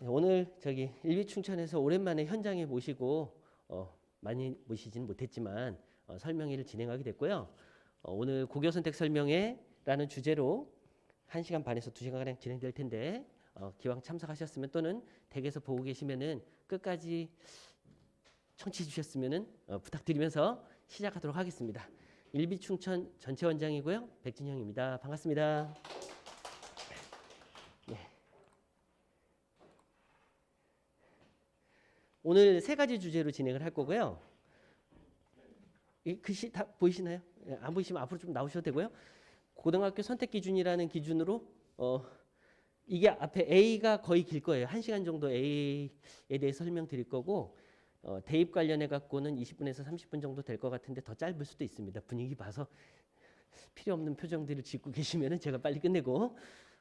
오늘 저기 일비충천에서 오랜만에 현장에 모시고 많이 모시지는 못했지만 설명회를 진행하게 됐고요. 오늘 고교 선택 설명회라는 주제로 1시간 반에서 2시간가량 진행될 텐데 기왕 참석하셨으면 또는 댁에서 보고 계시면은 끝까지 청취해 주셨으면은 부탁드리면서 시작하도록 하겠습니다. 일비충천 전체 원장이고요. 백진형입니다. 반갑습니다. 네. 오늘 3가지 주제로 진행을 할 거고요. 이 글씨 다 보이시나요? 안 보이시면 앞으로 좀 나오셔도 되고요. 고등학교 선택 기준이라는 기준으로 이게 앞에 A가 거의 길 거예요. 1시간 정도 A에 대해서 설명드릴 거고 대입 관련해 갖고는 20분에서 30분 정도 될 것 같은데 더 짧을 수도 있습니다. 분위기 봐서 필요 없는 표정들을 짓고 계시면은 제가 빨리 끝내고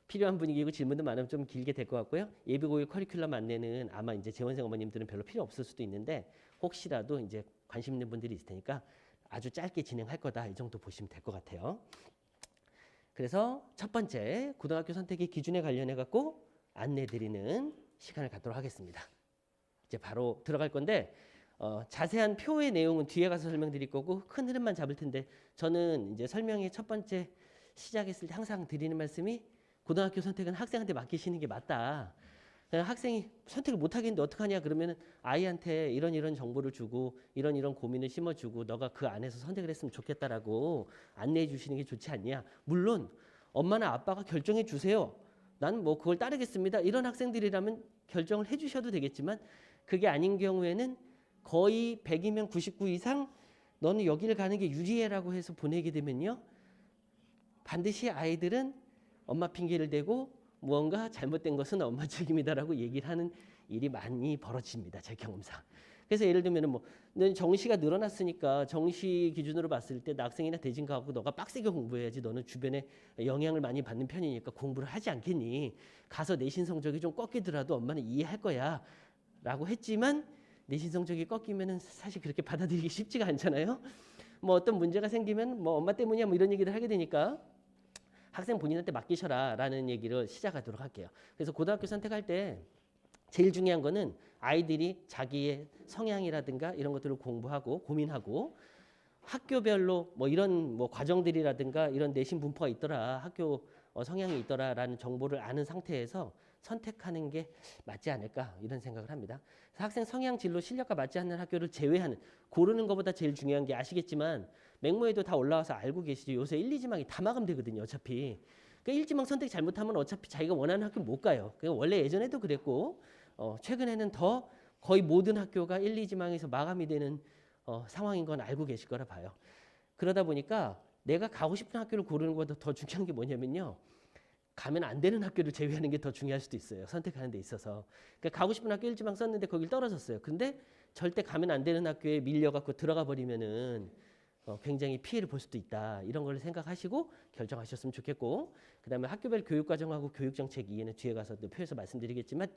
필요한 분위기고 질문도 많으면 좀 길게 될 것 같고요. 예비고일 커리큘럼 안내는 아마 이제 재원생 어머님들은 별로 필요 없을 수도 있는데 혹시라도 이제 관심 있는 분들이 있을 테니까 아주 짧게 진행할 거다 이 정도 보시면 될 것 같아요. 그래서 첫 번째 고등학교 선택의 기준에 관련해 갖고 안내 드리는 시간을 갖도록 하겠습니다. 이제 바로 들어갈 건데 자세한 표의 내용은 뒤에 가서 설명드릴 거고 큰 흐름만 잡을 텐데 저는 이제 설명의 첫 번째 시작했을 때 항상 드리는 말씀이 고등학교 선택은 학생한테 맡기시는 게 맞다. 학생이 선택을 못 하겠는데 어떡하냐 그러면은 아이한테 이런 정보를 주고 이런 고민을 심어주고 너가 그 안에서 선택을 했으면 좋겠다라고 안내해 주시는 게 좋지 않냐. 물론 엄마나 아빠가 결정해 주세요. 난 뭐 그걸 따르겠습니다. 이런 학생들이라면 결정을 해 주셔도 되겠지만 그게 아닌 경우에는 거의 100이면 99 이상 너는 여기를 가는 게 유리해라고 해서 보내게 되면요. 반드시 아이들은 엄마 핑계를 대고 무언가 잘못된 것은 엄마 책임이다라고 얘기를 하는 일이 많이 벌어집니다. 제 경험상. 그래서 예를 들면 뭐 정시가 늘어났으니까 정시 기준으로 봤을 때 학생이나 대진 가고 너가 빡세게 공부해야지 너는 주변에 영향을 많이 받는 편이니까 공부를 하지 않겠니? 가서 내신 성적이 좀 꺾이더라도 엄마는 이해할 거야 라고 했지만 내신 성적이 꺾이면은 사실 그렇게 받아들이기 쉽지가 않잖아요. 뭐 어떤 문제가 생기면 뭐 엄마 때문이야 뭐 이런 얘기를 하게 되니까 학생 본인한테 맡기셔라 라는 얘기를 시작하도록 할게요. 그래서 고등학교 선택할 때 제일 중요한 거는 아이들이 자기의 성향이라든가 이런 것들을 공부하고 고민하고 학교별로 뭐 이런 뭐 과정들이라든가 이런 내신 분포가 있더라 학교 성향이 있더라라는 정보를 아는 상태에서 선택하는 게 맞지 않을까 이런 생각을 합니다. 학생 성향 진로 실력과 맞지 않는 학교를 제외하는 고르는 것보다 제일 중요한 게 아시겠지만 맹모에도 다 올라와서 알고 계시죠. 요새 1, 2지망이 다 마감되거든요. 어차피. 그러니까 1지망 선택 잘못하면 어차피 자기가 원하는 학교 못 가요. 그러니까 원래 예전에도 그랬고 최근에는 더 거의 모든 학교가 1, 2지망에서 마감이 되는 상황인 건 알고 계실 거라 봐요. 그러다 보니까 내가 가고 싶은 학교를 고르는 것보다 더 중요한 게 뭐냐면요. 가면 안 되는 학교를 제외하는 게 더 중요할 수도 있어요. 선택하는 데 있어서. 그러니까 가고 싶은 학교 1지망 썼는데 거길 떨어졌어요. 근데 절대 가면 안 되는 학교에 밀려갖고 들어가 버리면은 굉장히 피해를 볼 수도 있다. 이런 걸 생각하시고 결정하셨으면 좋겠고 그다음에 학교별 교육과정하고 교육정책 이해는 뒤에 가서 표에서 말씀드리겠지만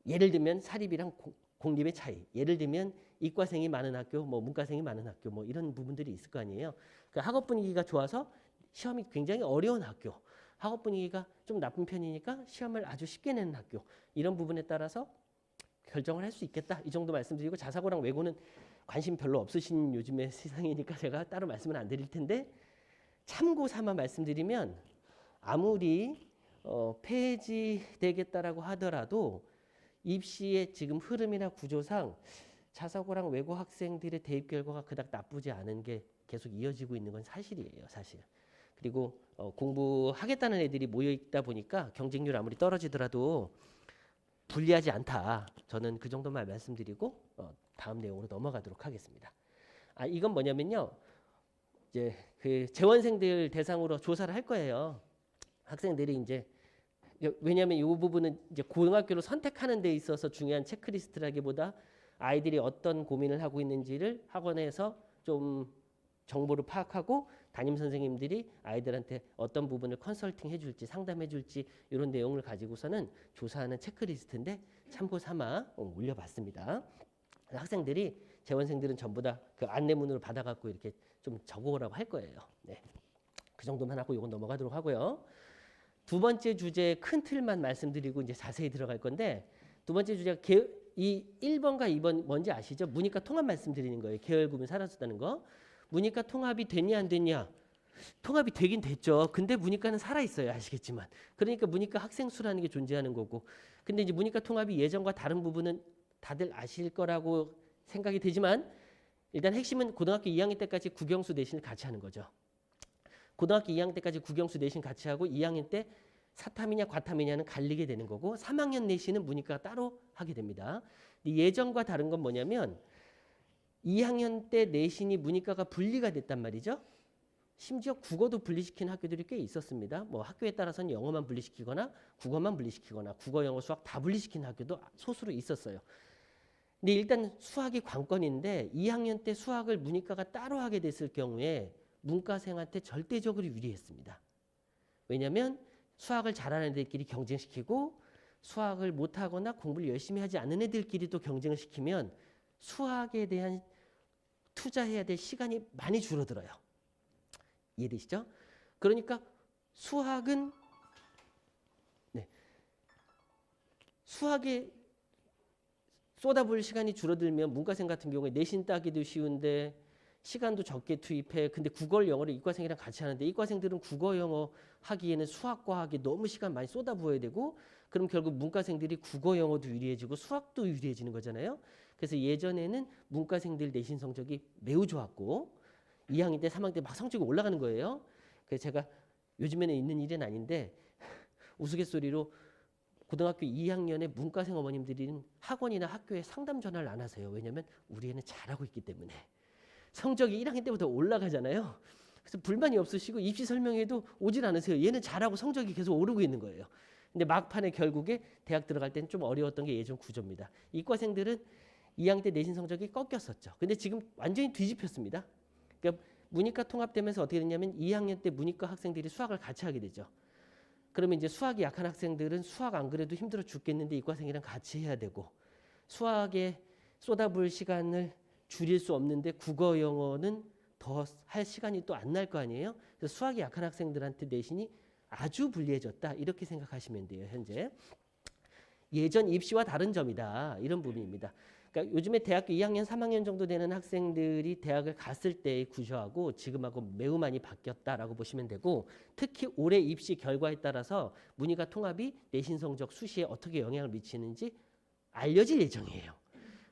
예를 들면 사립이랑 공립의 차이. 예를 들면 이과생이 많은 학교, 뭐 문과생이 많은 학교, 뭐 이런 부분들이 있을 거 아니에요. 그러니까 학업 분위기가 좋아서 시험이 굉장히 어려운 학교, 학업 분위기가 좀 나쁜 편이니까 시험을 아주 쉽게 내는 학교. 이런 부분에 따라서 결정을 할 수 있겠다. 이 정도 말씀드리고 자사고랑 외고는 관심 별로 없으신 요즘의 세상이니까 제가 따로 말씀은 안 드릴 텐데 참고 삼아 말씀드리면 아무리 폐지되겠다라고 하더라도 입시의 지금 흐름이나 구조상 자사고랑 외고 학생들의 대입 결과가 그닥 나쁘지 않은 게 계속 이어지고 있는 건 사실이에요. 사실. 그리고 공부하겠다는 애들이 모여있다 보니까 경쟁률 아무리 떨어지더라도 불리하지 않다. 저는 그 정도만 말씀드리고 다음 내용으로 넘어가도록 하겠습니다. 이건 뭐냐면요. 이제 그 재원생들 대상으로 조사를 할 거예요. 학생들이 이제 왜냐하면 이 부분은 이제 고등학교를 선택하는 데 있어서 중요한 체크리스트라기보다 아이들이 어떤 고민을 하고 있는지를 학원에서 좀 정보를 파악하고 담임 선생님들이 아이들한테 어떤 부분을 컨설팅 해줄지 상담해줄지 이런 내용을 가지고서는 조사하는 체크리스트인데 참고 삼아 올려봤습니다. 학생들이 재원생들은 전부 다 그 안내문으로 받아갖고 이렇게 좀 적어오라고 할 거예요. 네. 그 정도만 하고 이건 넘어가도록 하고요. 두 번째 주제 큰 틀만 말씀드리고 이제 자세히 들어갈 건데 두 번째 주제가 이 1번과 2번 뭔지 아시죠? 문이과 통합 말씀드리는 거예요. 계열 구분 사라졌다는 거. 문이과 통합이 됐냐 안 됐냐? 통합이 되긴 됐죠. 근데 문이과는 살아 있어요. 아시겠지만. 그러니까 문이과 학생 수라는 게 존재하는 거고. 근데 이제 문이과 통합이 예전과 다른 부분은 다들 아실 거라고 생각이 되지만 일단 핵심은 고등학교 2학년 때까지 국영수 내신을 같이 하는 거죠. 고등학교 2학년 때까지 국영수 내신 같이 하고 2학년 때 사탐이냐 과탐이냐는 갈리게 되는 거고 3학년 내신은 문이과가 따로 하게 됩니다. 예전과 다른 건 뭐냐면 2학년 때 내신이 문이과가 분리가 됐단 말이죠. 심지어 국어도 분리시킨 학교들이 꽤 있었습니다. 뭐 학교에 따라서는 영어만 분리시키거나 국어만 분리시키거나 국어, 영어, 수학 다 분리시킨 학교도 소수로 있었어요. 근데 일단 수학이 관건인데 2학년 때 수학을 문이과가 따로 하게 됐을 경우에 문과생한테 절대적으로 유리했습니다. 왜냐하면 수학을 잘하는 애들끼리 경쟁시키고 수학을 못하거나 공부를 열심히 하지 않는 애들끼리 또 경쟁을 시키면 수학에 대한 투자해야 될 시간이 많이 줄어들어요. 이해되시죠? 그러니까 수학은 수학에 쏟아부을 시간이 줄어들면 문과생 같은 경우에 내신 따기도 쉬운데 시간도 적게 투입해. 근데 국어를 영어를 이과생이랑 같이 하는데 이과생들은 국어 영어 하기에는 수학 과학에 너무 시간 많이 쏟아부어야 되고 그럼 결국 문과생들이 국어 영어도 유리해지고 수학도 유리해지는 거잖아요. 그래서 예전에는 문과생들 내신 성적이 매우 좋았고 2학년 때 3학년 때 막 성적이 올라가는 거예요. 그래서 제가 요즘에는 있는 일은 아닌데 우스갯소리로 고등학교 2학년에 문과생 어머님들은 학원이나 학교에 상담 전화를 안 하세요. 왜냐하면 우리 애는 잘하고 있기 때문에. 성적이 1학년 때부터 올라가잖아요. 그래서 불만이 없으시고 입시 설명회도 오질 않으세요. 얘는 잘하고 성적이 계속 오르고 있는 거예요. 근데 막판에 결국에 대학 들어갈 때는 좀 어려웠던 게 예전 구조입니다. 이과생들은 2학년 때 내신 성적이 꺾였었죠. 근데 지금 완전히 뒤집혔습니다. 그러니까 문이과 통합되면서 어떻게 됐냐면 2학년 때 문이과 학생들이 수학을 같이 하게 되죠. 그러면 이제 수학이 약한 학생들은 수학 안 그래도 힘들어 죽겠는데 이과생이랑 같이 해야 되고 수학에 쏟아부을 시간을 줄일 수 없는데 국어 영어는 더 할 시간이 또 안 날 거 아니에요. 그래서 수학이 약한 학생들한테 내신이 아주 불리해졌다 이렇게 생각하시면 돼요. 현재 예전 입시와 다른 점이다 이런 부분입니다. 그러니까 요즘에 대학교 2학년 3학년 정도 되는 학생들이 대학을 갔을 때의 구조하고 지금하고 매우 많이 바뀌었다라고 보시면 되고 특히 올해 입시 결과에 따라서 문이과 통합이 내신 성적 수시에 어떻게 영향을 미치는지 알려질 예정이에요.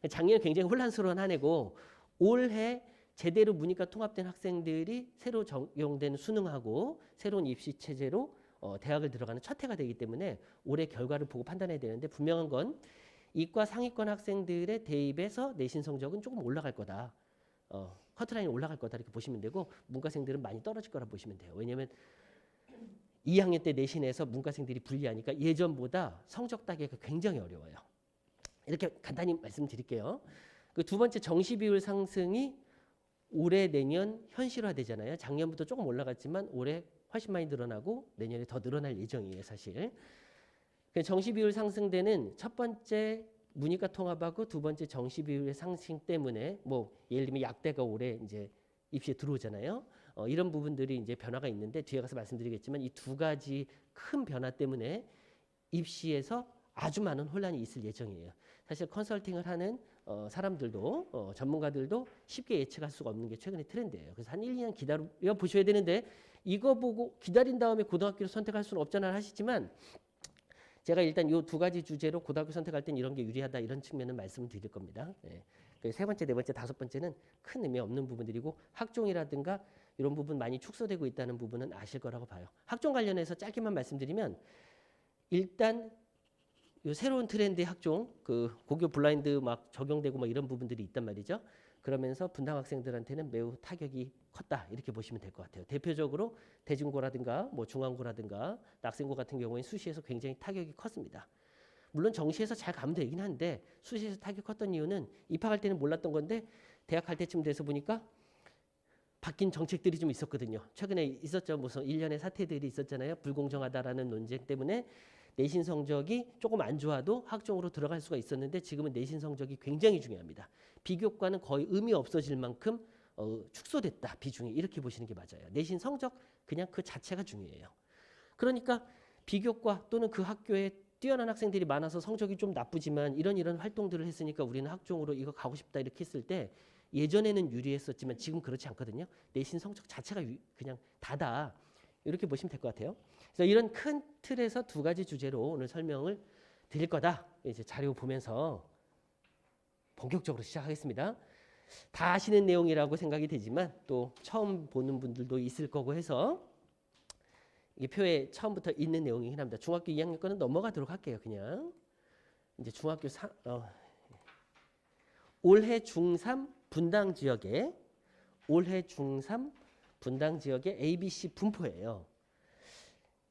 작년에 굉장히 혼란스러운 한 해고 올해 제대로 문이과 통합된 학생들이 새로 적용된 수능하고 새로운 입시 체제로 대학을 들어가는 첫 해가 되기 때문에 올해 결과를 보고 판단해야 되는데 분명한 건 이과 상위권 학생들의 대입에서 내신 성적은 조금 올라갈 거다. 커트라인이 올라갈 거다 이렇게 보시면 되고 문과생들은 많이 떨어질 거라 보시면 돼요. 왜냐하면 2학년 때 내신에서 문과생들이 불리하니까 예전보다 성적 따기가 굉장히 어려워요. 이렇게 간단히 말씀드릴게요. 그 두 번째 정시 비율 상승이 올해 내년 현실화되잖아요. 작년부터 조금 올라갔지만 올해 훨씬 많이 늘어나고 내년에 더 늘어날 예정이에요, 사실. 정시 비율 상승되는 첫 번째 문이과 통합하고 두 번째 정시 비율의 상승 때문에 뭐 예를 들면 약대가 올해 이제 입시에 들어오잖아요. 이런 부분들이 이제 변화가 있는데 뒤에 가서 말씀드리겠지만 이 두 가지 큰 변화 때문에 입시에서 아주 많은 혼란이 있을 예정이에요. 사실 컨설팅을 하는 사람들도 전문가들도 쉽게 예측할 수가 없는 게 최근의 트렌드예요. 그래서 한 1, 2년 기다려 보셔야 되는데 이거 보고 기다린 다음에 고등학교를 선택할 수는 없잖아 하시지만 제가 일단 이 두 가지 주제로 고등학교 선택할 땐 이런 게 유리하다 이런 측면은 말씀을 드릴 겁니다. 네. 세 번째, 네 번째, 다섯 번째는 큰 의미 없는 부분들이고 학종이라든가 이런 부분 많이 축소되고 있다는 부분은 아실 거라고 봐요. 학종 관련해서 짧게만 말씀드리면 일단 요 새로운 트렌드의 학종, 그 고교 블라인드 막 적용되고 막 이런 부분들이 있단 말이죠. 그러면서 분당 학생들한테는 매우 타격이 컸다 이렇게 보시면 될 것 같아요. 대표적으로 대중고라든가 뭐 중앙고라든가 낙생고 같은 경우에 수시에서 굉장히 타격이 컸습니다. 물론 정시에서 잘 가면 되긴 한데 수시에서 타격이 컸던 이유는 입학할 때는 몰랐던 건데 대학 갈 때쯤 돼서 보니까 바뀐 정책들이 좀 있었거든요. 최근에 있었죠. 무슨 일련의 사태들이 있었잖아요. 불공정하다라는 논쟁 때문에 내신 성적이 조금 안 좋아도 학종으로 들어갈 수가 있었는데 지금은 내신 성적이 굉장히 중요합니다. 비교과는 거의 의미 없어질 만큼 축소됐다 비중이 이렇게 보시는 게 맞아요. 내신 성적 그냥 그 자체가 중요해요. 그러니까 비교과 또는 그 학교에 뛰어난 학생들이 많아서 성적이 좀 나쁘지만 이런 활동들을 했으니까 우리는 학종으로 이거 가고 싶다 이렇게 했을 때 예전에는 유리했었지만 지금 그렇지 않거든요. 내신 성적 자체가 그냥 다다. 이렇게 보시면 될 것 같아요. 그래서 이런 큰 틀에서 두 가지 주제로 오늘 설명을 드릴 거다. 이제 자료 보면서 본격적으로 시작하겠습니다. 다 아시는 내용이라고 생각이 되지만 또 처음 보는 분들도 있을 거고 해서 이 표에 처음부터 있는 내용이긴 합니다. 중학교 2학년 거는 넘어가도록 할게요. 그냥 이제 중학교 올해 중3 분당 지역에 올해 중3 분당 지역의 ABC 분포예요.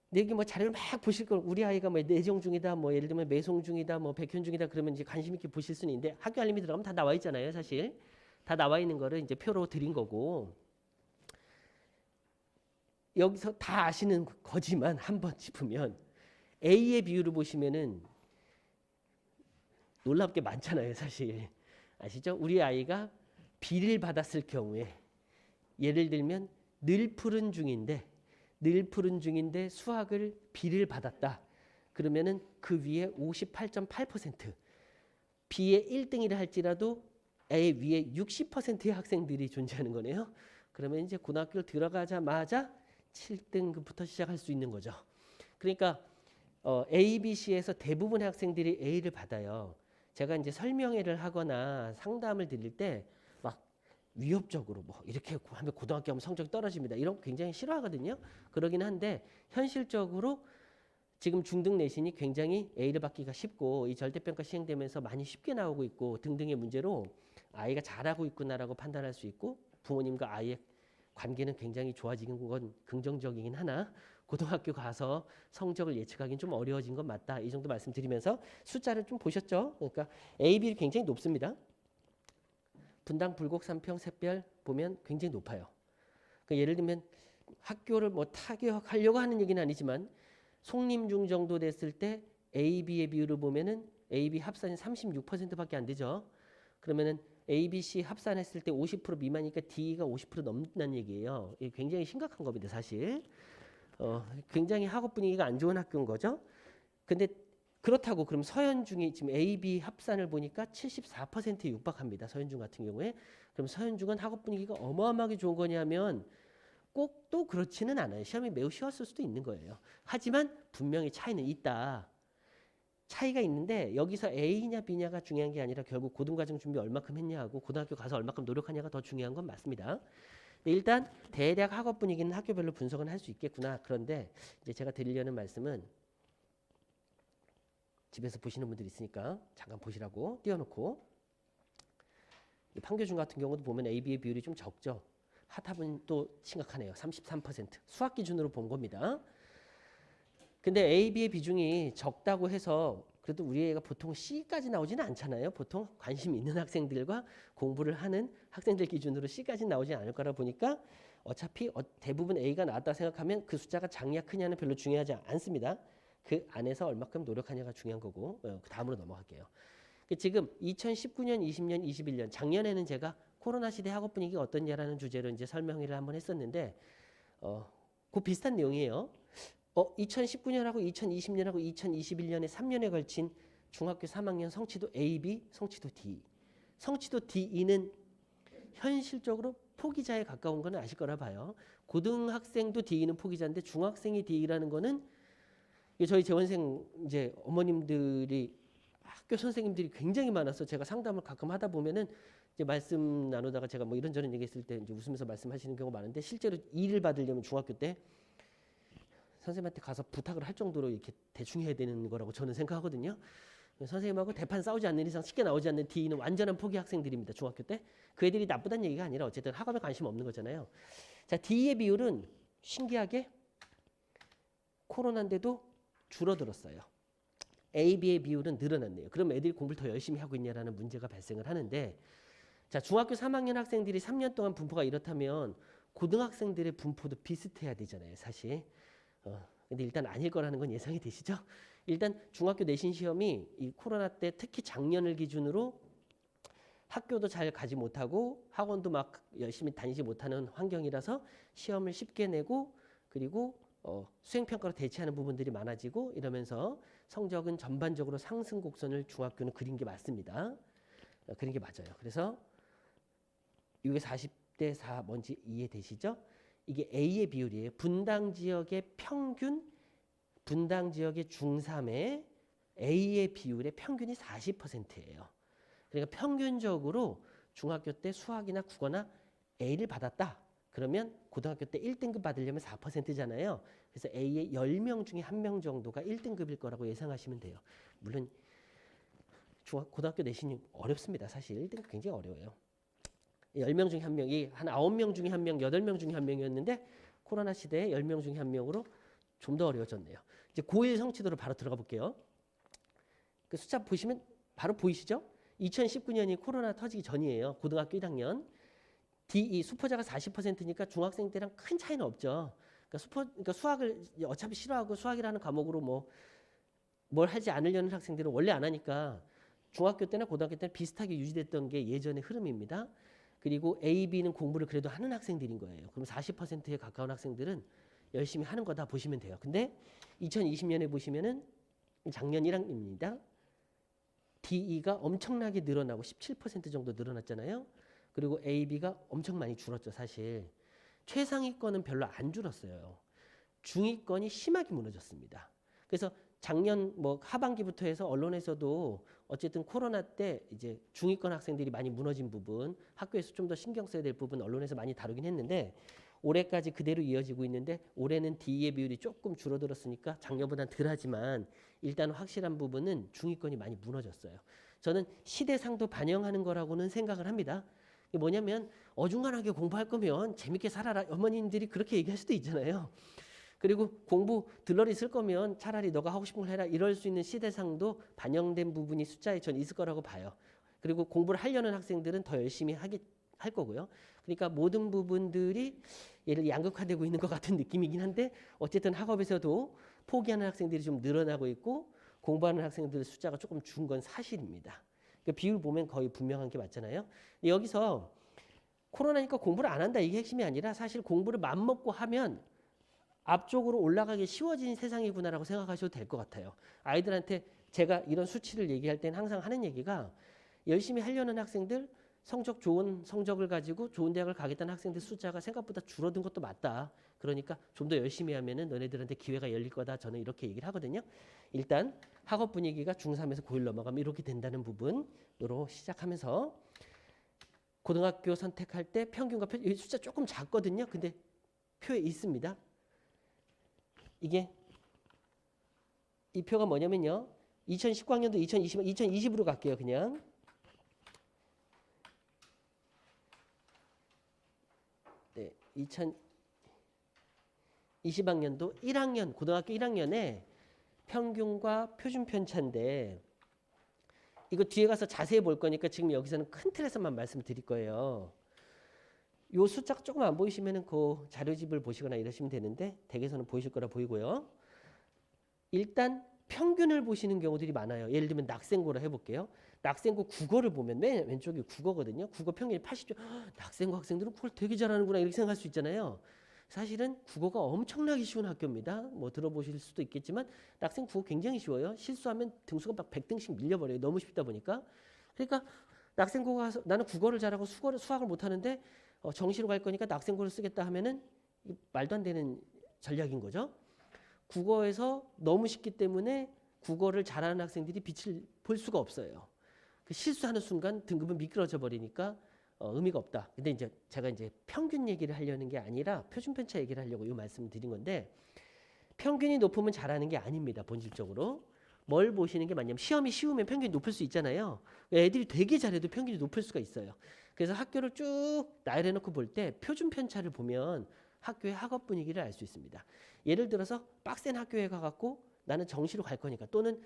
근데 여기 뭐 자료를 막 보실 걸 우리 아이가 뭐 내정 중이다, 뭐 예를 들면 매송 중이다, 뭐 백현 중이다 그러면 이제 관심 있게 보실 수는 있는데 학교 알림이 들어가면 다 나와 있잖아요. 사실 다 나와 있는 거를 이제 표로 드린 거고 여기서 다 아시는 거지만 한번 짚으면 A의 비율을 보시면은 놀랍게 많잖아요. 사실 아시죠? 우리 아이가 B를 받았을 경우에 예를 들면 늘 푸른 중인데 수학을 B를 받았다. 그러면은 그 위에 58.8% B의 1등이라 할지라도 A 위에 60%의 학생들이 존재하는 거네요. 그러면 이제 고등학교를 들어가자마자 7등급부터 시작할 수 있는 거죠. 그러니까 A, B, C에서 대부분의 학생들이 A를 받아요. 제가 이제 설명회를 하거나 상담을 드릴 때 막 위협적으로 뭐 이렇게 하면 고등학교 하면 성적이 떨어집니다. 이런 거 굉장히 싫어하거든요. 그러긴 한데 현실적으로 지금 중등 내신이 굉장히 A를 받기가 쉽고 이 절대평가 시행되면서 많이 쉽게 나오고 있고 등등의 문제로 아이가 잘하고 있구나라고 판단할 수 있고 부모님과 아이의 관계는 굉장히 좋아지는 건 긍정적이긴 하나 고등학교 가서 성적을 예측하기는 좀 어려워진 건 맞다. 이 정도 말씀드리면서 숫자를 좀 보셨죠? 그러니까 A, B이 굉장히 높습니다. 분당, 불곡, 삼평, 샛별 보면 굉장히 높아요. 그러니까 예를 들면 학교를 뭐 타격하려고 하는 얘기는 아니지만 송림중 정도 됐을 때 A, B의 비율을 보면은 A, B 합산이 36%밖에 안 되죠. 그러면은 A, B, C 합산했을 때 50% 미만이니까 D가 50% 넘는다는 얘기예요. 이게 굉장히 심각한 겁니다, 사실. 굉장히 학업 분위기가 안 좋은 학교인 거죠. 근데 그렇다고 그럼 서현중이 지금 A, B 합산을 보니까 74%에 육박합니다. 서현중 같은 경우에. 그럼 서현중은 학업 분위기가 어마어마하게 좋은 거냐면 꼭 또 그렇지는 않아요. 시험이 매우 쉬웠을 수도 있는 거예요. 하지만 분명히 차이는 있다. 차이가 있는데 여기서 A냐 B냐가 중요한 게 아니라 결국 고등과정 준비 얼마큼 했냐하고 고등학교 가서 얼마큼 노력하냐가 더 중요한 건 맞습니다. 일단 대략 학업 분위기는 학교별로 분석은 할 수 있겠구나. 그런데 이제 제가 드리려는 말씀은 집에서 보시는 분들이 있으니까 잠깐 보시라고 띄워놓고 판교중 같은 경우도 보면 A, B의 비율이 좀 적죠. 하탑은 또 심각하네요. 33% 수학 기준으로 본 겁니다. 근데 A, B의 비중이 적다고 해서 그래도 우리 애가 보통 C까지 나오지는 않잖아요. 보통 관심 있는 학생들과 공부를 하는 학생들 기준으로 C까지 나오지 않을 거라 보니까 어차피 대부분 A가 나왔다 생각하면 그 숫자가 작냐 크냐는 별로 중요하지 않습니다. 그 안에서 얼마큼 노력하냐가 중요한 거고 그 다음으로 넘어갈게요. 지금 2019년, 20년, 21년 작년에는 제가 코로나 시대 학업 분위기가 어떻냐라는 주제로 이제 설명회를 한번 했었는데 그 비슷한 내용이에요. 2019년하고 2020년하고 2021년에 3년에 걸친 중학교 3학년 성취도 A, B, 성취도 D. 성취도 D는 현실적으로 포기자에 가까운 건 아실 거라 봐요. 고등학생도 D는 포기자인데 중학생이 D라는 거는 저희 재원생 이제 어머님들이 학교 선생님들이 굉장히 많아서 제가 상담을 가끔 하다 보면은 이제 말씀 나누다가 제가 뭐 이런저런 얘기했을 때 이제 웃으면서 말씀하시는 경우가 많은데 실제로 일을 받으려면 중학교 때 선생님한테 가서 부탁을 할 정도로 이렇게 대충 해야 되는 거라고 저는 생각하거든요. 선생님하고 대판 싸우지 않는 이상 쉽게 나오지 않는 D는 완전한 포기 학생들입니다. 중학교 때. 그 애들이 나쁘다는 얘기가 아니라 어쨌든 학업에 관심 없는 거잖아요. 자, D의 비율은 신기하게 코로나인데도 줄어들었어요. A, B의 비율은 늘어났네요. 그럼 애들이 공부를 더 열심히 하고 있냐라는 문제가 발생을 하는데 자, 중학교 3학년 학생들이 3년 동안 분포가 이렇다면 고등학생들의 분포도 비슷해야 되잖아요. 사실. 근데 일단 아닐 거라는 건 예상이 되시죠? 일단 중학교 내신 시험이 이 코로나 때 특히 작년을 기준으로 학교도 잘 가지 못하고 학원도 막 열심히 다니지 못하는 환경이라서 시험을 쉽게 내고 그리고 수행평가로 대체하는 부분들이 많아지고 이러면서 성적은 전반적으로 상승 곡선을 중학교는 그린 게 맞습니다. 그린 게 맞아요. 그래서 이게 40대 4 뭔지 이해되시죠? 이게 A의 비율이에요. 분당 지역의 평균, 분당 지역의 중3의 A의 비율의 평균이 40%예요. 그러니까 평균적으로 중학교 때 수학이나 국어나 A를 받았다. 그러면 고등학교 때 1등급 받으려면 4%잖아요. 그래서 A의 10명 중에 1명 정도가 1등급일 거라고 예상하시면 돼요. 물론 고등학교 내신이 어렵습니다. 사실 1등급 굉장히 어려워요. 10명 중에 1명이 한 9명 중에 1명, 8명 중에 1명이었는데 코로나 시대에 10명 중에 1명으로 좀 더 어려워졌네요. 이제 고1 성취도로 바로 들어가 볼게요. 그 숫자 보시면 바로 보이시죠? 2019년이 코로나 터지기 전이에요. 고등학교 1학년. DE 수포자가 40%니까 중학생 때랑 큰 차이는 없죠. 그러니까 수학을 어차피 싫어하고 수학이라는 과목으로 뭘 하지 않으려는 학생들은 원래 안 하니까 중학교 때나 고등학교 때는 비슷하게 유지됐던 게 예전의 흐름입니다. 그리고 A, B는 공부를 그래도 하는 학생들인 거예요. 그럼 40%에 가까운 학생들은 열심히 하는 거다 보시면 돼요. 근데 2020년에 보시면은 작년 1학년입니다. DE가 엄청나게 늘어나고 17% 정도 늘어났잖아요. 그리고 A, B가 엄청 많이 줄었죠, 사실. 최상위권은 별로 안 줄었어요. 중위권이 심하게 무너졌습니다. 그래서 작년 하반기부터 해서 언론에서도 어쨌든 코로나 때 이제 중위권 학생들이 많이 무너진 부분, 학교에서 좀 더 신경 써야 될 부분 언론에서 많이 다루긴 했는데 올해까지 그대로 이어지고 있는데 올해는 D의 비율이 조금 줄어들었으니까 작년보다는 덜하지만 일단 확실한 부분은 중위권이 많이 무너졌어요. 저는 시대상도 반영하는 거라고는 생각을 합니다. 이게 뭐냐면 어중간하게 공부할 거면 재밌게 살아라. 어머님들이 그렇게 얘기할 수도 있잖아요. 그리고 공부 들러리 쓸 거면 차라리 너가 하고 싶은 걸 해라. 이럴 수 있는 시대상도 반영된 부분이 숫자에 전 있을 거라고 봐요. 그리고 공부를 하려는 학생들은 더 열심히 할 거고요. 그러니까 모든 부분들이 얘를 양극화되고 있는 것 같은 느낌이긴 한데 어쨌든 학업에서도 포기하는 학생들이 좀 늘어나고 있고 공부하는 학생들 숫자가 조금 준 건 사실입니다. 그러니까 비율 보면 거의 분명한 게 맞잖아요. 여기서 코로나니까 공부를 안 한다 이게 핵심이 아니라 사실 공부를 맘먹고 하면 앞쪽으로 올라가기 쉬워진 세상이구나라고 생각하셔도 될 것 같아요. 아이들한테 제가 이런 수치를 얘기할 때는 항상 하는 얘기가 열심히 하려는 학생들 성적 좋은 성적을 가지고 좋은 대학을 가겠다는 학생들 숫자가 생각보다 줄어든 것도 맞다. 그러니까 좀 더 열심히 하면은 너네들한테 기회가 열릴 거다. 저는 이렇게 얘기를 하거든요. 일단 학업 분위기가 중3에서 고1 넘어가면 이렇게 된다는 부분으로 시작하면서 고등학교 선택할 때 평균과 이 숫자 조금 작거든요. 근데 표에 있습니다. 이게 이 표가 뭐냐면요. 2019학년도 2020으로 갈게요. 그냥. 네, 2020학년도 1학년 고등학교 1학년에 평균과 표준 편차인데 이거 뒤에 가서 자세히 볼 거니까 지금 여기서는 큰 틀에서만 말씀을 드릴 거예요. 요 숫자가 조금 안 보이시면은 그 자료집을 보시거나 이러시면 되는데 댁에서는 보이실 거라 보이고요. 일단 평균을 보시는 경우들이 많아요. 예를 들면 낙생고로 해볼게요. 낙생고 국어를 보면 맨 왼쪽이 국어거든요. 국어 평균이 80점. 낙생고 학생들은 국어를 되게 잘하는구나 이렇게 생각할 수 있잖아요. 사실은 국어가 엄청나게 쉬운 학교입니다. 뭐 들어보실 수도 있겠지만 낙생 국어 굉장히 쉬워요. 실수하면 등수가 막 100등씩 밀려버려요. 너무 쉽다 보니까. 그러니까 낙생고가 가서 나는 국어를 잘하고 수학을 못하는데 정시로 갈 거니까 낙생고를 쓰겠다 하면은 말도 안 되는 전략인 거죠. 국어에서 너무 쉽기 때문에 국어를 잘하는 학생들이 빛을 볼 수가 없어요. 그 실수하는 순간 등급은 미끄러져 버리니까 의미가 없다. 근데 이제 제가 이제 평균 얘기를 하려는 게 아니라 표준 편차 얘기를 하려고 이 말씀을 드린 건데 평균이 높으면 잘하는 게 아닙니다. 본질적으로. 뭘 보시는 게 맞냐면 시험이 쉬우면 평균이 높을 수 있잖아요. 애들이 되게 잘해도 평균이 높을 수가 있어요. 그래서 학교를 쭉 나열해놓고 볼 때 표준 편차를 보면 학교의 학업 분위기를 알 수 있습니다. 예를 들어서 빡센 학교에 가갖고 나는 정시로 갈 거니까 또는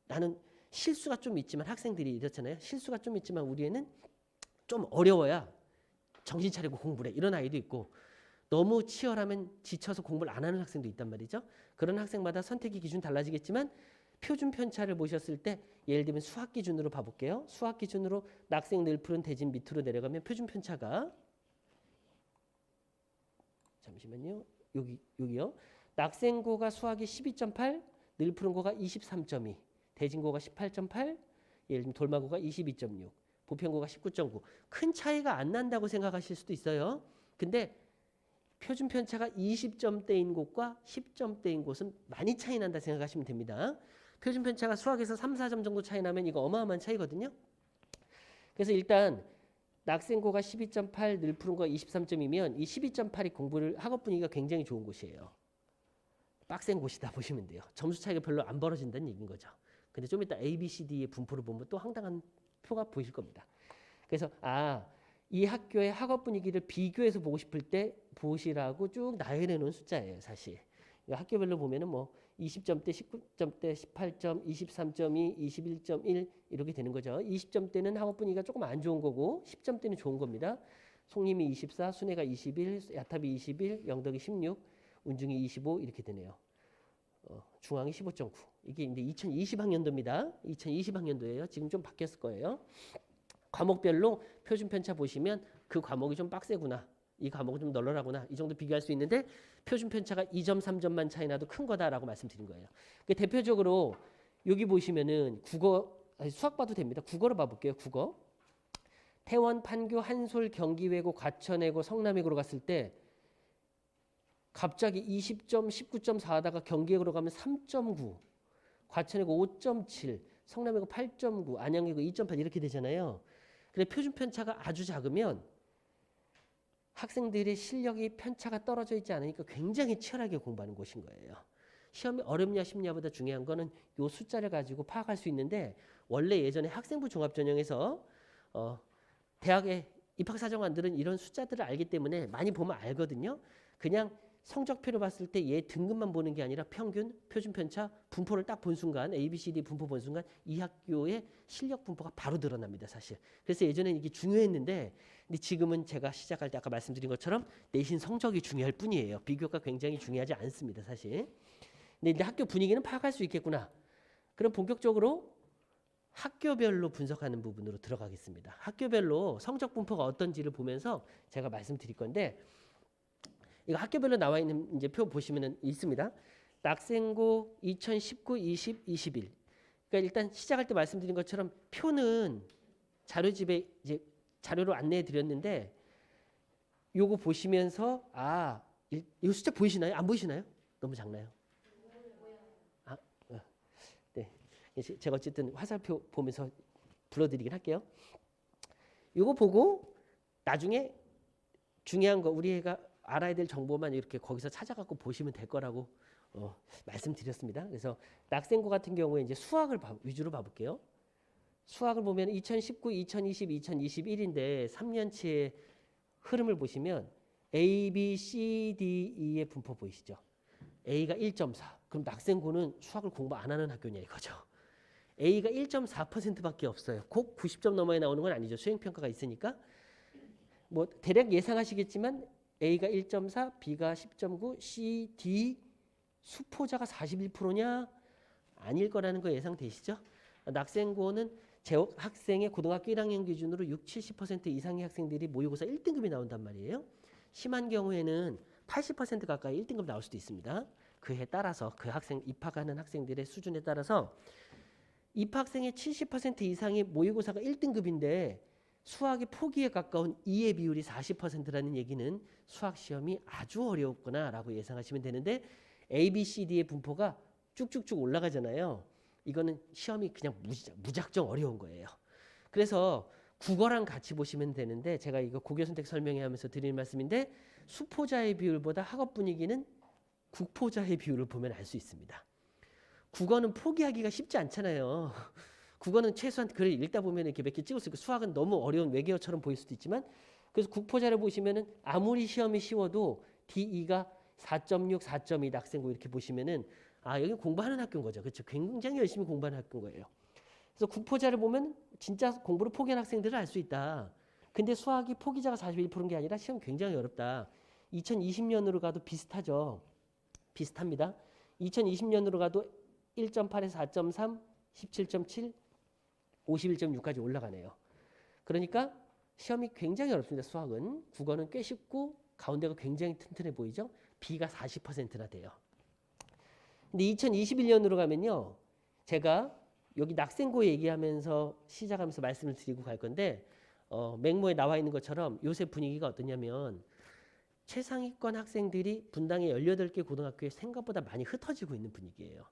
나는 실수가 좀 있지만 학생들이 이렇잖아요. 실수가 좀 있지만 우리 애는 좀 어려워야 정신 차리고 공부를 해. 이런 아이도 있고 너무 치열하면 지쳐서 공부를 안 하는 학생도 있단 말이죠. 그런 학생마다 선택의 기준 달라지겠지만 표준 편차를 보셨을 때 예를 들면 수학 기준으로 봐볼게요. 수학 기준으로 낙생 늘푸른 대진 밑으로 내려가면 표준 편차가 잠시만요. 여기요. 낙생고가 수학이 12.8, 늘푸른고가 23.2, 대진고가 18.8, 예를 들면 돌마고가 22.6, 보편고가 19.9. 큰 차이가 안 난다고 생각하실 수도 있어요. 근데 표준 편차가 20점대인 곳과 10점대인 곳은 많이 차이 난다 생각하시면 됩니다. 표준 편차가 수학에서 3, 4점 정도 차이 나면 이거 어마어마한 차이거든요. 그래서 일단 낙생고가 12.8, 늘푸른고가 23점이면 이 12.8이 공부를 학업 분위기가 굉장히 좋은 곳이에요. 빡센 곳이다 보시면 돼요. 점수 차이가 별로 안 벌어진다는 얘기인 거죠. 근데 좀 이따 A, B, C, D의 분포를 보면 또 황당한 표가 보이실 겁니다. 그래서 이 학교의 학업 분위기를 비교해서 보고 싶을 때 보시라고 쭉 나열해 놓은 숫자예요, 사실. 그러니까 학교별로 보면은 뭐 20점대, 19점대, 18점, 23.2, 21.1 이렇게 되는 거죠. 20점대는 학업 분위기가 조금 안 좋은 거고 10점대는 좋은 겁니다. 송림이 24, 순회가 21, 야탑이 21, 영덕이 16, 운중이 25 이렇게 되네요. 중앙이 15.9. 이게 이제 2020학년도입니다. 2020학년도예요. 지금 좀 바뀌었을 거예요. 과목별로 표준 편차 보시면 그 과목이 좀 빡세구나. 이 과목은 좀 널널하구나. 이 정도 비교할 수 있는데 표준 편차가 2점, 3점만 차이 나도 큰 거다라고 말씀드린 거예요. 대표적으로 여기 보시면은 수학 봐도 됩니다. 국어로 봐볼게요. 국어. 태원, 판교, 한솔, 경기외고, 과천외고, 성남외고로 갔을 때 갑자기 20점, 19.4 하다가 경기외고로 가면 3.9, 과천외고 5.7, 성남외고 8.9, 안양외고 2.8 이렇게 되잖아요. 근데 표준 편차가 아주 작으면 학생들의 실력이 편차가 떨어져 있지 않으니까 굉장히 치열하게 공부하는 곳인 거예요. 시험이 어렵냐 쉽냐보다 중요한 거는 요 숫자를 가지고 파악할 수 있는데 원래 예전에 학생부 종합전형에서 대학에 입학사정관들은 이런 숫자들을 알기 때문에 많이 보면 알거든요. 그냥 성적표를 봤을 때 얘 등급만 보는 게 아니라 평균, 표준 편차, 분포를 딱 본 순간 A, B, C, D 분포 본 순간 이 학교의 실력 분포가 바로 드러납니다. 사실. 그래서 예전에는 이게 중요했는데 근데 지금은 제가 시작할 때 아까 말씀드린 것처럼 내신 성적이 중요할 뿐이에요. 비교가 굉장히 중요하지 않습니다. 사실. 근데 이제 학교 분위기는 파악할 수 있겠구나. 그럼 본격적으로 학교별로 분석하는 부분으로 들어가겠습니다. 학교별로 성적 분포가 어떤지를 보면서 제가 말씀드릴 건데 이거 학교별로 나와 있는 이제 표 보시면은 있습니다. 낙생고 2019, 20, 21. 그러니까 일단 시작할 때 말씀드린 것처럼 표는 자료집에 이제 자료로 안내해 드렸는데 요거 보시면서 이 숫자 보이시나요? 안 보이시나요? 너무 작나요? 네. 제가 어쨌든 화살표 보면서 불러드리긴 할게요. 요거 보고 나중에 중요한 거 우리 애가 알아야 될 정보만 이렇게 거기서 찾아갖고 보시면 될 거라고 말씀드렸습니다. 그래서 낙생고 같은 경우에 이제 수학을 위주로 봐볼게요. 수학을 보면 2019, 2020, 2021인데 3년치의 흐름을 보시면 A, B, C, D, E의 분포 보이시죠? A가 1.4. 그럼 낙생고는 수학을 공부 안 하는 학교냐 이거죠. A가 1.4%밖에 없어요. 꼭 90점 넘어야 나오는 건 아니죠. 수행평가가 있으니까. 뭐 대략 예상하시겠지만 A가 1.4, B가 10.9, C, D 수포자가 41%냐? 아닐 거라는 거 예상되시죠? 낙생고는 학생의 고등학교 1학년 기준으로 6, 70% 이상의 학생들이 모의고사 1등급이 나온단 말이에요. 심한 경우에는 80% 가까이 1등급 나올 수도 있습니다. 그에 따라서 그 학생 입학하는 학생들의 수준에 따라서 입학생의 70% 이상의 모의고사가 1등급인데 수학의 포기에 가까운 2의 비율이 40%라는 얘기는 수학 시험이 아주 어려웠구나라고 예상하시면 되는데 A, B, C, D의 분포가 쭉쭉쭉 올라가잖아요. 이거는 시험이 그냥 무작정 어려운 거예요. 그래서 국어랑 같이 보시면 되는데 제가 이거 고교 선택 설명회 하면서 드리는 말씀인데 수포자의 비율보다 학업 분위기는 국포자의 비율을 보면 알 수 있습니다. 국어는 포기하기가 쉽지 않잖아요. 국어는 최소한 글을 읽다 보면 이렇게 몇 개 찍을 수 있고 수학은 너무 어려운 외계어처럼 보일 수도 있지만 그래서 국포자를 보시면은 아무리 시험이 쉬워도 DE가 4.6, 4.2 학생고 이렇게 보시면은 여기 공부하는 학교인 거죠. 그렇죠? 굉장히 열심히 공부하는 학교인 거예요. 그래서 국포자를 보면 진짜 공부를 포기한 학생들을 알 수 있다. 근데 수학이 포기자가 41%인 게 아니라 시험 굉장히 어렵다. 2020년으로 가도 비슷하죠. 비슷합니다. 2020년으로 가도 1.8에서 4.3, 17.7, 51.6까지 올라가네요. 그러니까 시험이 굉장히 어렵습니다. 수학은. 국어는 꽤 쉽고 가운데가 굉장히 튼튼해 보이죠. B가 40%나 돼요. 근데 2021년으로 가면요. 제가 여기 낙생고 얘기하면서 시작하면서 말씀을 드리고 갈 건데 맹모에 나와 있는 것처럼 요새 분위기가 어떠냐면 최상위권 학생들이 분당의 18개 고등학교에 생각보다 많이 흩어지고 있는 분위기예요.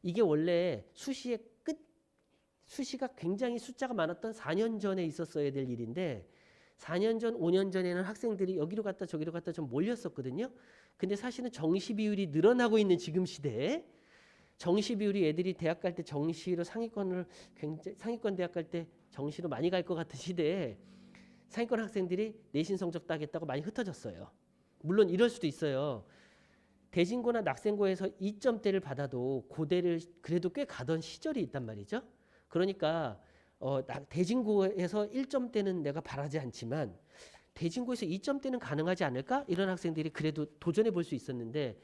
이게 원래 수시가 굉장히 숫자가 많았던 4년 전에 있었어야 될 일인데 4년 전, 5년 전에는 학생들이 여기로 갔다 저기로 갔다 좀 몰렸었거든요. 근데 사실은 정시 비율이 늘어나고 있는 지금 시대에 정시 비율이 애들이 대학 갈 때 정시로 상위권 대학 갈 때 정시로 많이 갈 것 같은 시대에 상위권 학생들이 내신 성적 따겠다고 많이 흩어졌어요. 물론 이럴 수도 있어요. 대진고나 낙생고에서 2점대를 받아도 고대를 그래도 꽤 가던 시절이 있단 말이죠. 그러니까 대진고에서 1점대는 내가 바라지 않지만 대진고에서 2점대는 가능하지 않을까? 이런 학생들이 그래도 도전해 볼 수 있었는데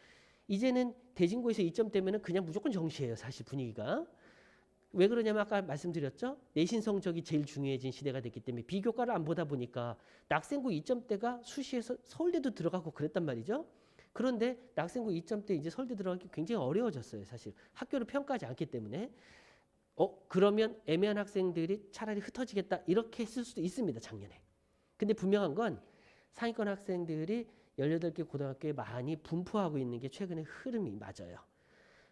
이제는 대진고에서 2점대면은 그냥 무조건 정시예요. 사실 분위기가. 왜 그러냐면 아까 말씀드렸죠. 내신 성적이 제일 중요해진 시대가 됐기 때문에 비교과를 안 보다 보니까 낙생고 2점대가 수시에서 서울대도 들어가고 그랬단 말이죠. 그런데 낙생고 2점대 이제 서울대 들어가기 굉장히 어려워졌어요. 사실 학교를 평가하지 않기 때문에. 그러면 애매한 학생들이 차라리 흩어지겠다 이렇게 했을 수도 있습니다. 작년에. 근데 분명한 건 상위권 학생들이 18개 고등학교에 많이 분포하고 있는 게 최근의 흐름이 맞아요.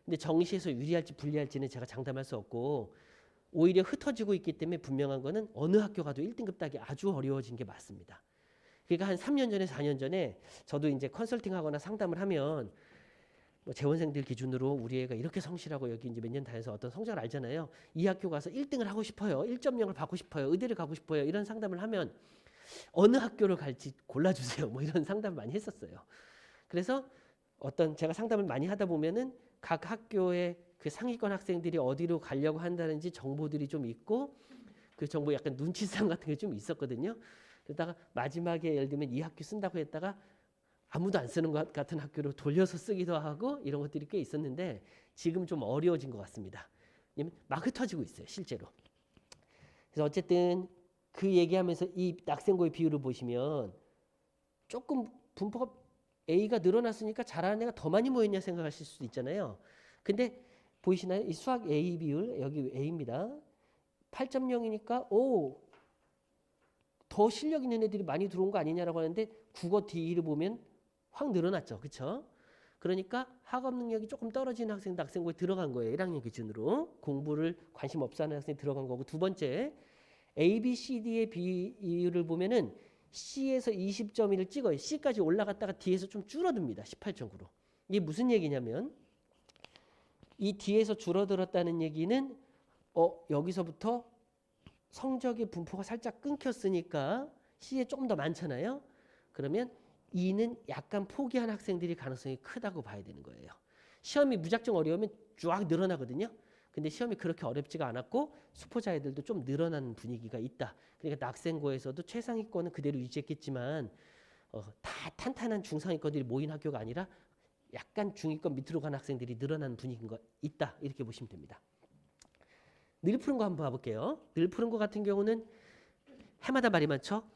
근데 정시에서 유리할지 불리할지는 제가 장담할 수 없고 오히려 흩어지고 있기 때문에 분명한 거는 어느 학교 가도 1등급 따기 아주 어려워진 게 맞습니다. 그러니까 한 3년 전에 4년 전에 저도 이제 컨설팅하거나 상담을 하면 뭐 재원생들 기준으로 우리 애가 이렇게 성실하고 여기 이제 몇 년 다녀서 어떤 성적을 알잖아요. 이 학교 가서 1등을 하고 싶어요. 1.0을 받고 싶어요. 의대를 가고 싶어요. 이런 상담을 하면 어느 학교를 갈지 골라주세요. 뭐 이런 상담을 많이 했었어요. 그래서 제가 상담을 많이 하다 보면은 각 학교의 그 상위권 학생들이 어디로 가려고 한다는지 정보들이 좀 있고 그 정보 약간 눈치싸움 같은 게 좀 있었거든요. 그러다가 마지막에 예를 들면 이 학교 쓴다고 했다가 아무도 안 쓰는 것 같은 학교로 돌려서 쓰기도 하고 이런 것들이 꽤 있었는데 지금 좀 어려워진 것 같습니다. 왜냐면 막 흩어지고 있어요. 실제로. 그래서 어쨌든 그 얘기하면서 이 낙생고의 비율을 보시면 조금 분포가 A가 늘어났으니까 잘하는 애가 더 많이 모였냐 생각하실 수도 있잖아요. 근데 보이시나요? 이 수학 A 비율 여기 A입니다. 8.0이니까 더 실력 있는 애들이 많이 들어온 거 아니냐라고 하는데 국어 D를 보면 확 늘어났죠. 그렇죠? 그러니까 학업 능력이 조금 떨어지는 학생도 낙생고에 들어간 거예요. 1학년 기준으로. 공부를 관심 없어 하는 학생이 들어간 거고 두 번째 A, B, C, D의 비율을 보면은 C에서 20.1을 찍어요. C까지 올라갔다가 D에서 좀 줄어듭니다. 18.9로. 이게 무슨 얘기냐면 이 D에서 줄어들었다는 얘기는 여기서부터 성적의 분포가 살짝 끊겼으니까 C에 조금 더 많잖아요. 그러면 E는 약간 포기한 학생들이 가능성이 크다고 봐야 되는 거예요. 시험이 무작정 어려우면 쫙 늘어나거든요. 근데 시험이 그렇게 어렵지가 않았고 수포자 애들도 좀 늘어나는 분위기가 있다. 그러니까 낙생고에서도 최상위권은 그대로 유지했겠지만 다 탄탄한 중상위권들이 모인 학교가 아니라 약간 중위권 밑으로 간 학생들이 늘어나는 분위기가 있다. 이렇게 보시면 됩니다. 늘 푸른 거 한번 봐볼게요. 늘 푸른 거 같은 경우는 해마다 말이 많죠.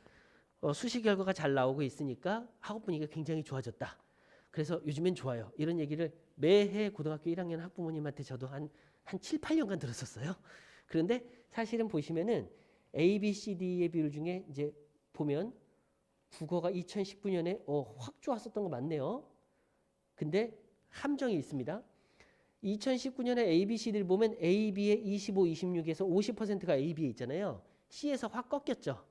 수시 결과가 잘 나오고 있으니까 학업 분위기가 굉장히 좋아졌다. 그래서 요즘엔 좋아요. 이런 얘기를 매해 고등학교 1학년 학부모님한테 저도 한 7, 8년간 들었었어요. 그런데 사실은 보시면은 A, B, C, D의 비율 중에 이제 보면 국어가 2019년에 확 좋았었던 거 맞네요. 근데 함정이 있습니다. 2019년에 A, B, C, D를 보면 A, B의 25, 26에서 50%가 A, B에 있잖아요. C에서 확 꺾였죠.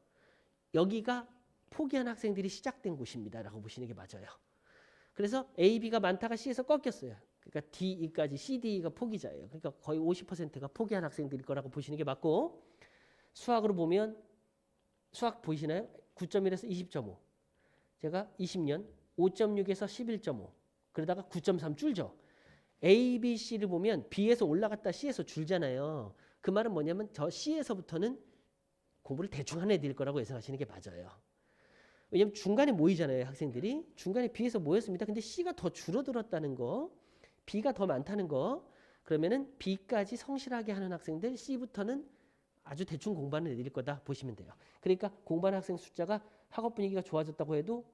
여기가 포기한 학생들이 시작된 곳입니다. 라고 보시는 게 맞아요. 그래서 A, B가 많다가 C에서 꺾였어요. 그러니까 D, E까지 C, D가 포기자예요. 그러니까 거의 50%가 포기한 학생들일 거라고 보시는 게 맞고 수학으로 보면 수학 보이시나요? 9.1에서 20.5. 제가 20년 5.6에서 11.5. 그러다가 9.3 줄죠. A, B, C를 보면 B에서 올라갔다 C에서 줄잖아요. 그 말은 뭐냐면 저 C에서부터는 공부를 대충 하는 애들일 거라고 예상하시는 게 맞아요. 왜냐면 중간에 모이잖아요. 학생들이. 중간에 B에서 모였습니다. 근데 C가 더 줄어들었다는 거. B가 더 많다는 거. 그러면은 B까지 성실하게 하는 학생들 C부터는 아주 대충 공부하는 애들일 거다 보시면 돼요. 그러니까 공부하는 학생 숫자가 학업 분위기가 좋아졌다고 해도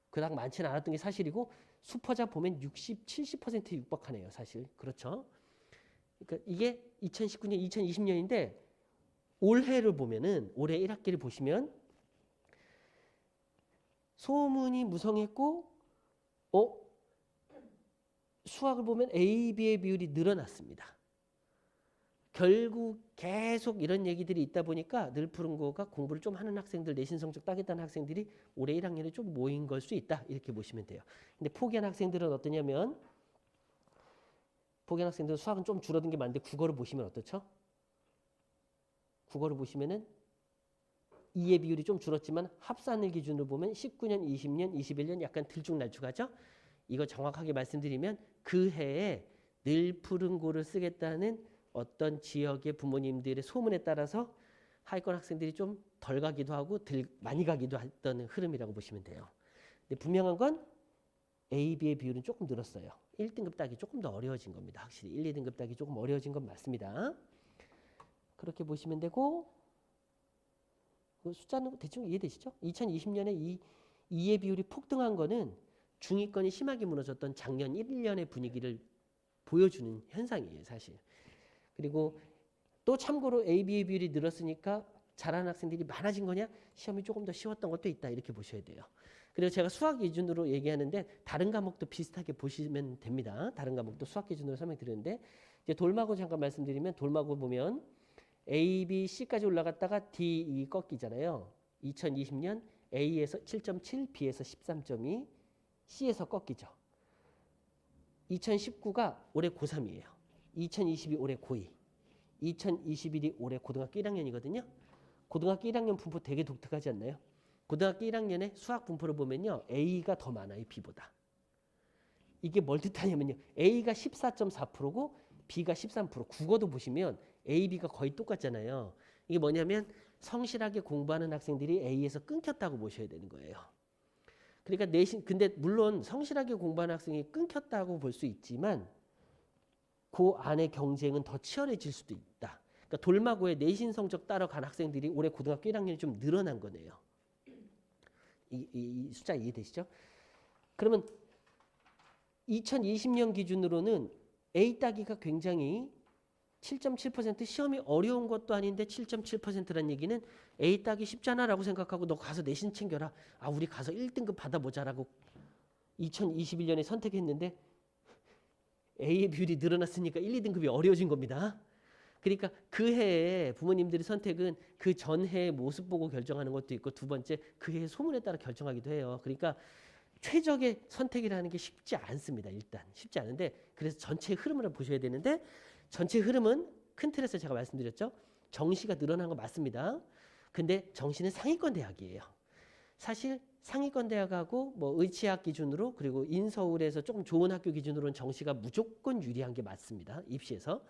그닥 많지는 않았던 게 사실이고 수포자 보면 60, 70%에 육박하네요. 사실. 그렇죠? 그러니까 이게 2019년, 2020년인데 올해를 보면은 올해 1학기를 보시면 소문이 무성했고 수학을 보면 A, B의 비율이 늘어났습니다. 결국 계속 이런 얘기들이 있다 보니까 늘푸른고가 공부를 좀 하는 학생들, 내신 성적 따겠다는 학생들이 올해 1학년에 좀 모인 걸 수 있다. 이렇게 보시면 돼요. 근데 포기한 학생들은 어떠냐면 포기한 학생들은 수학은 좀 줄어든 게 많은데 국어를 보시면 어떻죠? 국어를 보시면은 2의 비율이 좀 줄었지만 합산을 기준으로 보면 19년, 20년, 21년 약간 들쭉날쭉하죠? 이거 정확하게 말씀드리면 그 해에 늘푸른고를 쓰겠다는 어떤 지역의 부모님들의 소문에 따라서 하위권 학생들이 좀 덜 가기도 하고 많이 가기도 했던 흐름이라고 보시면 돼요. 근데 분명한 건 A, B의 비율은 조금 늘었어요. 1등급 따기 조금 더 어려워진 겁니다. 확실히 1, 2등급 따기 조금 어려워진 건 맞습니다. 그렇게 보시면 되고 그 숫자는 대충 이해되시죠? 2020년에 2의 비율이 폭등한 거는 중위권이 심하게 무너졌던 작년 1년의 분위기를 보여주는 현상이에요. 사실. 그리고 또 참고로 A, B의 비율이 늘었으니까 잘하는 학생들이 많아진 거냐? 시험이 조금 더 쉬웠던 것도 있다. 이렇게 보셔야 돼요. 그리고 제가 수학 기준으로 얘기하는데 다른 과목도 비슷하게 보시면 됩니다. 다른 과목도 수학 기준으로 설명드리는데 이제 돌마고 잠깐 말씀드리면 돌마고 보면 A, B, C까지 올라갔다가 D, E 꺾이잖아요. 2020년 A에서 7.7, B에서 13.2, C에서 꺾이죠. 2019가 올해 고3이에요. 2022 올해 고2, 2021이 올해 고등학교 1학년이거든요. 고등학교 1학년 분포 되게 독특하지 않나요? 고등학교 1학년에 수학 분포를 보면요. A가 더 많아요. B보다. 이게 뭘 뜻하냐면요. A가 14.4%고 B가 13%. 국어도 보시면 A, B가 거의 똑같잖아요. 이게 뭐냐면 성실하게 공부하는 학생들이 A에서 끊겼다고 보셔야 되는 거예요. 그러니까 근데 물론 성실하게 공부하는 학생이 끊겼다고 볼 수 있지만 그 안에 경쟁은 더 치열해질 수도 있다. 그러니까 돌마고의 내신 성적 따라간 학생들이 올해 고등학교 1학년이 좀 늘어난 거네요. 이 숫자 이해되시죠? 그러면 2020년 기준으로는 A 따기가 굉장히 7.7% 시험이 어려운 것도 아닌데 7.7%라는 얘기는 A 따기 쉽잖아라고 생각하고 너 가서 내신 챙겨라. 아 우리 가서 1등급 받아보자라고 2021년에 선택했는데 A의 비율이 늘어났으니까 1, 2등급이 어려워진 겁니다. 그러니까 그 해에 부모님들의 선택은 그 전해의 모습 보고 결정하는 것도 있고 두 번째 그 해의 소문에 따라 결정하기도 해요. 그러니까 최적의 선택이라는 게 쉽지 않습니다. 일단 쉽지 않은데 그래서 전체 흐름을 보셔야 되는데 전체 흐름은 큰 틀에서 제가 말씀드렸죠. 정시가 늘어난 건 맞습니다. 근데 정시는 상위권 대학이에요. 사실 상위권 대학하고 뭐 의치학 기준으로 그리고 인서울에서 조금 좋은 학교 기준으로는 정시가 무조건 유리한 게 맞습니다. 입시에서.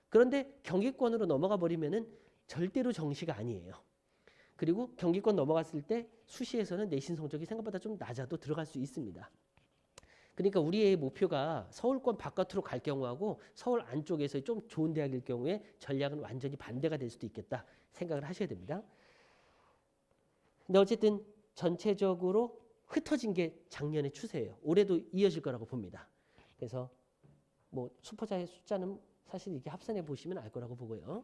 그런데 경기권으로 넘어가 버리면은 절대로 정시가 아니에요. 그리고 경기권 넘어갔을 때 수시에서는 내신 성적이 생각보다 좀 낮아도 들어갈 수 있습니다. 그러니까 우리의 목표가 서울권 바깥으로 갈 경우하고 서울 안쪽에서 좀 좋은 대학일 경우에 전략은 완전히 반대가 될 수도 있겠다 생각을 하셔야 됩니다. 근데 어쨌든 전체적으로 흩어진 게 작년의 추세예요. 올해도 이어질 거라고 봅니다. 그래서 뭐 수포자의 숫자는 사실 이게 합산해 보시면 알 거라고 보고요.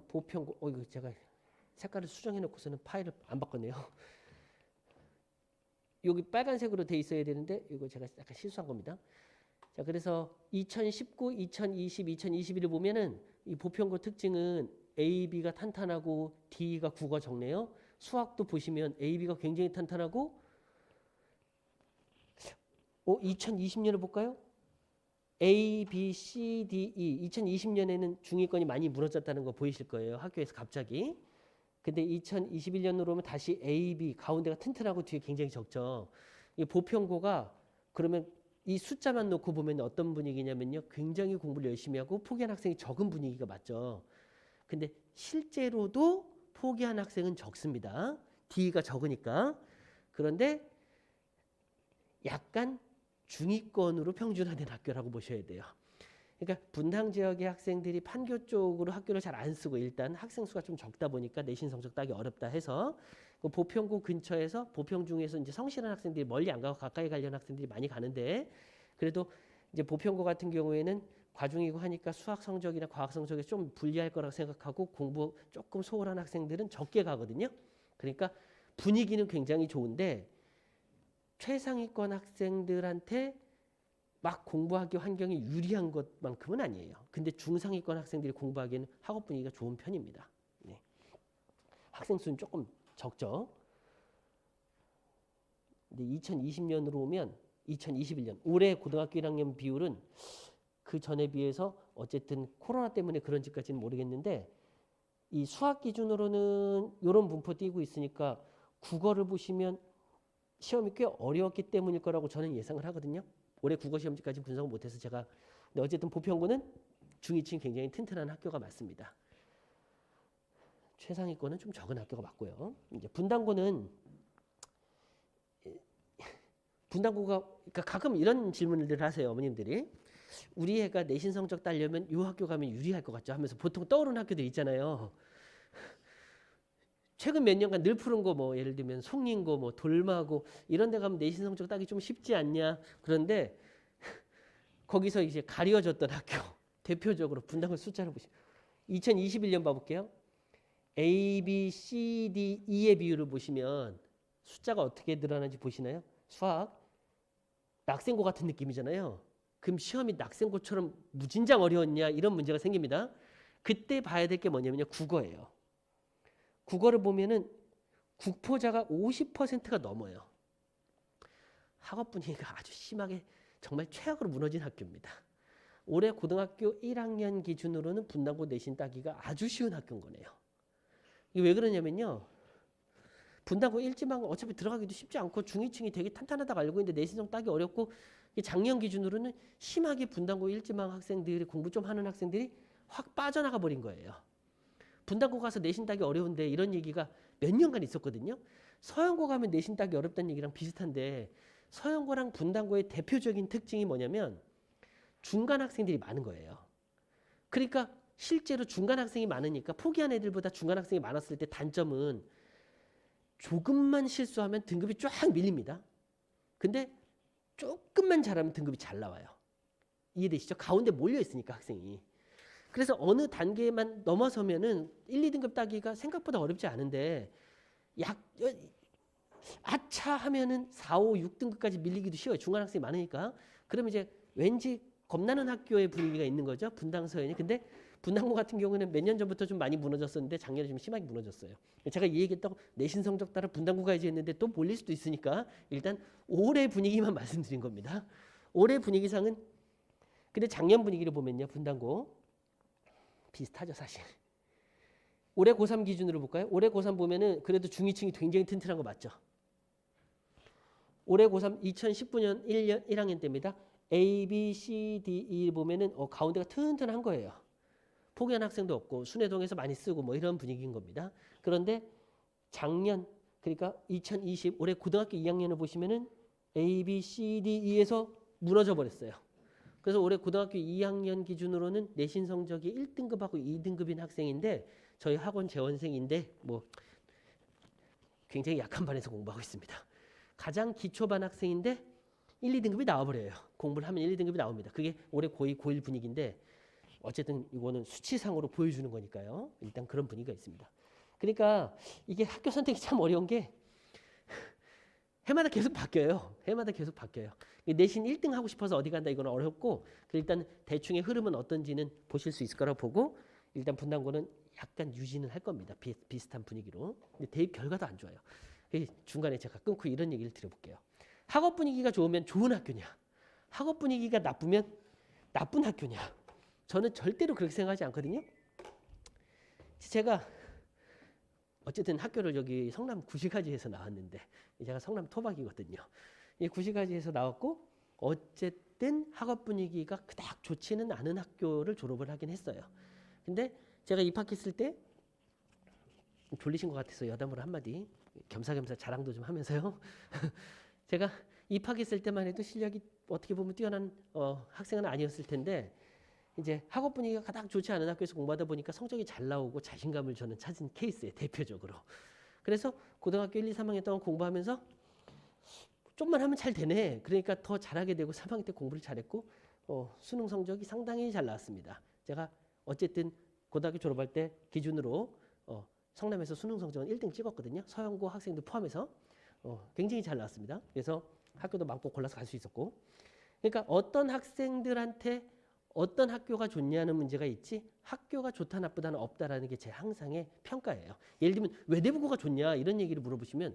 보편고 이거 제가 색깔을 수정해 놓고서는 파일을 안 바꿨네요. 여기 빨간색으로 돼 있어야 되는데 이거 제가 약간 실수한 겁니다. 자, 그래서 2019, 2020, 2021을 보면은 이 보편고 특징은 A, B가 탄탄하고 D가 국어 적네요. 수학도 보시면 A, B가 굉장히 탄탄하고 2020년을 볼까요? A, B, C, D, E 2020년에는 중위권이 많이 무너졌다는 거 보이실 거예요. 학교에서 갑자기. 근데 2021년으로 오면 다시 A, B 가운데가 튼튼하고 뒤에 굉장히 적죠. 이 보편고가 그러면 이 숫자만 놓고 보면 어떤 분위기냐면요. 굉장히 공부를 열심히 하고 포기한 학생이 적은 분위기가 맞죠. 근데 실제로도 포기한 학생은 적습니다. D가 적으니까. 그런데 약간 중위권으로 평준화된 학교라고 보셔야 돼요. 그러니까 분당 지역의 학생들이 판교 쪽으로 학교를 잘 안 쓰고 일단 학생 수가 좀 적다 보니까 내신 성적 따기 어렵다 해서 그 보평고 근처에서 보평 중에서 이제 성실한 학생들이 멀리 안 가고 가까이 가려는 학생들이 많이 가는데 그래도 이제 보평고 같은 경우에는 과중이고 하니까 수학 성적이나 과학 성적이 좀 불리할 거라고 생각하고 공부 조금 소홀한 학생들은 적게 가거든요. 그러니까 분위기는 굉장히 좋은데 최상위권 학생들한테 막 공부하기 환경이 유리한 것만큼은 아니에요. 근데 중상위권 학생들이 공부하기에는 학업 분위기가 좋은 편입니다. 네. 학생 수는 조금 적죠. 근데 2020년으로 오면 2021년 올해 고등학교 1학년 비율은 그 전에 비해서 어쨌든 코로나 때문에 그런지까지는 모르겠는데 이 수학 기준으로는 이런 분포 띄고 있으니까 국어를 보시면 시험이 꽤 어려웠기 때문일 거라고 저는 예상을 하거든요. 올해 국어 시험지까지 분석을 못해서 제가 근데 어쨌든 보평고는 중위층 굉장히 튼튼한 학교가 맞습니다. 최상위권은 좀 적은 학교가 맞고요. 이제 분당고는 분당고가 그러니까 가끔 이런 질문을 하세요 어머님들이 우리 애가 내신 성적 따려면 이 학교 가면 유리할 것 같죠 하면서 보통 떠오르는 학교들 있잖아요. 최근 몇 년간 늘 푸른 거 뭐 예를 들면 송림고 뭐 돌마고 이런 데 가면 내신 성적 따기 좀 쉽지 않냐. 그런데 거기서 이제 가려졌던 학교 대표적으로 분당고 숫자를 보시면 2021년 봐볼게요. A, B, C, D, E의 비율을 보시면 숫자가 어떻게 늘어나는지 보시나요? 수학 낙생고 같은 느낌이잖아요. 그럼 시험이 낙생고처럼 무진장 어려웠냐 이런 문제가 생깁니다. 그때 봐야 될 게 뭐냐면요. 국어예요. 국어를 보면은 국포자가 50%가 넘어요. 학업 분위기가 아주 심하게 정말 최악으로 무너진 학교입니다. 올해 고등학교 1학년 기준으로는 분당고 내신 따기가 아주 쉬운 학교인 거네요. 이게 왜 그러냐면요. 분당고 1지망 어차피 들어가기도 쉽지 않고 중위층이 되게 탄탄하다고 알고 있는데 내신성 따기 어렵고 작년 기준으로는 심하게 분당고 1지망 학생들이 공부 좀 하는 학생들이 확 빠져나가 버린 거예요. 분당고 가서 내신 따기 어려운데 이런 얘기가 몇 년간 있었거든요. 서영고 가면 내신 따기 어렵다는 얘기랑 비슷한데 서영고랑 분당고의 대표적인 특징이 뭐냐면 중간 학생들이 많은 거예요. 그러니까 실제로 중간 학생이 많으니까 포기한 애들보다 중간 학생이 많았을 때 단점은 조금만 실수하면 등급이 쫙 밀립니다. 근데 조금만 잘하면 등급이 잘 나와요. 이해되시죠? 가운데 몰려 있으니까 학생이. 그래서 어느 단계만 넘어서면은 1, 2등급 따기가 생각보다 어렵지 않은데 아차 하면은 4, 5, 6등급까지 밀리기도 쉬워요. 중간 학생이 많으니까. 그러면 이제 왠지 겁나는 학교의 분위기가 있는 거죠. 분당 서현이. 근데 분당고 같은 경우는 몇 년 전부터 좀 많이 무너졌었는데 작년에 좀 심하게 무너졌어요. 제가 이 얘기했다고 내신 성적 따라 분당고 가야지 했는데 또 몰릴 수도 있으니까 일단 올해 분위기만 말씀드린 겁니다. 올해 분위기상은 근데 작년 분위기를 보면요. 분당고 비슷하죠 사실. 올해 고3 기준으로 볼까요? 올해 고3 보면은 그래도 중위층이 굉장히 튼튼한 거 맞죠? 올해 고3 2019년 1학년 때입니다. A, B, C, D, E 보면은 가운데가 튼튼한 거예요. 포기한 학생도 없고 순회동에서 많이 쓰고 뭐 이런 분위기인 겁니다. 그런데 작년 그러니까 2020 올해 고등학교 2학년을 보시면은 A, B, C, D, E에서 무너져 버렸어요. 그래서 올해 고등학교 2학년 기준으로는 내신 성적이 1등급하고 2등급인 학생인데 저희 학원 재원생인데 뭐 굉장히 약한 반에서 공부하고 있습니다. 가장 기초반 학생인데 1, 2등급이 나와버려요. 공부를 하면 1, 2등급이 나옵니다. 그게 올해 고2, 고1 분위기인데 어쨌든 이거는 수치상으로 보여주는 거니까요. 일단 그런 분위기가 있습니다. 그러니까 이게 학교 선택이 참 어려운 게 해마다 계속 바뀌어요. 해마다 계속 바뀌어요. 내신 1등 하고 싶어서 어디 간다 이건 어렵고 일단 대충의 흐름은 어떤지는 보실 수 있을 거라고 보고 일단 분당고는 약간 유지는 할 겁니다. 비슷한 분위기로. 근데 대입 결과도 안 좋아요. 중간에 제가 끊고 이런 얘기를 드려볼게요. 학업 분위기가 좋으면 좋은 학교냐? 학업 분위기가 나쁘면 나쁜 학교냐? 저는 절대로 그렇게 생각하지 않거든요. 제가 어쨌든 학교를 여기 성남 구시가지에서 나왔는데 제가 성남 토박이거든요. 이 구시가지에서 나왔고 어쨌든 학업 분위기가 그닥 좋지는 않은 학교를 졸업을 하긴 했어요. 근데 제가 입학했을 때 졸리신 것 같아서 여담으로 한마디 겸사겸사 자랑도 좀 하면서요. 제가 입학했을 때만 해도 실력이 어떻게 보면 뛰어난 학생은 아니었을 텐데 이제 학업 분위기가 가장 좋지 않은 학교에서 공부하다 보니까 성적이 잘 나오고 자신감을 저는 찾은 케이스예요. 대표적으로. 그래서 고등학교 1, 2, 3학년 동안 공부하면서 좀만 하면 잘 되네. 그러니까 더 잘하게 되고 3학년 때 공부를 잘했고 수능 성적이 상당히 잘 나왔습니다. 제가 어쨌든 고등학교 졸업할 때 기준으로 성남에서 수능 성적은 1등 찍었거든요. 서영고 학생들 포함해서 굉장히 잘 나왔습니다. 그래서 학교도 마음껏 골라서 갈 수 있었고, 그러니까 어떤 학생들한테 어떤 학교가 좋냐는 문제가 있지 학교가 좋다 나쁘다는 없다라는 게 제 항상의 평가예요. 예를 들면 외대부고가 좋냐 이런 얘기를 물어보시면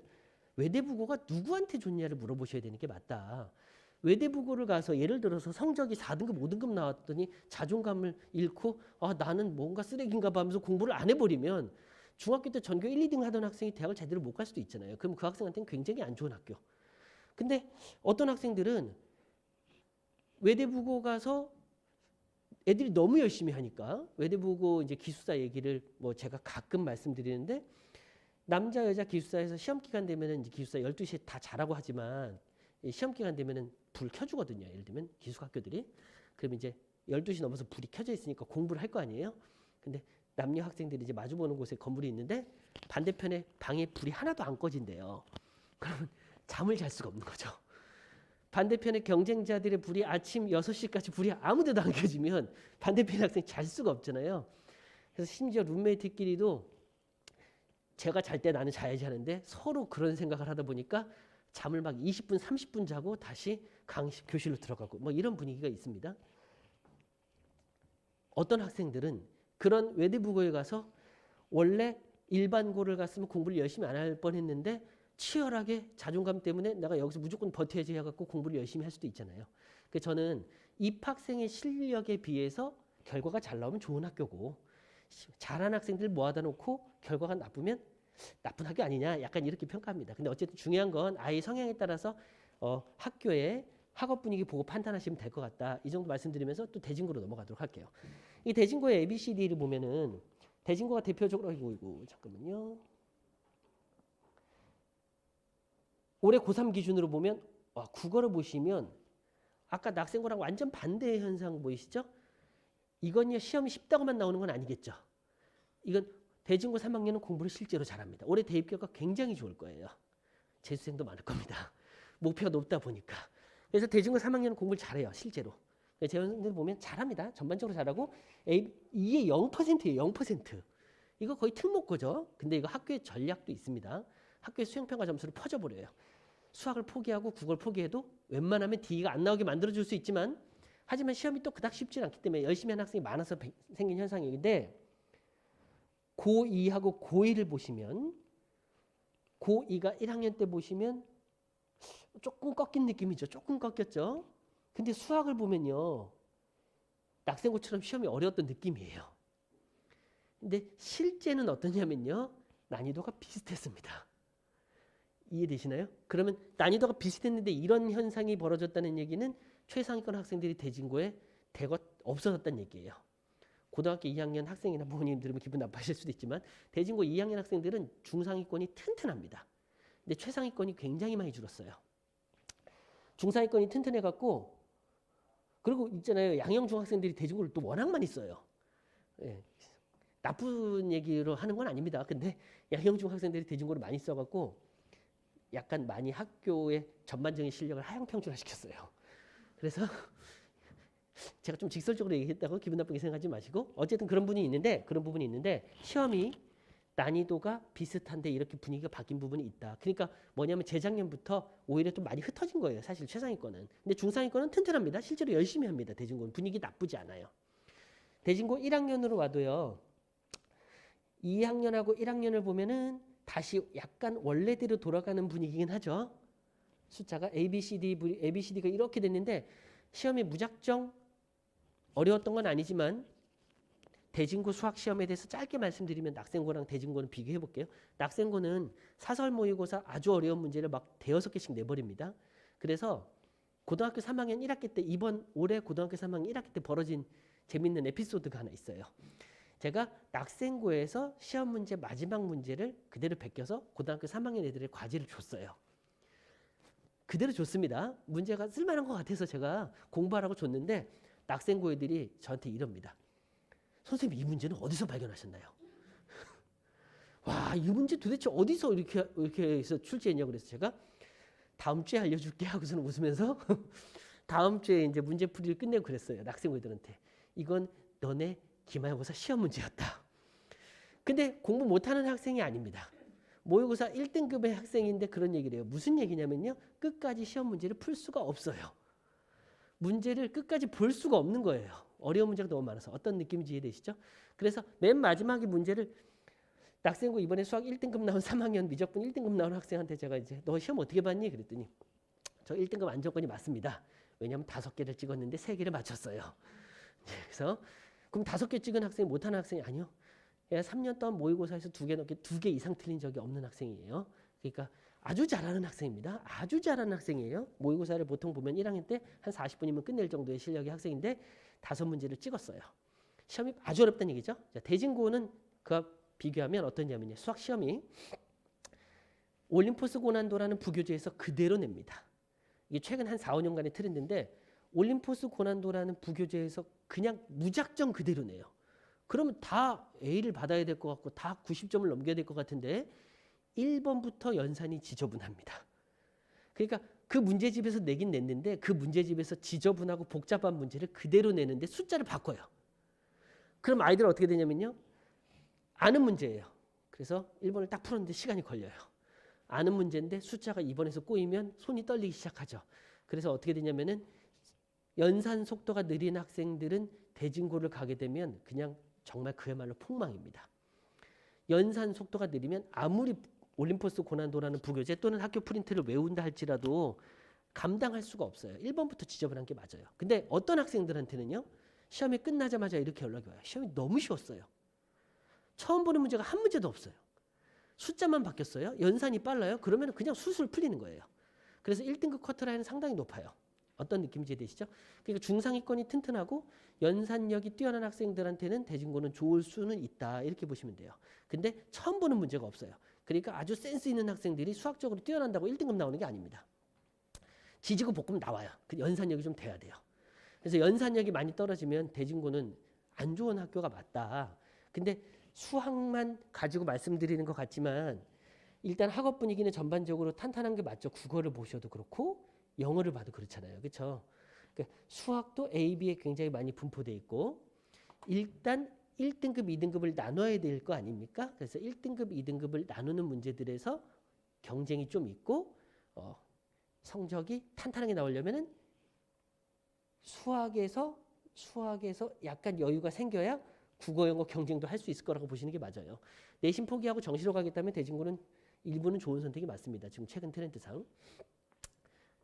외대부고가 누구한테 좋냐를 물어보셔야 되는 게 맞다. 외대부고를 가서 예를 들어서 성적이 4등급 5등급 나왔더니 자존감을 잃고 나는 뭔가 쓰레기인가 봐 하면서 공부를 안 해버리면 중학교 때 전교 1, 2등 하던 학생이 대학을 제대로 못 갈 수도 있잖아요. 그럼 그 학생한테는 굉장히 안 좋은 학교. 근데 어떤 학생들은 외대부고 가서 애들이 너무 열심히 하니까 외대부고 이제 기숙사 얘기를 뭐 제가 가끔 말씀드리는데 남자 여자 기숙사에서 시험 기간 되면은 이제 기숙사 12시에 다 자라고 하지만 시험 기간 되면은 불 켜주거든요. 예를 들면 기숙학교들이. 그럼 이제 12시 넘어서 불이 켜져 있으니까 공부를 할 거 아니에요. 근데 남녀 학생들이 이제 마주보는 곳에 건물이 있는데 반대편에 방에 불이 하나도 안 꺼진대요. 그러면 잠을 잘 수가 없는 거죠. 반대편에 경쟁자들의 불이 아침 6시까지 불이 아무 데도 안 켜지면 반대편 학생이 잘 수가 없잖아요. 그래서 심지어 룸메이트끼리도 제가 잘 때 나는 자야지 하는데 서로 그런 생각을 하다 보니까 잠을 막 20분, 30분 자고 다시 교실로 들어가고 뭐 이런 분위기가 있습니다. 어떤 학생들은 그런 외대부고에 가서 원래 일반고를 갔으면 공부를 열심히 안 할 뻔했는데 치열하게 자존감 때문에 내가 여기서 무조건 버텨야지 해갖고 공부를 열심히 할 수도 있잖아요. 그래서 저는 입학생의 실력에 비해서 결과가 잘 나오면 좋은 학교고 잘한 학생들 모아다 놓고 결과가 나쁘면 나쁜 학교 아니냐 약간 이렇게 평가합니다. 근데 어쨌든 중요한 건 아이의 성향에 따라서 학교의 학업 분위기 보고 판단하시면 될 것 같다. 이 정도 말씀드리면서 또 대진고로 넘어가도록 할게요. 이 대진고의 ABCD를 보면은 대진고가 대표적으로 이거 잠깐만요. 올해 고3 기준으로 보면 국어를 보시면 아까 낙생고랑 완전 반대의 현상 보이시죠? 이건요 시험이 쉽다고만 나오는 건 아니겠죠. 이건 대진고 3학년은 공부를 실제로 잘합니다. 올해 대입 결과 굉장히 좋을 거예요. 재수생도 많을 겁니다. 목표가 높다 보니까. 그래서 대진고 3학년은 공부를 잘해요. 실제로. 재원생들 보면 잘합니다. 전반적으로 잘하고 이게 0%예요. 0%. 이거 거의 특목고죠. 근데 이거 학교의 전략도 있습니다. 학교의 수행평가 점수를 퍼져버려요. 수학을 포기하고 국어를 포기해도 웬만하면 D가 안 나오게 만들어줄 수 있지만 하지만 시험이 또 그닥 쉽지 않기 때문에 열심히 하는 학생이 많아서 생긴 현상인데 고2하고 고1을 보시면 고2가 1학년 때 보시면 조금 꺾인 느낌이죠. 조금 꺾였죠. 근데 수학을 보면요. 낙생고처럼 시험이 어려웠던 느낌이에요. 근데 실제는 어떠냐면요. 난이도가 비슷했습니다. 이해되시나요? 그러면 난이도가 비슷했는데 이런 현상이 벌어졌다는 얘기는 최상위권 학생들이 대진고에 대거 없어졌다는 얘기예요. 고등학교 2학년 학생이나 부모님 들으면 기분 나빠하실 수도 있지만 대진고 2학년 학생들은 중상위권이 튼튼합니다. 근데 최상위권이 굉장히 많이 줄었어요. 중상위권이 튼튼해갖고 그리고 있잖아요. 양형 중학생들이 대진고를 또 워낙 많이 써요. 예. 나쁜 얘기로 하는 건 아닙니다. 근데 양형 중학생들이 대진고를 많이 써갖고 약간 많이 학교의 전반적인 실력을 하향평준화 시켰어요. 그래서 제가 좀 직설적으로 얘기했다고 기분 나쁘게 생각하지 마시고 어쨌든 그런 부분이 있는데 시험이 난이도가 비슷한데 이렇게 분위기가 바뀐 부분이 있다. 그러니까 뭐냐면 재작년부터 오히려 좀 많이 흩어진 거예요. 사실 최상위권은. 근데 중상위권은 튼튼합니다. 실제로 열심히 합니다. 대진고는 분위기 나쁘지 않아요. 대진고 1학년으로 와도요. 2학년하고 1학년을 보면은 다시 약간 원래대로 돌아가는 분위기긴 하죠. 숫자가 ABCD가 이렇게 됐는데 시험이 무작정 어려웠던 건 아니지만 대진고 수학 시험에 대해서 짧게 말씀드리면 낙생고랑 대진고는 비교해 볼게요. 낙생고는 사설 모의고사 아주 어려운 문제를 막 대여섯 개씩 내버립니다. 그래서 고등학교 3학년 1학기 때 올해 고등학교 3학년 1학기 때 벌어진 재밌는 에피소드가 하나 있어요. 제가 낙생고에서 시험 문제 마지막 문제를 그대로 베껴서 고등학교 3학년 애들의 과제를 줬어요. 그대로 줬습니다. 문제가 쓸만한 것 같아서 제가 공부하라고 줬는데 낙생고 애들이 저한테 이럽니다. 선생님 이 문제는 어디서 발견하셨나요? 와, 이 문제 도대체 어디서 이렇게 해서 출제했냐 그래서 제가 다음 주에 알려줄게 하고서는 웃으면서 다음 주에 이제 문제풀이를 끝내고 그랬어요. 학생들한테. 이건 너네 기말고사 시험 문제였다. 근데 공부 못하는 학생이 아닙니다. 모의고사 1등급의 학생인데 그런 얘기를 해요. 무슨 얘기냐면요. 끝까지 시험 문제를 풀 수가 없어요. 문제를 끝까지 볼 수가 없는 거예요. 어려운 문제가 너무 많아서. 어떤 느낌인지 이해되시죠? 그래서 맨 마지막에 문제를 낙생고 이번에 수학 1등급 나온 3학년 미적분 1등급 나온 학생한테 제가 이제 너 시험 어떻게 봤니? 그랬더니 저 1등급 안정권이 맞습니다. 왜냐하면 5개를 찍었는데 3개를 맞췄어요. 그래서 그럼 5개 찍은 학생이 못하는 학생이 아니요. 3년 동안 모의고사에서 2개 넘게 2개 이상 틀린 적이 없는 학생이에요. 그러니까 아주 잘하는 학생입니다. 아주 잘하는 학생이에요. 모의고사를 보통 보면 1학년 때 한 40분이면 끝낼 정도의 실력의 학생인데 5문제를 찍었어요. 시험이 아주 어렵다는 얘기죠. 자, 대진고는 그와 비교하면 어떠냐면요. 수학 시험이 올림포스 고난도라는 부교재에서 그대로 냅니다. 이게 최근 한 4, 5년간의 트렌드인데 올림포스 고난도라는 부교재에서 그냥 무작정 그대로 내요. 그러면 다 A를 받아야 될 것 같고 다 90점을 넘겨야 될 것 같은데 1번부터 연산이 지저분합니다. 그러니까 그 문제집에서 내긴 냈는데 그 문제집에서 지저분하고 복잡한 문제를 그대로 내는데 숫자를 바꿔요. 그럼 아이들은 어떻게 되냐면요. 아는 문제예요. 그래서 1번을 딱 풀었는데 시간이 걸려요. 아는 문제인데 숫자가 2번에서 꼬이면 손이 떨리기 시작하죠. 그래서 어떻게 되냐면은 연산 속도가 느린 학생들은 대진고를 가게 되면 그냥 정말 그야말로 폭망입니다. 연산 속도가 느리면 아무리 올림포스 고난도라는 부교재 또는 학교 프린트를 외운다 할지라도 감당할 수가 없어요. 1번부터 지저분한 게 맞아요. 근데 어떤 학생들한테는요. 시험이 끝나자마자 이렇게 연락이 와요. 시험이 너무 쉬웠어요. 처음 보는 문제가 한 문제도 없어요. 숫자만 바뀌었어요. 연산이 빨라요. 그러면 그냥 술술 풀리는 거예요. 그래서 1등급 커트라인은 상당히 높아요. 어떤 느낌인지 되시죠? 그러니까 중상위권이 튼튼하고 연산력이 뛰어난 학생들한테는 대진고는 좋을 수는 있다. 이렇게 보시면 돼요. 근데 처음 보는 문제가 없어요. 그러니까 아주 센스 있는 학생들이 수학적으로 뛰어난다고 1등급 나오는 게 아닙니다. 지지고 볶으면 나와요. 그 연산력이 좀 돼야 돼요. 그래서 연산력이 많이 떨어지면 대진고는 안 좋은 학교가 맞다. 근데 수학만 가지고 말씀드리는 것 같지만 일단 학업 분위기는 전반적으로 탄탄한 게 맞죠. 국어를 보셔도 그렇고 영어를 봐도 그렇잖아요. 그렇죠? 그러니까 수학도 A, B에 굉장히 많이 분포돼 있고 일단 1등급, 2등급을 나눠야 될 거 아닙니까? 그래서 1등급, 2등급을 나누는 문제들에서 경쟁이 좀 있고 성적이 탄탄하게 나오려면은 수학에서 약간 여유가 생겨야 국어, 영어 경쟁도 할 수 있을 거라고 보시는 게 맞아요. 내신 포기하고 정시로 가겠다면 대진고는 일부는 좋은 선택이 맞습니다. 지금 최근 트렌드상.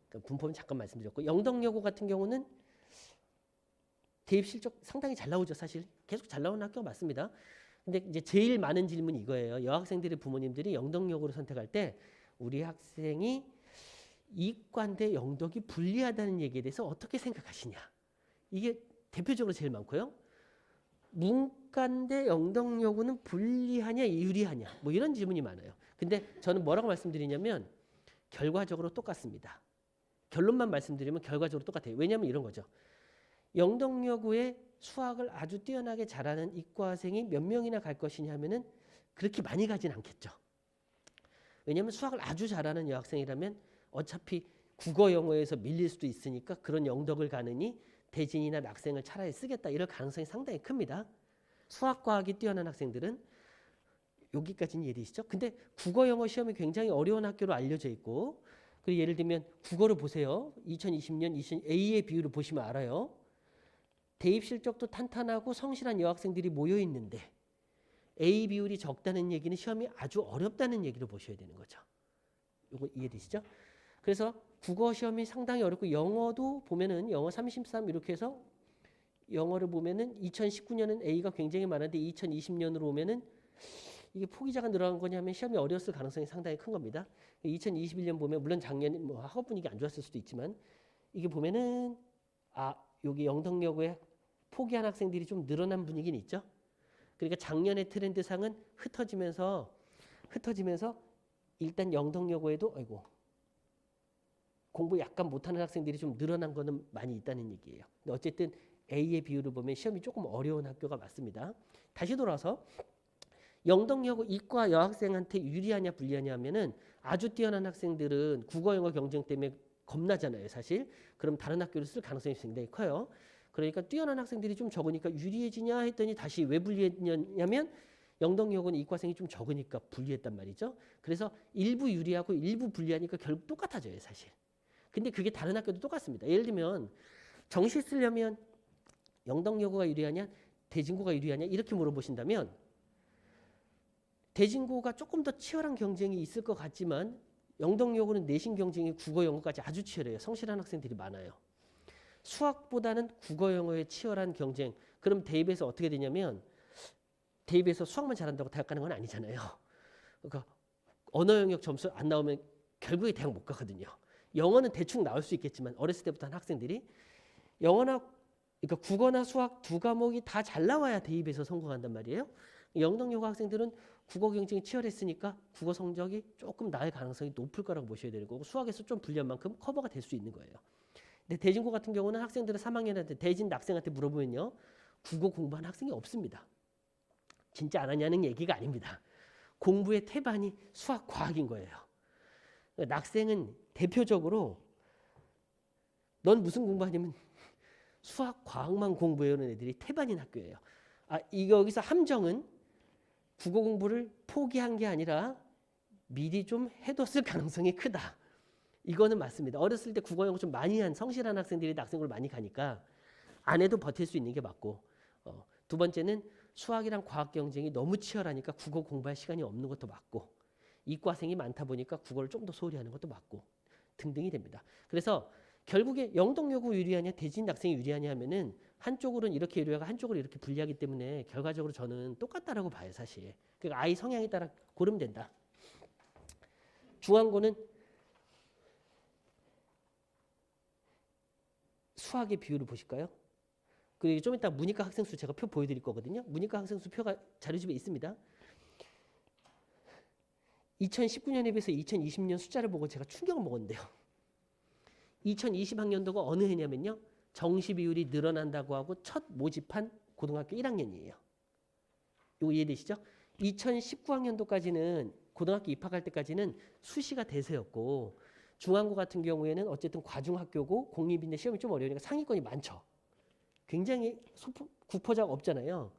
그러니까 분포는 잠깐 말씀드렸고 영덕여고 같은 경우는 대입 실적 상당히 잘 나오죠. 사실 계속 잘 나오는 학교가 맞습니다. 근데 이제 제일 많은 질문이 이거예요. 여학생들의 부모님들이 영덕여고를 선택할 때 우리 학생이 이과인데 영덕이 불리하다는 얘기에 대해서 어떻게 생각하시냐. 이게 대표적으로 제일 많고요. 문과인데 영덕여고는 불리하냐 유리하냐 뭐 이런 질문이 많아요. 근데 저는 뭐라고 말씀드리냐면 결과적으로 똑같습니다. 결론만 말씀드리면 결과적으로 똑같아요. 왜냐하면 이런 거죠. 영덕여고에 수학을 아주 뛰어나게 잘하는 이과생이 몇 명이나 갈 것이냐 하면은 그렇게 많이 가진 않겠죠. 왜냐하면 수학을 아주 잘하는 여학생이라면 어차피 국어 영어에서 밀릴 수도 있으니까 그런 영덕을 가느니 대진이나 낙생을 차라리 쓰겠다 이럴 가능성이 상당히 큽니다. 수학과학이 뛰어난 학생들은 여기까지는 이해되시죠? 근데 국어 영어 시험이 굉장히 어려운 학교로 알려져 있고 그리고 예를 들면 국어를 보세요. 2020년 A의 비율을 보시면 알아요. 대입 실적도 탄탄하고 성실한 여학생들이 모여 있는데 A 비율이 적다는 얘기는 시험이 아주 어렵다는 얘기를 보셔야 되는 거죠. 이거 이해되시죠? 그래서 국어 시험이 상당히 어렵고 영어도 보면은 영어 33 이렇게 해서 영어를 보면은 2019년은 A가 굉장히 많은데 2020년으로 오면은 이게 포기자가 늘어난 거냐면 시험이 어려웠을 가능성이 상당히 큰 겁니다. 2021년 보면 물론 작년에 뭐 학업 분위기 안 좋았을 수도 있지만 이게 보면은 여기 영덕여고에 포기한 학생들이 좀 늘어난 분위기는 있죠. 그러니까 작년의 트렌드상은 흩어지면서 일단 영덕여고에도 공부 약간 못하는 학생들이 좀 늘어난 거는 많이 있다는 얘기예요. 근데 어쨌든 A의 비율을 보면 시험이 조금 어려운 학교가 맞습니다. 다시 돌아서 영덕여고 이과 여학생한테 유리하냐 불리하냐 하면은 아주 뛰어난 학생들은 국어 영어 경쟁 때문에 겁나잖아요, 사실. 그럼 다른 학교를 쓸 가능성이 굉장히 커요. 그러니까 뛰어난 학생들이 좀 적으니까 유리해지냐 했더니 다시 왜 불리했냐면 영덕여고는 이과생이 좀 적으니까 불리했단 말이죠. 그래서 일부 유리하고 일부 불리하니까 결국 똑같아져요, 사실. 근데 그게 다른 학교도 똑같습니다. 예를 들면 정시 쓰려면 영덕여고가 유리하냐 대진고가 유리하냐 이렇게 물어보신다면 대진고가 조금 더 치열한 경쟁이 있을 것 같지만 영덕여고는 내신 경쟁이 국어 영어까지 아주 치열해요. 성실한 학생들이 많아요. 수학보다는 국어 영어의 치열한 경쟁. 그럼 대입에서 어떻게 되냐면 대입에서 수학만 잘한다고 대학 가는 건 아니잖아요. 그러니까 언어 영역 점수 안 나오면 결국에 대학 못 가거든요. 영어는 대충 나올 수 있겠지만 어렸을 때부터 한 학생들이 영어나 그러니까 국어나 수학 두 과목이 다 잘 나와야 대입에서 성공한단 말이에요. 영덕여고 학생들은 국어 경쟁이 치열했으니까 국어 성적이 조금 나을 가능성이 높을 거라고 보셔야 되는 거고 수학에서 좀 불리한 만큼 커버가 될 수 있는 거예요. 근데 대진고 같은 경우는 학생들은 3학년한테 대진 학생한테 물어보면요. 국어 공부한 학생이 없습니다. 진짜 안 하냐는 얘기가 아닙니다. 공부의 태반이 수학, 과학인 거예요. 낙생은 대표적으로 넌 무슨 공부하냐면 수학, 과학만 공부해오는 애들이 태반인 학교예요. 여기서 함정은 국어 공부를 포기한 게 아니라 미리 좀 해뒀을 가능성이 크다. 이거는 맞습니다. 어렸을 때 국어 영어 좀 많이 한 성실한 학생들이 낙생을 많이 가니까 안 해도 버틸 수 있는 게 맞고 두 번째는 수학이랑 과학 경쟁이 너무 치열하니까 국어 공부할 시간이 없는 것도 맞고 이과생이 많다 보니까 국어를 좀 더 소홀히 하는 것도 맞고 등등이 됩니다. 그래서 결국에 영덕여고 유리하냐 대진 낙생이 유리하냐 하면은 한쪽으로는 이렇게 유리하고 한쪽으로 이렇게 불리하기 때문에 결과적으로 저는 똑같다라고 봐요, 사실. 그러니까 아이 성향에 따라 고르면 된다. 중앙고는 수학의 비율을 보실까요? 그리고 좀 이따 문이과 학생 수 제가 표 보여드릴 거거든요. 문이과 학생 수 표가 자료집에 있습니다. 2019년에 비해서 2020년 숫자를 보고 제가 충격을 먹었는데요. 2020학년도가 어느 해냐면요. 정시 비율이 늘어난다고 하고 첫 모집한 고등학교 1학년이에요. 이거 이해되시죠? 2019학년도까지는 고등학교 입학할 때까지는 수시가 대세였고 중앙고 같은 경우에는 어쨌든 과중학교고 공립인데 시험이 좀 어려우니까 상위권이 많죠. 굉장히 국포자가 없잖아요.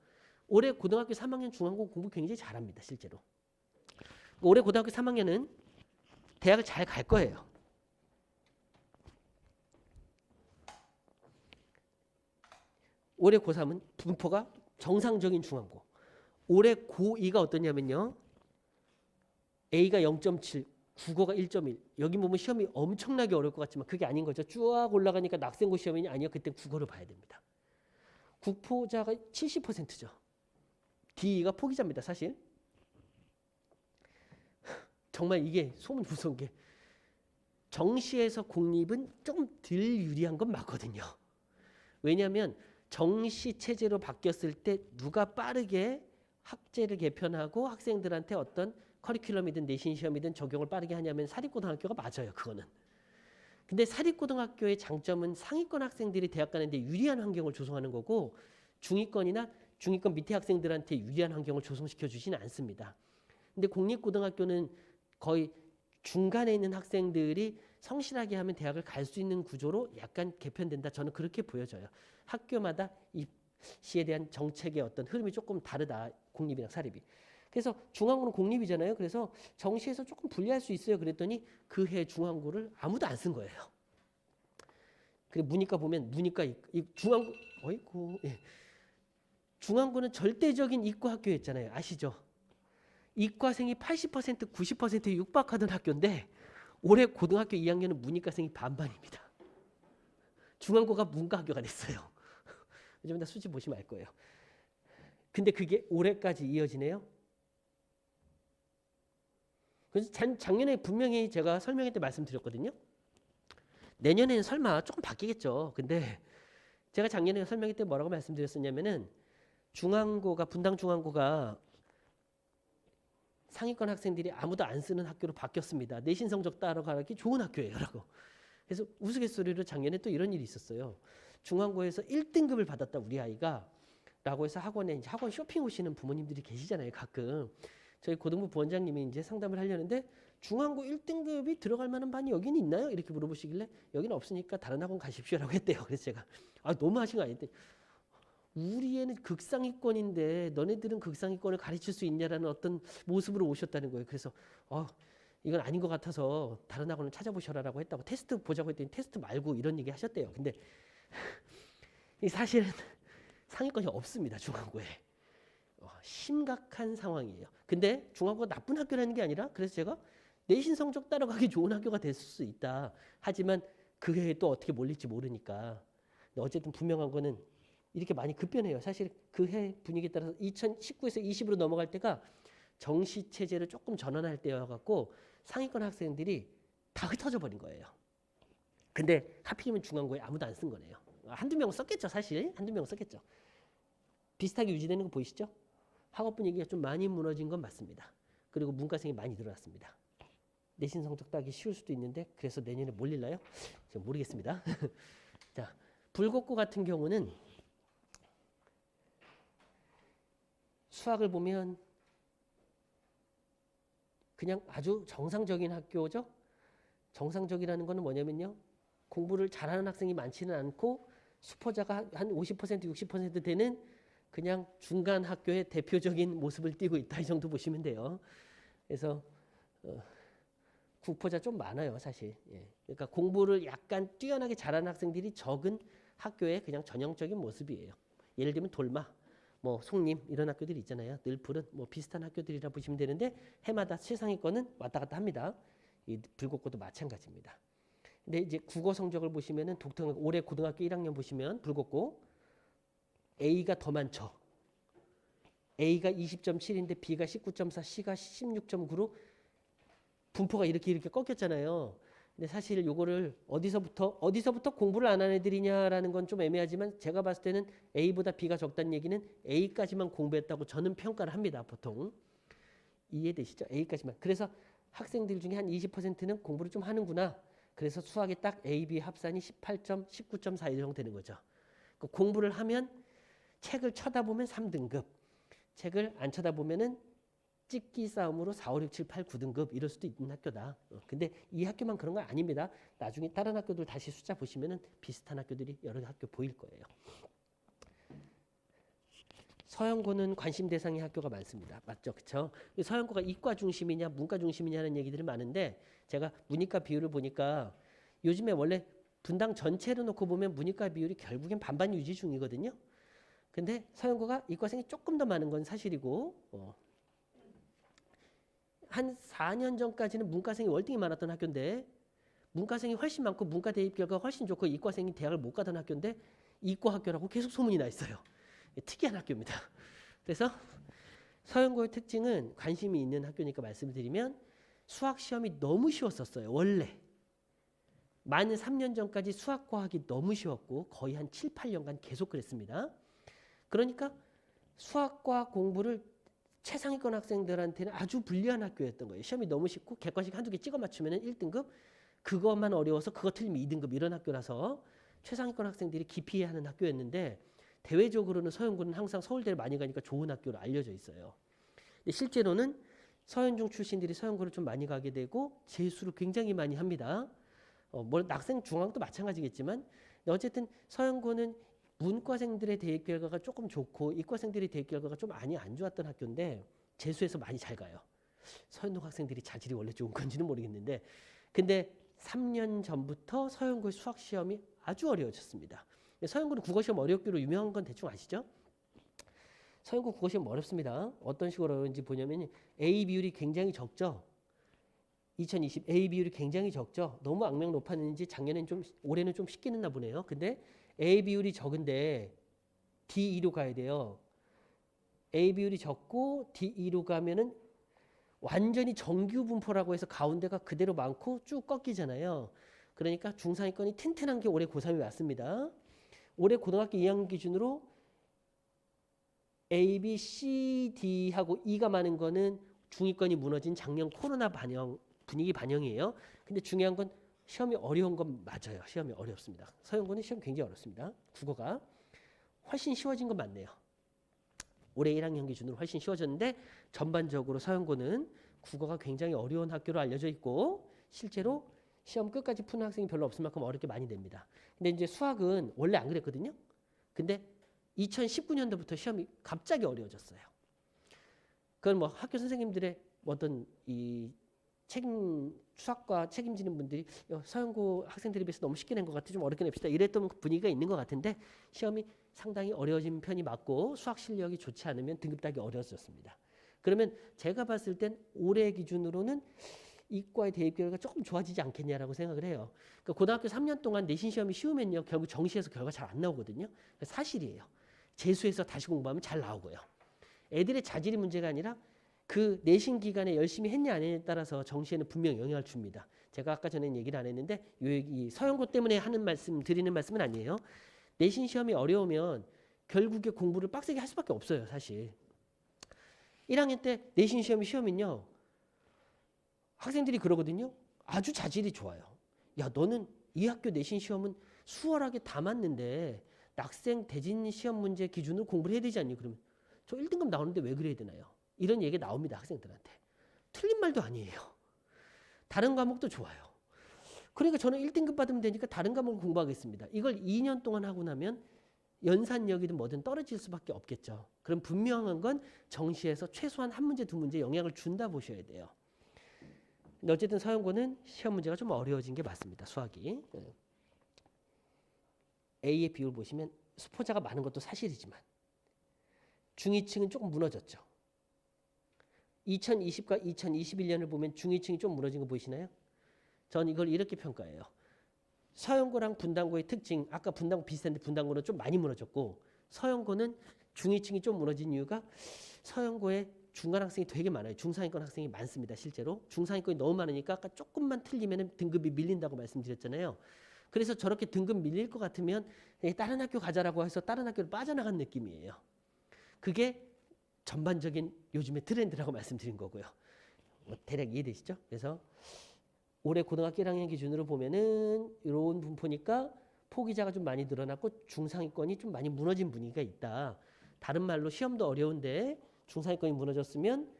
올해 고등학교 3학년 중앙고 공부 굉장히 잘합니다. 실제로. 올해 고등학교 3학년은 대학을 잘 갈 거예요. 올해 고3은 분포가 정상적인 중앙고. 올해 고2가 어떠냐면요. A가 0.7, 국어가 1.1. 여기 보면 시험이 엄청나게 어려울 것 같지만 그게 아닌 거죠. 쭉 올라가니까 낙생고 시험이 아니요. 그때 국어를 봐야 됩니다. 국포자가 70%죠. D가 포기자입니다. 사실. 정말 이게 소문 무서운 게 정시에서 공립은 좀 덜 유리한 건 맞거든요. 왜냐하면 정시 체제로 바뀌었을 때 누가 빠르게 학제를 개편하고 학생들한테 어떤 커리큘럼이든 내신 시험이든 적용을 빠르게 하냐면 사립고등학교가 맞아요. 그거는. 근데 사립고등학교의 장점은 상위권 학생들이 대학 가는데 유리한 환경을 조성하는 거고 중위권이나 중위권 밑에 학생들한테 유리한 환경을 조성시켜 주지는 않습니다. 근데 공립고등학교는 거의 중간에 있는 학생들이 성실하게 하면 대학을 갈 수 있는 구조로 약간 개편된다. 저는 그렇게 보여져요. 학교마다 입시에 대한 정책의 어떤 흐름이 조금 다르다. 공립이랑 사립이. 그래서 중앙고는 공립이잖아요. 그래서 정시에서 조금 불리할 수 있어요. 그랬더니 그 해 중앙고를 아무도 안 쓴 거예요. 그리고 문이과 보면 문이과 중앙고 어이구 예. 중앙고는 절대적인 이과 학교였잖아요. 아시죠? 이과생이 80% 90%에 육박하던 학교인데 올해 고등학교 2학년은 문이과생이 반반입니다. 중앙고가 문과학교가 됐어요. 좀 이따 수치 보시면 알 거예요. 근데 그게 올해까지 이어지네요. 그래서 작년에 분명히 제가 설명회 때 말씀드렸거든요. 내년에는 설마 조금 바뀌겠죠. 근데 제가 작년에 설명회 때 뭐라고 말씀드렸었냐면은 중앙고가 분당 중앙고가 상위권 학생들이 아무도 안 쓰는 학교로 바뀌었습니다. 내신 성적 따라가기 좋은 학교예요. 라고. 그래서 우스갯소리로 작년에 또 이런 일이 있었어요. 중앙고에서 1등급을 받았다 우리 아이가 라고 해서 학원에 이제 학원 쇼핑 오시는 부모님들이 계시잖아요. 가끔 저희 고등부 부원장님이 이제 상담을 하려는데 중앙고 1등급이 들어갈 만한 반이 여기는 있나요? 이렇게 물어보시길래 여기는 없으니까 다른 학원 가십시오라고 했대요. 그래서 제가 너무 하신 거 아닌데 우리 애는 극상위권인데 너네들은 극상위권을 가르칠 수 있냐라는 어떤 모습으로 오셨다는 거예요. 그래서 이건 아닌 것 같아서 다른 학원을 찾아보셔라라고 했다고 테스트 보자고 했더니 테스트 말고 이런 얘기 하셨대요. 근데 사실은 상위권이 없습니다. 중앙고에. 심각한 상황이에요. 근데 중앙고가 나쁜 학교라는 게 아니라 그래서 제가 내신 성적 따라가기 좋은 학교가 됐을 수 있다. 하지만 그 해에 또 어떻게 몰릴지 모르니까. 어쨌든 분명한 거는 이렇게 많이 급변해요. 사실 그 해 분위기에 따라서 2019에서 20으로 넘어갈 때가 정시 체제를 조금 전환할 때여갖고 상위권 학생들이 다 흩어져 버린 거예요. 근데 하필이면 중앙고에 아무도 안 쓴 거네요. 한두 명 썼겠죠. 사실 한두 명 썼겠죠. 비슷하게 유지되는 거 보이시죠? 학업 분위기가 좀 많이 무너진 건 맞습니다. 그리고 문과생이 많이 늘어났습니다. 내신 성적 따기 쉬울 수도 있는데 그래서 내년에 몰릴라요? 제가 모르겠습니다. 자, 불곡고 같은 경우는 수학을 보면 그냥 아주 정상적인 학교죠. 정상적이라는 거는 뭐냐면요. 공부를 잘하는 학생이 많지는 않고 수포자가 한 50% 60% 되는 그냥 중간 학교의 대표적인 모습을 띠고 있다. 이 정도 보시면 돼요. 그래서 국포자 좀 많아요. 사실. 그러니까 공부를 약간 뛰어나게 잘하는 학생들이 적은 학교의 그냥 전형적인 모습이에요. 예를 들면 돌마, 송림 이런 학교들이 있잖아요. 늘푸른 비슷한 학교들이라 보시면 되는데 해마다 최상위권은 왔다 갔다 합니다. 이 불곡고도 마찬가지입니다. 근데 이제 국어 성적을 보시면은 올해 고등학교 1학년 보시면 불곡고 A가 더 많죠. A가 20.7인데 B가 19.4, C가 16.9로 분포가 이렇게 꺾였잖아요. 근데 사실 요거를 어디서부터 공부를 안 하는 애들이냐라는 건 좀 애매하지만 제가 봤을 때는 A보다 B가 적다는 얘기는 A까지만 공부했다고 저는 평가를 합니다. 보통. 이해되시죠? A까지만. 그래서 학생들 중에 한 20%는 공부를 좀 하는구나. 그래서 수학이 딱 A, B 합산이 19.4 정도 되는 거죠. 공부를 하면 책을 쳐다보면 3등급. 책을 안 쳐다보면은 찍기 싸움으로 4, 5, 6, 7, 8, 9등급 이럴 수도 있는 학교다. 근데 이 학교만 그런 건 아닙니다. 나중에 다른 학교들 다시 숫자 보시면은 비슷한 학교들이 여러 학교 보일 거예요. 서영고는 관심 대상의 학교가 많습니다. 맞죠? 그렇죠? 서영고가 이과 중심이냐 문과 중심이냐는 얘기들이 많은데 제가 문이과 비율을 보니까 요즘에 원래 분당 전체로 놓고 보면 문이과 비율이 결국엔 반반 유지 중이거든요. 근데 서영고가 이과생이 조금 더 많은 건 사실이고 한 4년 전까지는 문과생이 월등히 많았던 학교인데 문과생이 훨씬 많고 문과 대입 결과가 훨씬 좋고 이과생이 대학을 못 가던 학교인데 이과 학교라고 계속 소문이 나 있어요. 특이한 학교입니다. 그래서 서영고의 특징은 관심이 있는 학교니까 말씀을 드리면 수학 시험이 너무 쉬웠었어요. 원래 만 3년 전까지 수학 과학이 너무 쉬웠고 거의 한 7, 8년간 계속 그랬습니다. 그러니까 수학과 공부를 최상위권 학생들한테는 아주 불리한 학교였던 거예요. 시험이 너무 쉽고 객관식 한두 개 찍어 맞추면 1등급, 그것만 어려워서 그거 틀리면 2등급 이런 학교라서 최상위권 학생들이 기피하는 학교였는데 대외적으로는 서영고는 항상 서울대를 많이 가니까 좋은 학교로 알려져 있어요. 근데 실제로는 서현중 출신들이 서영고를 좀 많이 가게 되고 재수를 굉장히 많이 합니다. 낙생 중앙도 마찬가지겠지만 어쨌든 서영고는 문과생들의 대입 결과가 조금 좋고 이과생들의 대입 결과가 좀 많이 안 좋았던 학교인데 재수에서 많이 잘 가요. 서현동 학생들이 자질이 원래 좋은 건지는 모르겠는데 근데 3년 전부터 서영고의 수학 시험이 아주 어려워졌습니다. 서영고는 국어시험 어렵기로 유명한 건 대충 아시죠? 서영고 국어시험 어렵습니다. 어떤 식으로 어려운지 보냐면 A 비율이 굉장히 적죠. 2020 A 비율이 굉장히 적죠. 너무 악명 높았는지 올해는 좀 쉽게 냈나 보네요. 근데 A 비율이 적은데 D2로 가야 돼요. A 비율이 적고 D2로 가면은 완전히 정규 분포라고 해서 가운데가 그대로 많고 쭉 꺾이잖아요. 그러니까 중상위권이 튼튼한 게 올해 고3이 왔습니다. 올해 고등학교 2학년 기준으로 A, B, C, D하고 E가 많은 거는 중위권이 무너진 작년 코로나 분위기 반영이에요. 근데 중요한 건 시험이 어려운 건 맞아요. 시험이 어렵습니다. 서영고는 시험 굉장히 어렵습니다. 국어가 훨씬 쉬워진 건 맞네요. 올해 1학년 기준으로 훨씬 쉬워졌는데 전반적으로 서영고는 국어가 굉장히 어려운 학교로 알려져 있고 실제로 시험 끝까지 푸는 학생이 별로 없을 만큼 어렵게 많이 냅니다. 근데 이제 수학은 원래 안 그랬거든요. 근데 2019년도부터 시험이 갑자기 어려워졌어요. 그건 뭐 학교 선생님들의 어떤 이 수학과 책임지는 분들이 서영고 학생들에 비해서 너무 쉽게 낸 것 같아 좀 어렵게 냅시다 이랬던 분위기가 있는 것 같은데 시험이 상당히 어려워진 편이 맞고 수학 실력이 좋지 않으면 등급 따기 어려워졌습니다. 그러면 제가 봤을 땐 올해 기준으로는 이과의 대입 결과가 조금 좋아지지 않겠냐라고 생각을 해요. 그러니까 고등학교 3년 동안 내신 시험이 쉬우면요 결국 정시에서 결과 잘 안 나오거든요. 사실이에요. 재수해서 다시 공부하면 잘 나오고요. 애들의 자질이 문제가 아니라 그 내신 기간에 열심히 했냐 안 했냐에 따라서 정시에는 분명 영향을 줍니다. 제가 아까 전에 얘기를 안 했는데 이 얘기 서영고 때문에 하는 말씀 드리는 말씀은 아니에요. 내신 시험이 어려우면 결국에 공부를 빡세게 할 수밖에 없어요. 사실 1학년 때 내신 시험이 쉬우면요 학생들이 그러거든요. 아주 자질이 좋아요. 야 너는 이 학교 내신 시험은 수월하게 다 맞는데 낙생 대진 시험 문제 기준으로 공부를 해야 되지 않니? 그러면 저 1등급 나오는데 왜 그래야 되나요? 이런 얘기 나옵니다. 학생들한테. 틀린 말도 아니에요. 다른 과목도 좋아요. 그러니까 저는 1등급 받으면 되니까 다른 과목을 공부하겠습니다. 이걸 2년 동안 하고 나면 연산력이든 뭐든 떨어질 수밖에 없겠죠. 그럼 분명한 건 정시에서 최소한 한 문제, 두 문제 영향을 준다 보셔야 돼요. 근데 어쨌든 서영고는 시험 문제가 좀 어려워진 게 맞습니다. 수학이. A의 비율 보시면 수포자가 많은 것도 사실이지만 중위층은 조금 무너졌죠. 2020과 2021년을 보면 중위층이 좀 무너진 거 보이시나요? 전 이걸 이렇게 평가해요. 서영고랑 분당고의 특징, 아까 분당고 비슷한데 분당고는 좀 많이 무너졌고 서영고는 중위층이 좀 무너진 이유가 서영고에 중간 학생이 되게 많아요. 중상위권 학생이 많습니다. 실제로. 중상위권이 너무 많으니까 아까 조금만 틀리면 등급이 밀린다고 말씀드렸잖아요. 그래서 저렇게 등급 밀릴 것 같으면 다른 학교 가자라고 해서 다른 학교를 빠져나간 느낌이에요. 그게 전반적인 요즘의 트렌드라고 말씀드린 거고요. 대략 이해되시죠? 그래서 올해 고등학교 1학년 기준으로 보면은 이런 분포니까 포기자가 좀 많이 늘어났고 중상위권이 좀 많이 무너진 분위기가 있다. 다른 말로 시험도 어려운데 중상위권이 무너졌으면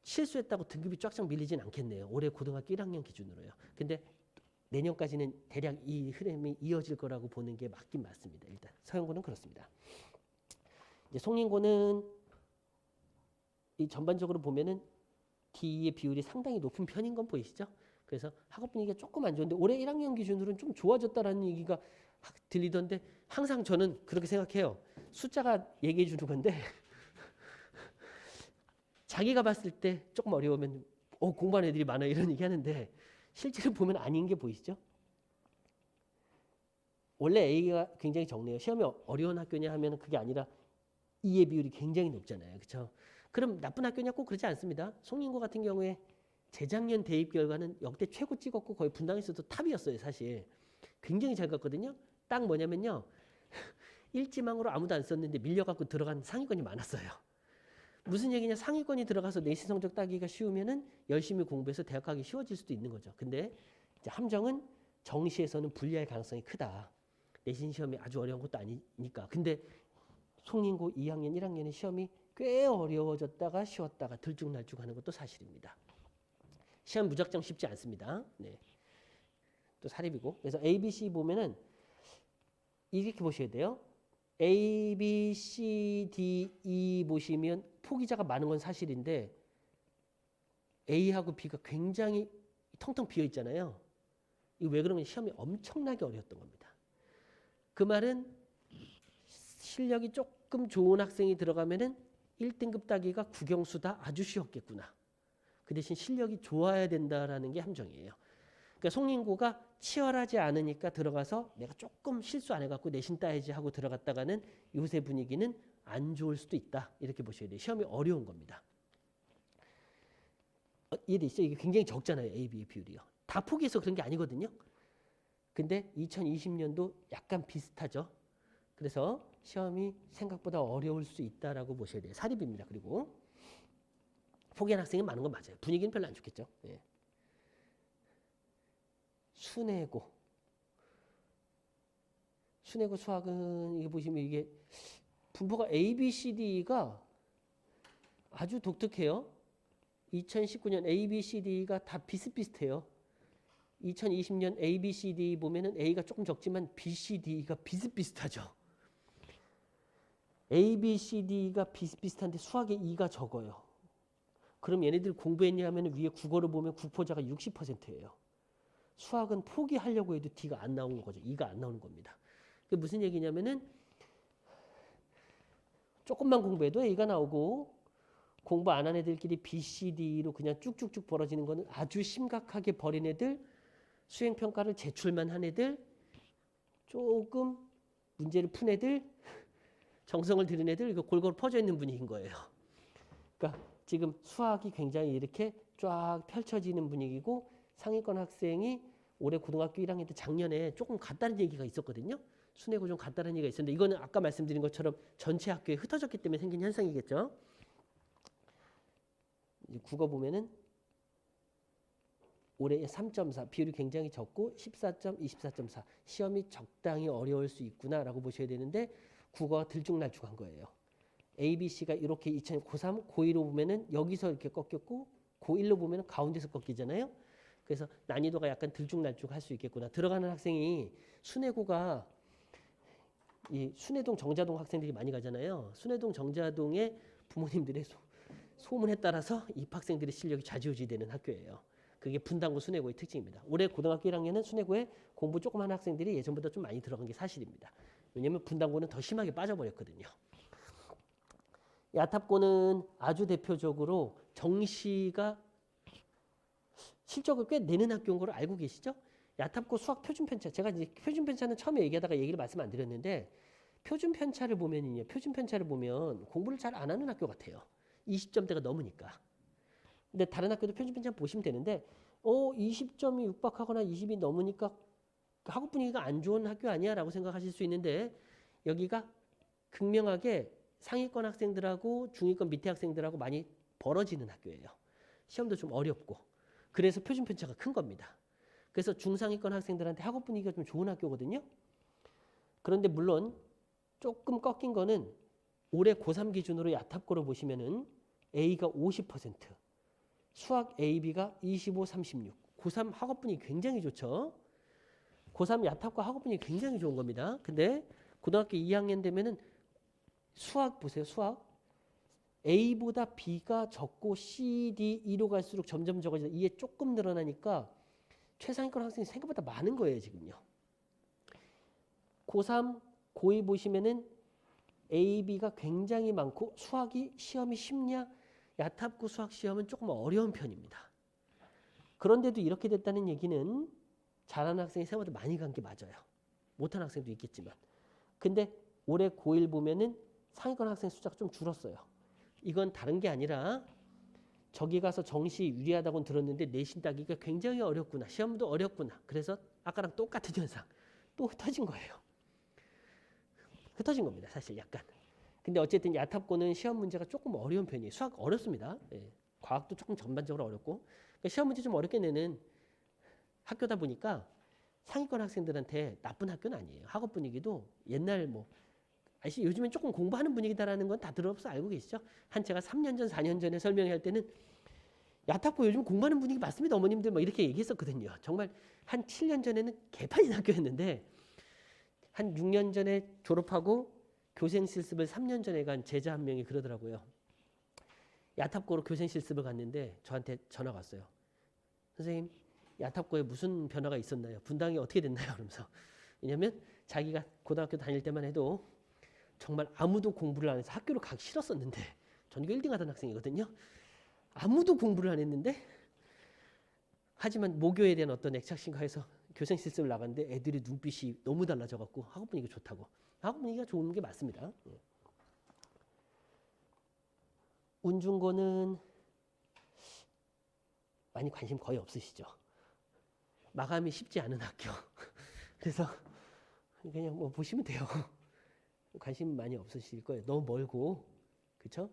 실수했다고 등급이 쫙쫙 밀리진 않겠네요. 올해 고등학교 1학년 기준으로요. 근데 내년까지는 대략 이 흐름이 이어질 거라고 보는 게 맞긴 맞습니다. 일단 서영고는 그렇습니다. 이제 송림고는 이 전반적으로 보면은 D의 비율이 상당히 높은 편인 건 보이시죠? 그래서 학업 분위기가 조금 안 좋은데 올해 1학년 기준으로는 좀 좋아졌다라는 얘기가 들리던데 항상 저는 그렇게 생각해요. 숫자가 얘기해 주는 건데 자기가 봤을 때 조금 어려우면 공부하는 애들이 많아 이런 얘기 하는데 실제로 보면 아닌 게 보이시죠? 원래 A가 굉장히 적네요. 시험이 어려운 학교냐 하면 그게 아니라 E의 비율이 굉장히 높잖아요. 그렇죠? 그럼 나쁜 학교냐 꼭 그렇지 않습니다. 송림고 같은 경우에 재작년 대입 결과는 역대 최고 찍었고 거의 분당에서도 탑이었어요. 사실 굉장히 잘 갔거든요. 딱 뭐냐면요. 1지망으로 아무도 안 썼는데 밀려갖고 들어간 상위권이 많았어요. 무슨 얘기냐? 상위권이 들어가서 내신 성적 따기가 쉬우면은 열심히 공부해서 대학 가기 쉬워질 수도 있는 거죠. 근데 이제 함정은 정시에서는 불리할 가능성이 크다. 내신 시험이 아주 어려운 것도 아니니까. 근데 송림고 2학년, 1학년의 시험이 꽤 어려워졌다가 쉬웠다가 들쭉날쭉하는 것도 사실입니다. 시험 무작정 쉽지 않습니다. 네. 또 사립이고. 그래서 A, B, C 보면은 이렇게 보셔야 돼요. A, B, C, D, E 보시면 포기자가 많은 건 사실인데 A하고 B가 굉장히 텅텅 비어 있잖아요. 이거 왜 그러면 시험이 엄청나게 어려웠던 겁니다. 그 말은 실력이 조금 좋은 학생이 들어가면은 1등급 따기가 국영수다 아주 쉬웠겠구나. 그 대신 실력이 좋아야 된다라는 게 함정이에요. 그러니까 송림고가 치열하지 않으니까 들어가서 내가 조금 실수 안 해갖고 내신 따야지 하고 들어갔다가는 요새 분위기는 안 좋을 수도 있다. 이렇게 보셔야 돼요. 시험이 어려운 겁니다. 이해되시죠? 이게 굉장히 적잖아요. A, B의 비율이요. 다 포기해서 그런 게 아니거든요. 근데 2020년도 약간 비슷하죠. 그래서 시험이 생각보다 어려울 수 있다라고 보셔야 돼요. 사립입니다. 그리고 포기한 학생이 많은 건 맞아요. 분위기는 별로 안 좋겠죠. 예. 순회고 수학은 이게 보시면 이게 분포가 A, B, C, D가 아주 독특해요. 2019년 A, B, C, D가 다 비슷비슷해요. 2020년 A, B, C, D 보면은 A가 조금 적지만 B, C, D가 비슷비슷하죠. A, B, C, D가 비슷비슷한데 수학에 E가 적어요. 그럼 얘네들 공부했냐 하면 위에 국어를 보면 국포자가 60%예요. 수학은 포기하려고 해도 D가 안 나오는 거죠. E가 안 나오는 겁니다. 그게 무슨 얘기냐면은 조금만 공부해도 A가 나오고 공부 안 한 애들끼리 B, C, D로 그냥 쭉쭉쭉 벌어지는 거는 아주 심각하게 버린 애들, 수행평가를 제출만 한 애들, 조금 문제를 푼 애들, 정성을 들인 애들, 이거 골고루 퍼져 있는 분위기인 거예요. 그러니까 지금 수학이 굉장히 이렇게 쫙 펼쳐지는 분위기고 상위권 학생이 올해 고등학교 1학년 때 작년에 조금 같다는 얘기가 있었거든요. 순회고 좀 같다는 얘기가 있었는데 이거는 아까 말씀드린 것처럼 전체 학교에 흩어졌기 때문에 생긴 현상이겠죠. 이제 국어 보면은 올해 3.4 비율이 굉장히 적고 14점, 24.4 시험이 적당히 어려울 수 있구나라고 보셔야 되는데 국어가 들쭉날쭉한 거예요. A, B, C가 이렇게 2000 고3, 고1로 보면은 여기서 이렇게 꺾였고 고1로 보면은 가운데서 꺾이잖아요. 그래서 난이도가 약간 들쭉날쭉할 수 있겠구나. 들어가는 학생이 순회고가 이 순회동 정자동 학생들이 많이 가잖아요. 순회동 정자동의 부모님들의 소문에 따라서 입학생들의 실력이 좌지우지되는 학교예요. 그게 분당고 순회고의 특징입니다. 올해 고등학교 1학년은 순회고에 공부 조금 한 학생들이 예전보다 좀 많이 들어간 게 사실입니다. 왜냐하면 분당고는 더 심하게 빠져버렸거든요. 야탑고는 아주 대표적으로 정시가 실적을 꽤 내는 학교인 걸 알고 계시죠? 야탑고 수학 표준편차. 제가 이제 표준편차는 처음에 얘기하다가 얘기를 말씀 안 드렸는데 표준편차를 보면요. 표준편차를 보면 공부를 잘 안 하는 학교 같아요. 20점대가 넘으니까. 근데 다른 학교도 표준편차 보시면 되는데 20점이 육박하거나 20이 넘으니까 학업 분위기가 안 좋은 학교 아니야 라고 생각하실 수 있는데 여기가 극명하게 상위권 학생들하고 중위권 밑에 학생들하고 많이 벌어지는 학교예요. 시험도 좀 어렵고. 그래서 표준편차가 큰 겁니다. 그래서 중상위권 학생들한테 학업 분위기가 좀 좋은 학교거든요. 그런데 물론 조금 꺾인 거는 올해 고3 기준으로 야탑고를 보시면은 A가 50%, 수학 A, B가 25, 36. 고3 학업 분위기 굉장히 좋죠. 고3 야탑고 학업 분위기 굉장히 좋은 겁니다. 근데 고등학교 2학년 되면은 수학 보세요. 수학 A보다 B가 적고 C, D, E로 갈수록 점점 적어지다. 이게 조금 늘어나니까 최상위권 학생이 생각보다 많은 거예요. 지금요. 고3, 고2 보시면은 A, B가 굉장히 많고 수학이 시험이 쉽냐? 야탑고 수학 시험은 조금 어려운 편입니다. 그런데도 이렇게 됐다는 얘기는 잘하는 학생이 생각보다 많이 간 게 맞아요. 못하는 학생도 있겠지만. 근데 올해 고1 보면은 상위권 학생 숫자가 좀 줄었어요. 이건 다른 게 아니라 저기 가서 정시 유리하다고는 들었는데 내신 따기가 굉장히 어렵구나. 시험도 어렵구나. 그래서 아까랑 똑같은 현상. 또 흩어진 거예요. 흩어진 겁니다. 사실 약간. 근데 어쨌든 야탑고는 시험 문제가 조금 어려운 편이에요. 수학 어렵습니다. 예. 과학도 조금 전반적으로 어렵고. 그러니까 시험 문제 좀 어렵게 내는 학교다 보니까 상위권 학생들한테 나쁜 학교는 아니에요. 학업 분위기도 옛날 아시 요즘엔 조금 공부하는 분위기다라는 건 다 들어서 알고 계시죠? 한 제가 3년 전, 4년 전에 설명할 때는 야탑고 요즘 공부하는 분위기 맞습니다. 어머님들 이렇게 얘기했었거든요. 정말 한 7년 전에는 개판인 학교였는데 한 6년 전에 졸업하고 교생 실습을 3년 전에 간 제자 한 명이 그러더라고요. 야탑고로 교생 실습을 갔는데 저한테 전화가 왔어요. 선생님, 야탑고에 무슨 변화가 있었나요? 분당이 어떻게 됐나요? 그러면서. 왜냐면 자기가 고등학교 다닐 때만 해도 정말 아무도 공부를 안 해서 학교를 가기 싫었었는데 전교 1등 하던 학생이거든요. 아무도 공부를 안 했는데 하지만 모교에 대한 어떤 애착심가해서 교생 실습을 나갔는데 애들이 눈빛이 너무 달라져갖고 학업 분위기가 좋다고. 학업 분위기가 좋은 게 맞습니다. 운중고는 많이 관심 거의 없으시죠. 마감이 쉽지 않은 학교. 그래서 그냥 보시면 돼요. 관심 많이 없으실 거예요. 너무 멀고, 그렇죠?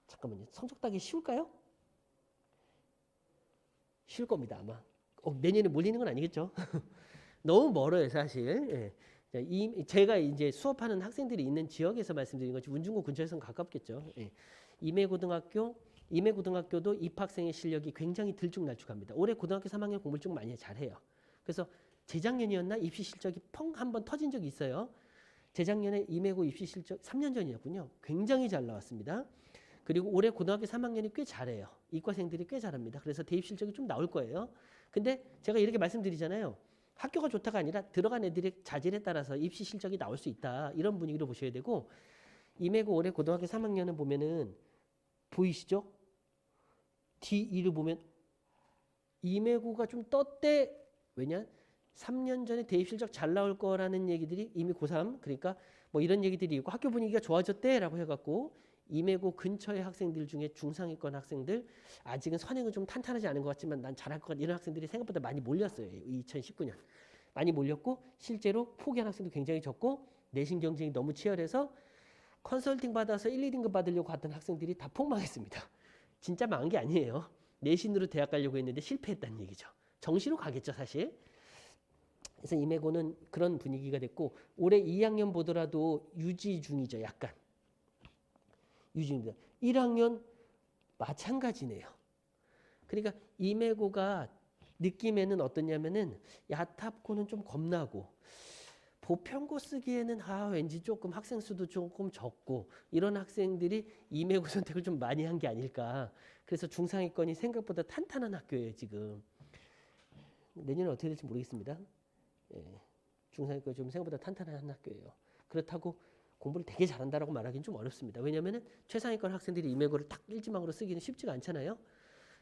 잠깐만요. 성적 따기 쉬울까요? 쉬울 겁니다 아마. 내년에 몰리는 건 아니겠죠? 너무 멀어요 사실. 예. 제가 이제 수업하는 학생들이 있는 지역에서 말씀드린 거지 운중고 근처에서는 가깝겠죠. 예. 임해고등학교도 입학생의 실력이 굉장히 들쭉날쭉합니다. 올해 고등학교 3학년 공부를 좀 많이 잘해요. 그래서 재작년이었나 입시 실적이 펑 한번 터진 적이 있어요. 재작년에 임해고 입시 실적 3년 전이었군요. 굉장히 잘 나왔습니다. 그리고 올해 고등학교 3학년이 꽤 잘해요. 이과생들이 꽤 잘합니다. 그래서 대입 실적이 좀 나올 거예요. 근데 제가 이렇게 말씀드리잖아요. 학교가 좋다가 아니라 들어간 애들의 자질에 따라서 입시 실적이 나올 수 있다. 이런 분위기로 보셔야 되고 임해고 올해 고등학교 3학년은 보면은 보이시죠? D2를 보면 임해고가 좀 떴대. 왜냐? 3년 전에 대입 실적 잘 나올 거라는 얘기들이 이미 고3 그러니까 뭐 이런 얘기들이 있고 학교 분위기가 좋아졌대라고 해갖고 임해고 근처의 학생들 중에 중상위권 학생들 아직은 선행은 좀 탄탄하지 않은 것 같지만 난 잘할 것 같은 이런 학생들이 생각보다 많이 몰렸어요. 2019년 많이 몰렸고 실제로 포기한 학생도 굉장히 적고 내신 경쟁이 너무 치열해서 컨설팅 받아서 1, 2등급 받으려고 갔던 학생들이 다 폭망했습니다. 진짜 망한 게 아니에요. 내신으로 대학 가려고 했는데 실패했다는 얘기죠. 정시로 가겠죠 사실. 그래서 임해고는 그런 분위기가 됐고 올해 2학년 보더라도 유지 중이죠. 약간. 유지입니다. 1학년 마찬가지네요. 그러니까 임해고가 느낌에는 어떠냐면은 야탑고는 좀 겁나고 보편고 쓰기에는 왠지 조금 학생 수도 조금 적고 이런 학생들이 임해고 선택을 좀 많이 한 게 아닐까. 그래서 중상위권이 생각보다 탄탄한 학교예요 지금. 내년에 어떻게 될지 모르겠습니다. 예, 중상위권이 좀 생각보다 탄탄한 학교예요. 그렇다고 공부를 되게 잘한다라고 말하기는 좀 어렵습니다. 왜냐하면 최상위권 학생들이 임해고를 딱 일지망으로 쓰기는 쉽지가 않잖아요.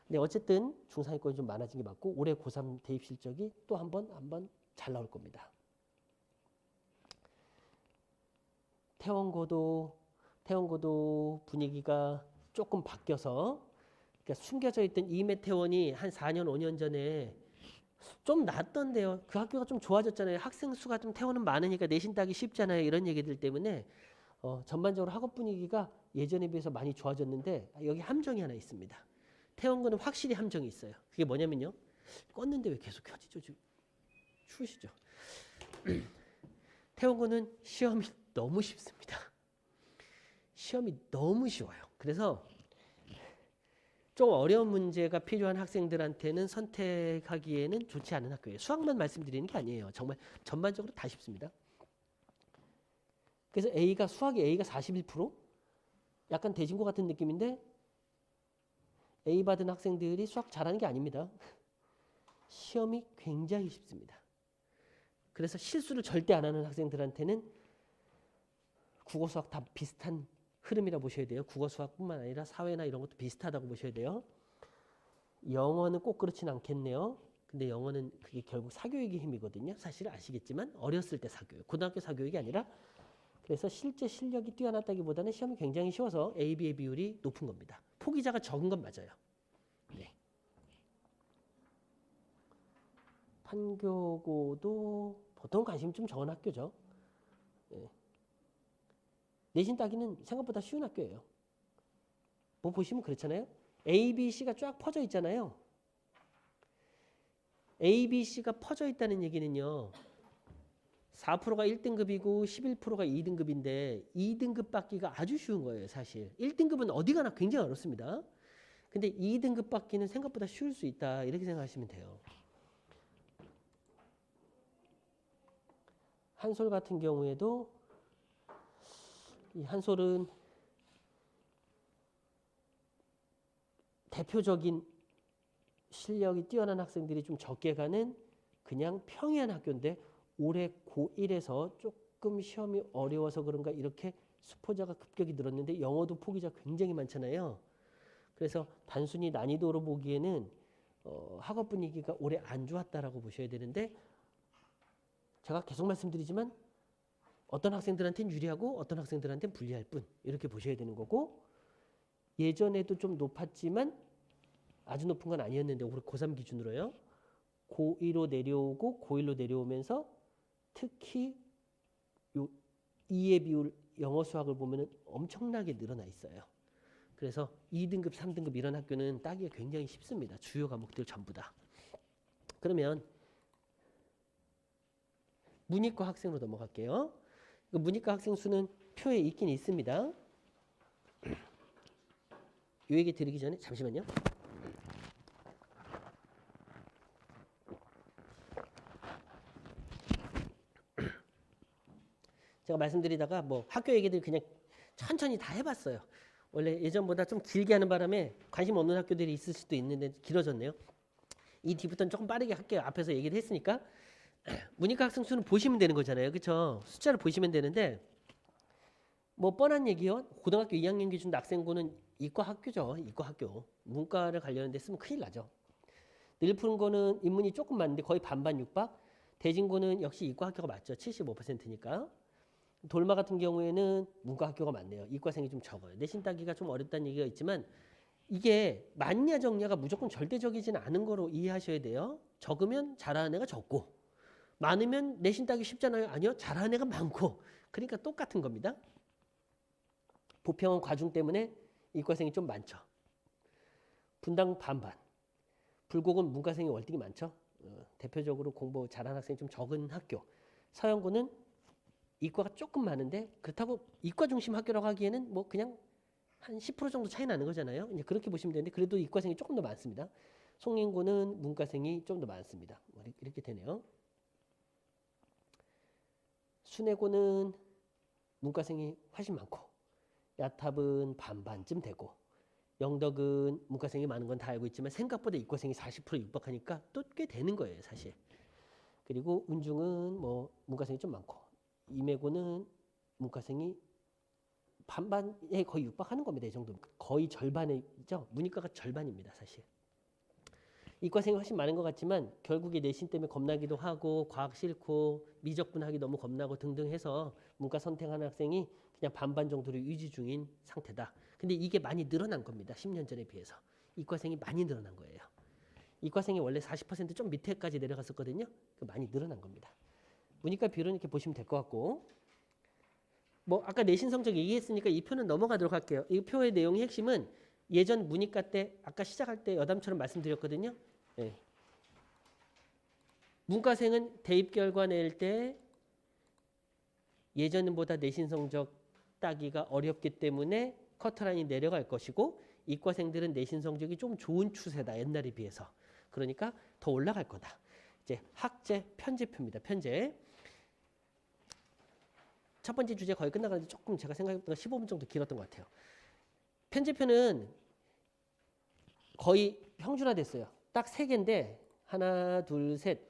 근데 어쨌든 중상위권이 좀 많아진 게 맞고 올해 고3 대입 실적이 또 한 번 잘 나올 겁니다. 태원고도 분위기가 조금 바뀌어서 그러니까 숨겨져 있던 임해태원이 한 4년 5년 전에 좀 낫던데요. 그 학교가 좀 좋아졌잖아요. 학생 수가 좀 태원은 많으니까 내신 따기 쉽잖아요. 이런 얘기들 때문에 전반적으로 학업 분위기가 예전에 비해서 많이 좋아졌는데 여기 함정이 하나 있습니다. 태원고는 확실히 함정이 있어요. 그게 뭐냐면요. 껐는데 왜 계속 켜지죠? 지금 추우시죠? 태원고는 시험이 너무 쉽습니다. 시험이 너무 쉬워요. 그래서 좀 어려운 문제가 필요한 학생들한테는 선택하기에는 좋지 않은 학교예요. 수학만 말씀드리는 게 아니에요. 정말 전반적으로 다 쉽습니다. 그래서 수학이 A가 41%? 약간 대진고 같은 느낌인데 A 받은 학생들이 수학 잘하는 게 아닙니다. 시험이 굉장히 쉽습니다. 그래서 실수를 절대 안 하는 학생들한테는 국어 수학 다 비슷한 흐름이라 보셔야 돼요. 국어 수학뿐만 아니라 사회나 이런 것도 비슷하다고 보셔야 돼요. 영어는 꼭 그렇진 않겠네요. 근데 영어는 그게 결국 사교육의 힘이거든요. 사실 아시겠지만 어렸을 때 사교육, 고등학교 사교육이 아니라 그래서 실제 실력이 뛰어났다기보다는 시험이 굉장히 쉬워서 A, B의 비율이 높은 겁니다. 포기자가 적은 건 맞아요. 네. 판교고도 보통 관심이 좀 적은 학교죠. 네. 내신 따기는 생각보다 쉬운 학교예요. 뭐 보시면 그렇잖아요. A, B, C가 쫙 퍼져 있잖아요. A, B, C가 퍼져 있다는 얘기는요. 4%가 1등급이고 11%가 2등급인데 2등급 받기가 아주 쉬운 거예요. 사실 1등급은 어디 가나 굉장히 어렵습니다. 근데 2등급 받기는 생각보다 쉬울 수 있다. 이렇게 생각하시면 돼요. 한솔 같은 경우에도 이 한솔은 대표적인 실력이 뛰어난 학생들이 좀 적게 가는 그냥 평이한 학교인데 올해 고1에서 조금 시험이 어려워서 그런가 이렇게 수포자가 급격히 늘었는데 영어도 포기자 굉장히 많잖아요. 그래서 단순히 난이도로 보기에는 학업 분위기가 올해 안 좋았다라고 보셔야 되는데 제가 계속 말씀드리지만 어떤 학생들한테는 유리하고 어떤 학생들한테는 불리할 뿐 이렇게 보셔야 되는 거고 예전에도 좀 높았지만 아주 높은 건 아니었는데 올해 고3 기준으로요. 고2로 내려오고 고1로 내려오면서 특히 요 2의 비율 영어 수학을 보면 엄청나게 늘어나 있어요. 그래서 2등급, 3등급 이런 학교는 따기가 굉장히 쉽습니다. 주요 과목들 전부 다. 그러면 문이과 학생으로 넘어갈게요. 그 문이과 학생 수는 표에 있긴 있습니다. 이 얘기 드리기 전에 잠시만요. 제가 말씀드리다가 뭐 학교 얘기들 그냥 천천히 다 해봤어요. 원래 예전보다 좀 길게 하는 바람에 관심 없는 학교들이 있을 수도 있는데 길어졌네요. 이 뒤부터는 조금 빠르게 할게요. 앞에서 얘기를 했으니까. 문이과 학생 수는 보시면 되는 거잖아요. 그렇죠? 숫자를 보시면 되는데 뭐 뻔한 얘기요. 고등학교 2학년 기준 학생고는 이과 학교죠. 이과 학교. 문과를 가려는 데 쓰면 큰일 나죠. 늘 푸른 거는 인문이 조금 많은데 거의 반반 육박. 대진고는 역시 이과 학교가 맞죠. 75%니까. 돌마 같은 경우에는 문과 학교가 많네요. 이과생이 좀 적어요. 내신 따기가 좀 어렵다는 얘기가 있지만 이게 많냐 적냐가 무조건 절대적이진 않은 거로 이해하셔야 돼요. 적으면 잘하는 애가 적고 많으면 내신 따기 쉽잖아요. 아니요. 잘하는 애가 많고 그러니까 똑같은 겁니다. 보평은 과중 때문에 이과생이 좀 많죠. 분당 반반. 불곡은 문과생이 월등히 많죠. 대표적으로 공부 잘하는 학생이 좀 적은 학교. 서영고는 이과가 조금 많은데 그렇다고 이과 중심 학교라고 하기에는 뭐 그냥 한 10% 정도 차이 나는 거잖아요. 이제 그렇게 보시면 되는데 그래도 이과생이 조금 더 많습니다. 송인고는 문과생이 좀 더 많습니다. 이렇게 되네요. 순회고는 문과생이 훨씬 많고 야탑은 반반쯤 되고 영덕은 문과생이 많은 건 다 알고 있지만 생각보다 이과생이 40% 육박하니까 또 꽤 되는 거예요, 사실. 그리고 운중은 뭐 문과생이 좀 많고 임해고는 문과생이 반반에 거의 육박하는 겁니다. 이 정도 거의 절반이죠. 문이과가 절반입니다, 사실. 이과생이 훨씬 많은 것 같지만 결국에 내신 때문에 겁나기도 하고 과학 싫고 미적분하기 너무 겁나고 등등 해서 문과 선택하는 학생이 그냥 반반 정도로 유지 중인 상태다. 근데 이게 많이 늘어난 겁니다. 10년 전에 비해서. 이과생이 많이 늘어난 거예요. 이과생이 원래 40%좀 밑에까지 내려갔었거든요. 많이 늘어난 겁니다. 문이과 비율은 이렇게 보시면 될 것 같고 뭐 아까 내신 성적 얘기했으니까 이 표는 넘어가도록 할게요. 이 표의 내용의 핵심은 예전 문이과 때 아까 시작할 때 여담처럼 말씀드렸거든요. 네. 문과생은 대입 결과 낼 때 예전보다 내신 성적 따기가 어렵기 때문에 커트라인이 내려갈 것이고 이과생들은 내신 성적이 좀 좋은 추세다. 옛날에 비해서. 그러니까 더 올라갈 거다. 이제 학제 편제표입니다. 편제. 첫 번째 주제 거의 끝나가는데 조금 제가 생각보다 15분 정도 길었던 것 같아요. 편제표는 거의 평준화됐어요. 딱 3개인데 하나, 둘, 셋.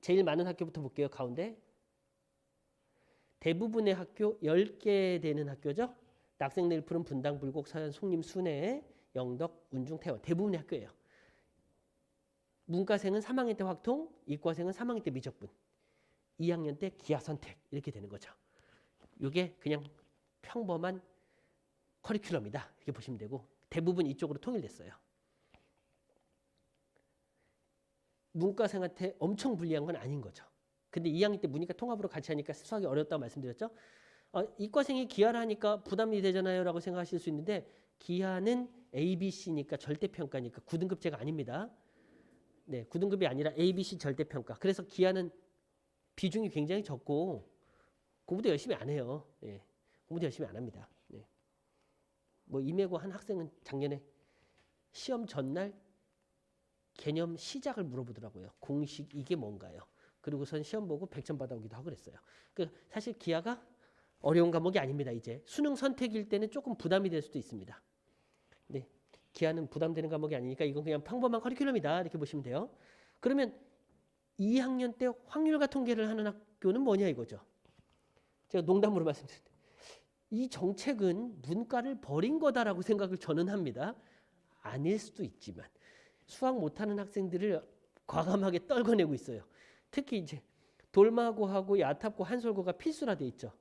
제일 많은 학교부터 볼게요. 가운데. 대부분의 학교 10개 되는 학교죠. 낙생 내일푸른 분당 불곡 서현 송림 순회 영덕 운중 태원 대부분의 학교예요. 문과생은 3학년 때 확통, 이과생은 3학년 때 미적분, 2학년 때 기하 선택 이렇게 되는 거죠. 이게 그냥 평범한 커리큘럼이다 이렇게 보시면 되고 대부분 이쪽으로 통일됐어요. 문과생한테 엄청 불리한 건 아닌 거죠. 근데 2학년 때 문이과 통합으로 같이 하니까 수학이 어렵다고 말씀드렸죠. 이과생이 기하를 하니까 부담이 되잖아요 라고 생각하실 수 있는데 기하는 ABC니까 절대평가니까 9등급제가 아닙니다. 네, 9등급이 아니라 ABC 절대평가. 그래서 기하는 비중이 굉장히 적고 공부도 열심히 안 해요. 네, 공부도 열심히 안 합니다. 네. 뭐 임해고 한 학생은 작년에 시험 전날 개념 시작을 물어보더라고요. 공식 이게 뭔가요? 그리고선 시험 보고 100점 받아오기도 하고 그랬어요. 사실 기하가 어려운 과목이 아닙니다. 이제 수능 선택일 때는 조금 부담이 될 수도 있습니다. 네, 기하는 부담되는 과목이 아니니까 이건 그냥 평범한 커리큘럼이다 이렇게 보시면 돼요. 그러면 2학년 때 확률과 통계를 하는 학교는 뭐냐 이거죠. 제가 농담으로 말씀드릴 때 이 정책은 문과를 버린 거다라고 생각을 저는 합니다. 아닐 수도 있지만 수학 못하는 학생들을 과감하게 떨궈내고 있어요. 특히 이제 돌마고하고 야탑고 한솔고가 필수라 돼 있죠.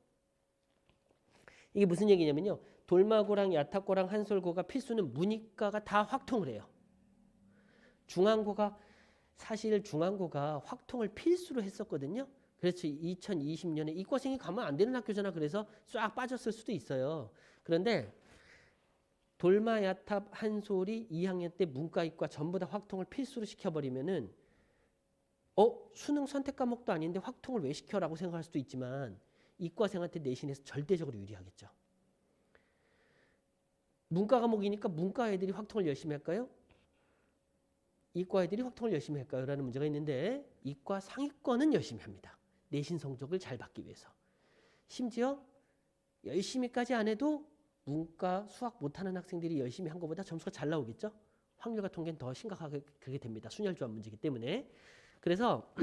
이게 무슨 얘기냐면요. 돌마고랑 야탑고랑 한솔고가 필수는 문이과가 다 확통을 해요. 중앙고가 사실 중앙고가 확통을 필수로 했었거든요. 그래서 2020년에 이과생이 가면 안 되는 학교잖아. 그래서 쫙 빠졌을 수도 있어요. 그런데 돌마, 야탑, 한솔이 2학년 때 문과, 이과 전부 다 확통을 필수로 시켜버리면은 수능 선택 과목도 아닌데 확통을 왜 시켜라고 생각할 수도 있지만 이과생한테 내신에서 절대적으로 유리하겠죠. 문과 과목이니까 문과 애들이 확통을 열심히 할까요? 이과 애들이 확통을 열심히 할까요? 라는 문제가 있는데 이과 상위권은 열심히 합니다. 내신 성적을 잘 받기 위해서. 심지어 열심히까지 안 해도 문과 수학 못하는 학생들이 열심히 한 것보다 점수가 잘 나오겠죠? 확률과 통계는 더 심각하게 그렇게 됩니다. 순혈조합 문제이기 때문에. 그래서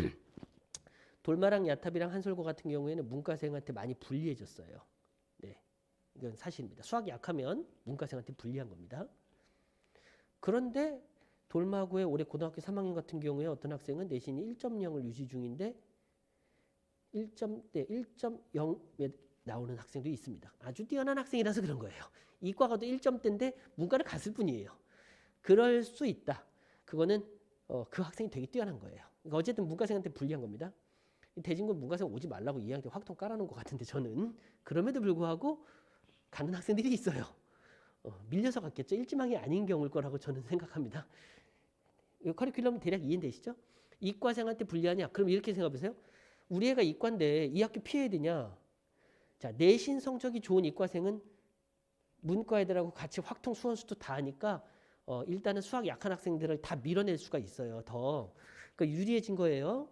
돌마랑 야탑이랑 한솔고 같은 경우에는 문과생한테 많이 불리해졌어요. 네, 이건 사실입니다. 수학이 약하면 문과생한테 불리한 겁니다. 그런데 돌마구의 올해 고등학교 3학년 같은 경우에 어떤 학생은 내신이 1.0을 유지 중인데 1.0에 나오는 학생도 있습니다. 아주 뛰어난 학생이라서 그런 거예요. 이과가도 1점대인데 문과를 갔을 뿐이에요. 그럴 수 있다. 그거는 그 학생이 되게 뛰어난 거예요. 그러니까 어쨌든 문과생한테 불리한 겁니다. 대진군 문과생 오지 말라고 2학년 때 확통 깔아놓은 것 같은데 저는 그럼에도 불구하고 가는 학생들이 있어요. 밀려서 갔겠죠. 일지망이 아닌 경우일 거라고 저는 생각합니다. 이 커리큘럼 대략 이해되시죠? 이과생한테 불리하냐? 그럼 이렇게 생각해보세요. 우리 애가 이과인데 이 학교 피해야 되냐? 자, 내신 성적이 좋은 이과생은 문과 애들하고 같이 확통 수원수도 다 하니까 일단은 수학 약한 학생들을 다 밀어낼 수가 있어요. 더. 그러니까 유리해진 거예요.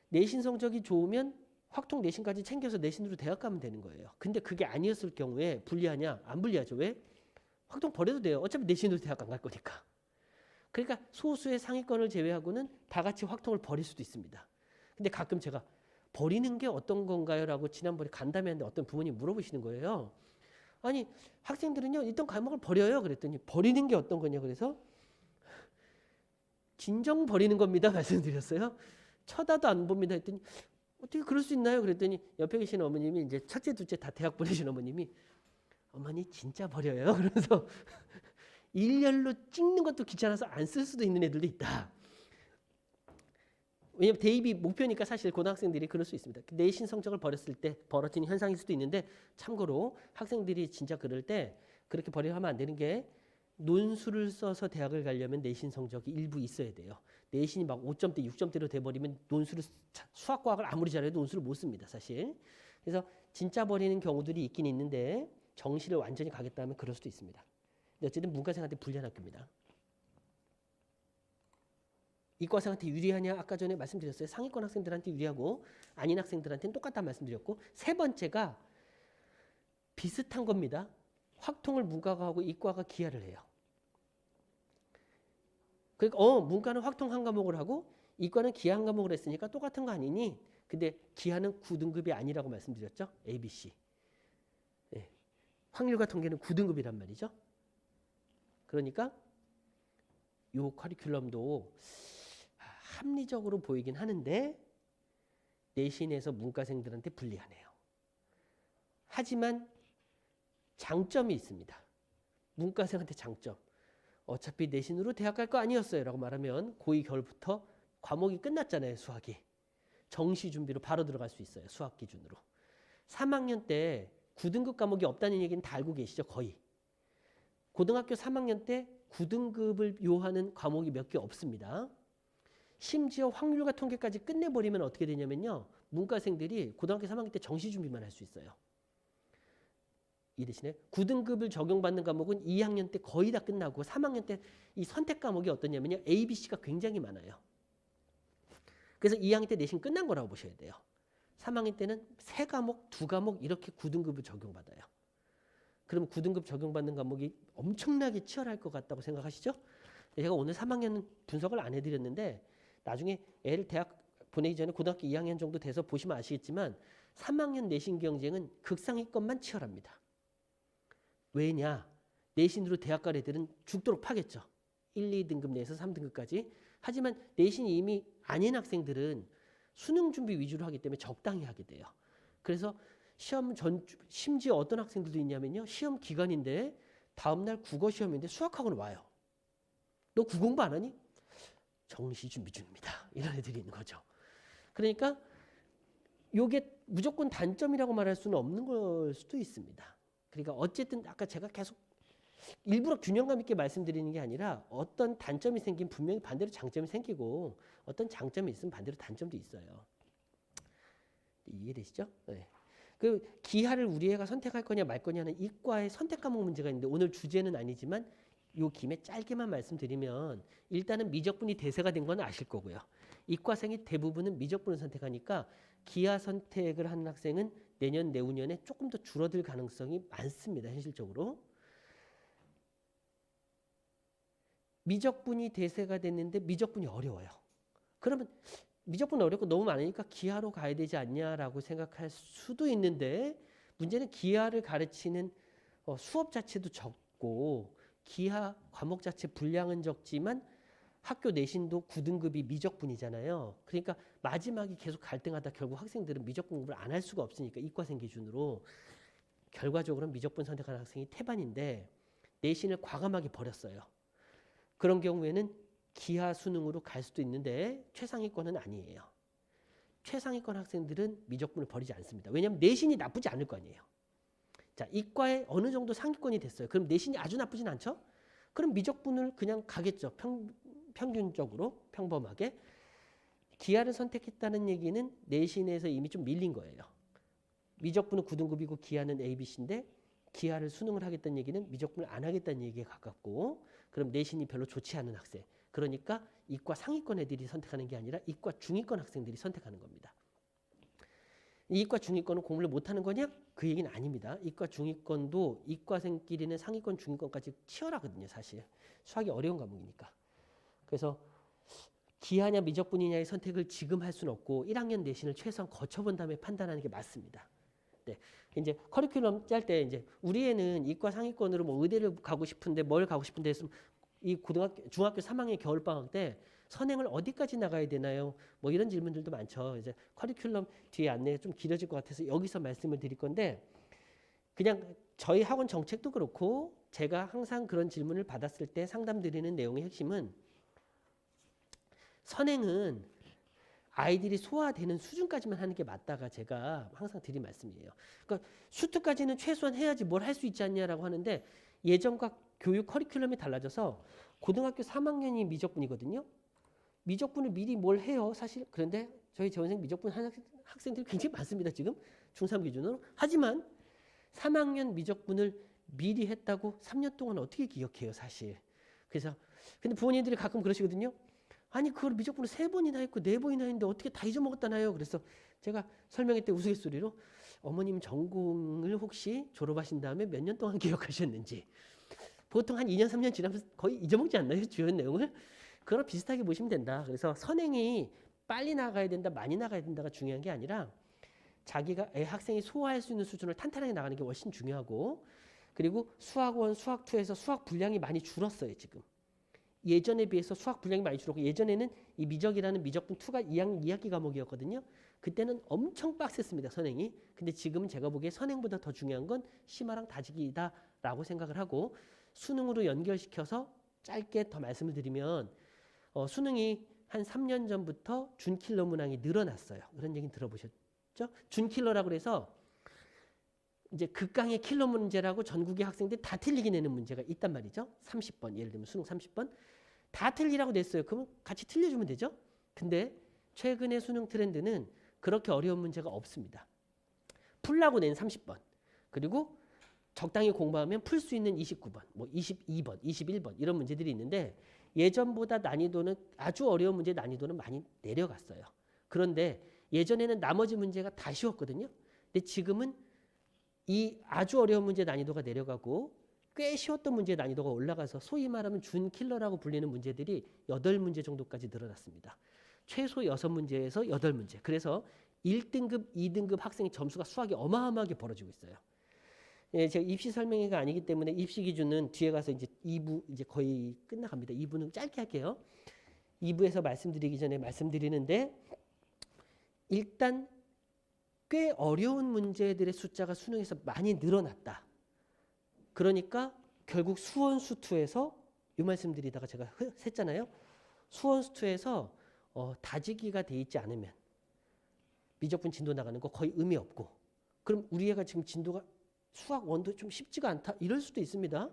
내신 성적이 좋으면 확통 내신까지 챙겨서 내신으로 대학 가면 되는 거예요. 근데 그게 아니었을 경우에 불리하냐? 안 불리하죠. 왜? 확통 버려도 돼요. 어차피 내신으로 대학 안 갈 거니까. 그러니까 소수의 상위권을 제외하고는 다 같이 확통을 버릴 수도 있습니다. 근데 가끔 제가 버리는 게 어떤 건가요? 라고 지난번에 간담회하는데 어떤 부모님이 물어보시는 거예요. 아니 학생들은요 일단 과목을 버려요. 그랬더니 버리는 게 어떤 거냐 그래서 진정 버리는 겁니다. 말씀드렸어요. 쳐다도 안 봅니다. 했더니 어떻게 그럴 수 있나요? 그랬더니 옆에 계신 어머님이 이제 첫째 둘째 다 대학 보내신 어머님이 어머니 진짜 버려요. 그래서 일렬로 찍는 것도 귀찮아서 안 쓸 수도 있는 애들도 있다. 왜냐면 대입이 목표니까 사실 고등학생들이 그럴 수 있습니다. 내신 성적을 버렸을 때 벌어지는 현상일 수도 있는데 참고로 학생들이 진짜 그럴 때 그렇게 버리려 하면 안 되는 게 논술을 써서 대학을 가려면 내신 성적이 일부 있어야 돼요. 내신이 막 5점대, 6점대로 돼버리면 논술을 수학, 과학을 아무리 잘해도 논술을 못 씁니다. 사실. 그래서 진짜 버리는 경우들이 있긴 있는데 정시를 완전히 가겠다 하면 그럴 수도 있습니다. 근데 어쨌든 문과생한테 불리한 학교입니다. 이과생한테 유리하냐? 아까 전에 말씀드렸어요. 상위권 학생들한테 유리하고 아닌 학생들한테는 똑같다는 말씀드렸고 세 번째가 비슷한 겁니다. 확통을 문과가 하고 이과가 기하를 해요. 그러니까 문과는 확통 한 과목을 하고 이과는 기하 한 과목을 했으니까 똑같은 거 아니니? 근데 기하는 9등급이 아니라고 말씀드렸죠. A, B, C. 네. 확률과 통계는 9등급이란 말이죠. 그러니까 요 커리큘럼도 합리적으로 보이긴 하는데 내신에서 문과생들한테 불리하네요. 하지만 장점이 있습니다. 문과생한테 장점. 어차피 내신으로 대학 갈 거 아니었어요 라고 말하면 고2 겨울부터 과목이 끝났잖아요. 수학이. 정시 준비로 바로 들어갈 수 있어요. 수학 기준으로. 3학년 때 9등급 과목이 없다는 얘기는 다 알고 계시죠? 거의. 고등학교 3학년 때 9등급을 요하는 과목이 몇 개 없습니다. 심지어 확률과 통계까지 끝내버리면 어떻게 되냐면요. 문과생들이 고등학교 3학년 때 정시 준비만 할 수 있어요. 이 대신에 9등급을 적용받는 과목은 2학년 때 거의 다 끝나고 3학년 때 이 선택 과목이 어떠냐면요. A, B, C가 굉장히 많아요. 그래서 2학년 때 내신 끝난 거라고 보셔야 돼요. 3학년 때는 3과목, 2과목 이렇게 9등급을 적용받아요. 그럼 9등급 적용받는 과목이 엄청나게 치열할 것 같다고 생각하시죠? 제가 오늘 3학년 분석을 안 해드렸는데 나중에 애를 대학 보내기 전에 고등학교 2학년 정도 돼서 보시면 아시겠지만 3학년 내신 경쟁은 극상위권만 치열합니다. 왜냐? 내신으로 대학 갈 애들은 죽도록 파겠죠. 1, 2등급 내에서 3등급까지. 하지만 내신이 이미 아닌 학생들은 수능 준비 위주로 하기 때문에 적당히 하게 돼요. 그래서 시험 심지어 어떤 학생들도 있냐면요. 시험 기간인데 다음날 국어 시험인데 수학학원 와요. 너 국공부 안 하니? 정시 준비 중입니다. 이런 애들이 있는 거죠. 그러니까 이게 무조건 단점이라고 말할 수는 없는 걸 수도 있습니다. 그러니까 어쨌든 아까 제가 계속 일부러 균형감 있게 말씀드리는 게 아니라 어떤 단점이 생긴 분명히 반대로 장점이 생기고 어떤 장점이 있으면 반대로 단점도 있어요. 이해되시죠? 네. 그 기하를 우리 애가 선택할 거냐 말 거냐는 이과의 선택 과목 문제가 있는데 오늘 주제는 아니지만 요 김에 짧게만 말씀드리면 일단은 미적분이 대세가 된 건 아실 거고요. 이과생이 대부분은 미적분을 선택하니까 기하 선택을 하는 학생은 내년 내후년에 조금 더 줄어들 가능성이 많습니다. 현실적으로. 미적분이 대세가 됐는데 미적분이 어려워요. 그러면 미적분 어렵고 너무 많으니까 기하로 가야 되지 않냐라고 생각할 수도 있는데 문제는 기하를 가르치는 수업 자체도 적고 기하 과목 자체 분량은 적지만 학교 내신도 9등급이 미적분이잖아요. 그러니까 마지막에 계속 갈등하다 결국 학생들은 미적분 공부를 안 할 수가 없으니까 이과생 기준으로 결과적으로는 미적분 선택하는 학생이 태반인데 내신을 과감하게 버렸어요. 그런 경우에는 기하 수능으로 갈 수도 있는데 최상위권은 아니에요. 최상위권 학생들은 미적분을 버리지 않습니다. 왜냐하면 내신이 나쁘지 않을 거 아니에요. 자, 이과에 어느 정도 상위권이 됐어요. 그럼 내신이 아주 나쁘진 않죠? 그럼 미적분을 그냥 가겠죠. 평균적으로 평범하게. 기하를 선택했다는 얘기는 내신에서 이미 좀 밀린 거예요. 미적분은 9등급이고 기하는 A, B, C인데 기하를 수능을 하겠다는 얘기는 미적분을 안 하겠다는 얘기에 가깝고 그럼 내신이 별로 좋지 않은 학생. 그러니까 이과 상위권 애들이 선택하는 게 아니라 이과 중위권 학생들이 선택하는 겁니다. 이과 중위권은 공부를 못하는 거냐? 그 얘기는 아닙니다. 이과 중위권도 이과생끼리는 상위권 중위권까지 치열하거든요. 사실 수학이 어려운 과목이니까. 그래서 기하냐 미적분이냐의 선택을 지금 할 수는 없고 1학년 내신을 최소한 거쳐본 다음에 판단하는 게 맞습니다. 네. 이제 커리큘럼 짤 때 이제 우리 애는 이과 상위권으로 뭐 의대를 가고 싶은데 뭘 가고 싶은데 했으면 이 중학교 3학년 겨울방학 때 선행을 어디까지 나가야 되나요? 뭐 이런 질문들도 많죠. 이제 커리큘럼 뒤에 안내가 좀 길어질 것 같아서 여기서 말씀을 드릴 건데 그냥 저희 학원 정책도 그렇고 제가 항상 그런 질문을 받았을 때 상담 드리는 내용의 핵심은 선행은 아이들이 소화되는 수준까지만 하는 게 맞다가 제가 항상 드린 말씀이에요. 그러니까 수트까지는 최소한 해야지 뭘 할 수 있지 않냐라고 하는데 예전과 교육 커리큘럼이 달라져서 고등학교 3학년이 미적분이거든요. 미적분을 미리 뭘 해요. 사실 그런데 저희 재원생 미적분 하는 학생들이 굉장히 많습니다. 지금 중3 기준으로. 하지만 3학년 미적분을 미리 했다고 3년 동안 어떻게 기억해요. 사실. 그래서 근데 부모님들이 가끔 그러시거든요. 아니 그걸 미적분을 3번이나 했고 4번이나 했는데 어떻게 다 잊어먹었다나요? 그래서 제가 설명회 때 우스갯소리로 어머님 전공을 혹시 졸업하신 다음에 몇 년 동안 기억하셨는지 보통 한 2년 3년 지나면서 거의 잊어먹지 않나요? 주요 내용을? 그거랑 비슷하게 보시면 된다. 그래서 선행이 빨리 나가야 된다 많이 나가야 된다가 중요한 게 아니라 자기가 학생이 소화할 수 있는 수준을 탄탄하게 나가는 게 훨씬 중요하고 그리고 수학1, 수학2에서 수학 분량이 많이 줄었어요. 지금. 예전에 비해서 수학 분량이 많이 줄었고 예전에는 이 미적이라는 미적분 2가 2학년 2학기 과목이었거든요. 그때는 엄청 빡셌습니다. 선행이. 근데 지금은 제가 보기에 선행보다 더 중요한 건 심화랑 다지기다라고 생각을 하고 수능으로 연결시켜서 짧게 더 말씀을 드리면 수능이 한 3년 전부터 준킬러 문항이 늘어났어요. 그런 얘기는 들어보셨죠? 준킬러라고 그래서 이제 극강의 킬러 문제라고 전국의 학생들이 다 틀리게 내는 문제가 있단 말이죠. 30번 예를 들면 수능 30번 다 틀리라고 냈어요. 그러면 같이 틀려주면 되죠. 근데 최근의 수능 트렌드는 그렇게 어려운 문제가 없습니다. 풀라고 낸 30번 그리고 적당히 공부하면 풀 수 있는 29번, 뭐 22번, 21번 이런 문제들이 있는데 예전보다 난이도는 아주 어려운 문제 난이도는 많이 내려갔어요. 그런데 예전에는 나머지 문제가 다 쉬웠거든요. 근데 지금은 이 아주 어려운 문제 난이도가 내려가고 꽤 쉬웠던 문제 난이도가 올라가서 소위 말하면 준킬러라고 불리는 문제들이 8문제 정도까지 늘어났습니다. 최소 6문제에서 8문제. 그래서 1등급, 2등급 학생의 점수가 수학이 어마어마하게 벌어지고 있어요. 예, 제가 입시 설명회가 아니기 때문에 입시 기준은 뒤에 가서 이제 2부 이제 거의 끝나갑니다. 2부는 짧게 할게요. 2부에서 말씀드리기 전에 말씀드리는데 일단 꽤 어려운 문제들의 숫자가 수능에서 많이 늘어났다. 그러니까 결국 수원 수투에서 이 말씀드리다가 제가 했잖아요. 수원 수투에서 다지기가 돼 있지 않으면 미적분 진도 나가는 거 거의 의미 없고 그럼 우리 애가 지금 진도가 수학 원도 좀 쉽지가 않다 이럴 수도 있습니다.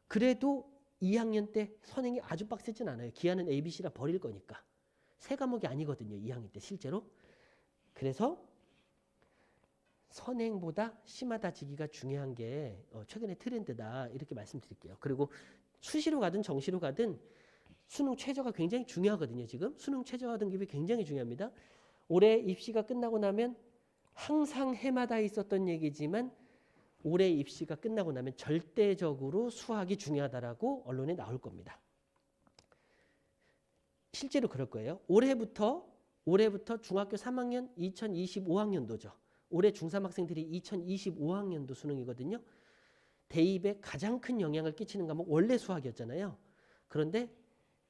그래도 2학년 때 선행이 아주 빡세진 않아요. 기하는 ABC라 버릴 거니까. 세 과목이 아니거든요. 2학년 때 실제로. 그래서 선행보다 심하다지기가 중요한 게 최근의 트렌드다 이렇게 말씀드릴게요. 그리고 수시로 가든 정시로 가든 수능 최저가 굉장히 중요하거든요. 지금 수능 최저가 등급이 굉장히 중요합니다. 올해 입시가 끝나고 나면 항상 해마다 있었던 얘기지만 올해 입시가 끝나고 나면 절대적으로 수학이 중요하다라고 언론에 나올 겁니다. 실제로 그럴 거예요. 올해부터 중학교 3학년 2025학년도죠. 올해 중3 학생들이 2025학년도 수능이거든요. 대입에 가장 큰 영향을 끼치는 과목 원래 수학이었잖아요. 그런데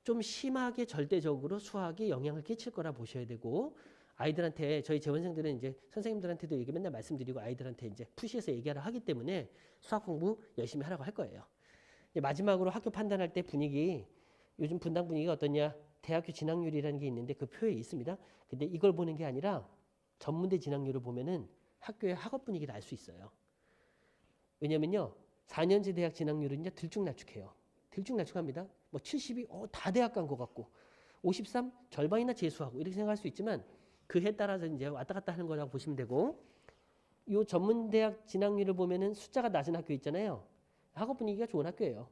좀 심하게 절대적으로 수학이 영향을 끼칠 거라 보셔야 되고 아이들한테 저희 재원생들은 이제 선생님들한테도 얘기 맨날 말씀드리고 아이들한테 이제 푸시해서 얘기하라 하기 때문에 수학 공부 열심히 하라고 할 거예요. 이제 마지막으로 학교 판단할 때 분위기 요즘 분당 분위기가 어떠냐 대학교 진학률이라는 게 있는데 그 표에 있습니다. 근데 이걸 보는 게 아니라 전문대 진학률을 보면은 학교의 학업 분위기를 알 수 있어요. 왜냐면요 4년제 대학 진학률은요 들쭉날쭉해요. 들쭉날쭉합니다. 뭐 72, 다 대학 간 것 같고 53 절반이나 재수하고 이렇게 생각할 수 있지만 그 해 따라서 이제 왔다 갔다 하는 거라고 보시면 되고 요 전문대학 진학률을 보면은 숫자가 낮은 학교 있잖아요. 학업 분위기가 좋은 학교예요.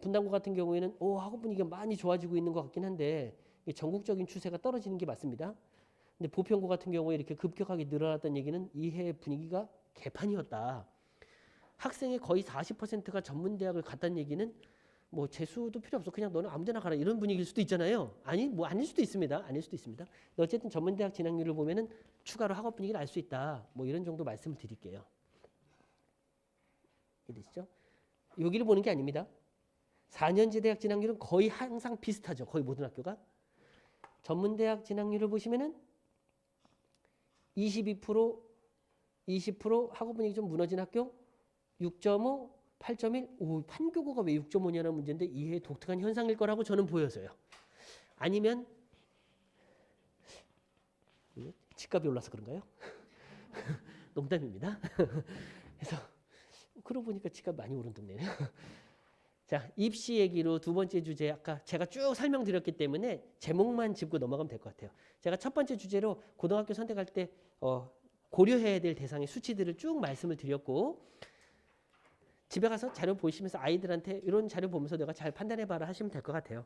분당고 같은 경우에는 학업 분위기가 많이 좋아지고 있는 것 같긴 한데 전국적인 추세가 떨어지는 게 맞습니다. 근데 보편고 같은 경우에 이렇게 급격하게 늘어났던 얘기는 이해 분위기가 개판이었다. 학생의 거의 40%가 전문대학을 갔다는 얘기는 뭐 재수도 필요 없어. 그냥 너는 아무데나 가라. 이런 분위기일 수도 있잖아요. 아닐 수도 있습니다. 아닐 수도 있습니다. 어쨌든 전문대학 진학률을 보면은 추가로 학업 분위기를 알 수 있다. 뭐 이런 정도 말씀을 드릴게요. 이해되시죠? 여기를 보는 게 아닙니다. 4년제 대학 진학률은 거의 항상 비슷하죠. 거의 모든 학교가. 전문대학 진학률을 보시면은 22%, 20% 학업 분위기 좀 무너진 학교 6.5, 8.1, 판교고가 왜 6.5냐는 문제인데 이해 독특한 현상일 거라고 저는 보여서요. 아니면 집값이 올라서 그런가요? 농담입니다. 그래서 그러고 보니까 집값 많이 오른 동네네요. 자, 입시 얘기로 두 번째 주제 아까 제가 쭉 설명드렸기 때문에 제목만 짚고 넘어가면 될 것 같아요. 제가 첫 번째 주제로 고등학교 선택할 때 고려해야 될 대상의 수치들을 쭉 말씀을 드렸고 집에 가서 자료 보시면서 아이들한테 이런 자료 보면서 내가 잘 판단해봐라 하시면 될 것 같아요.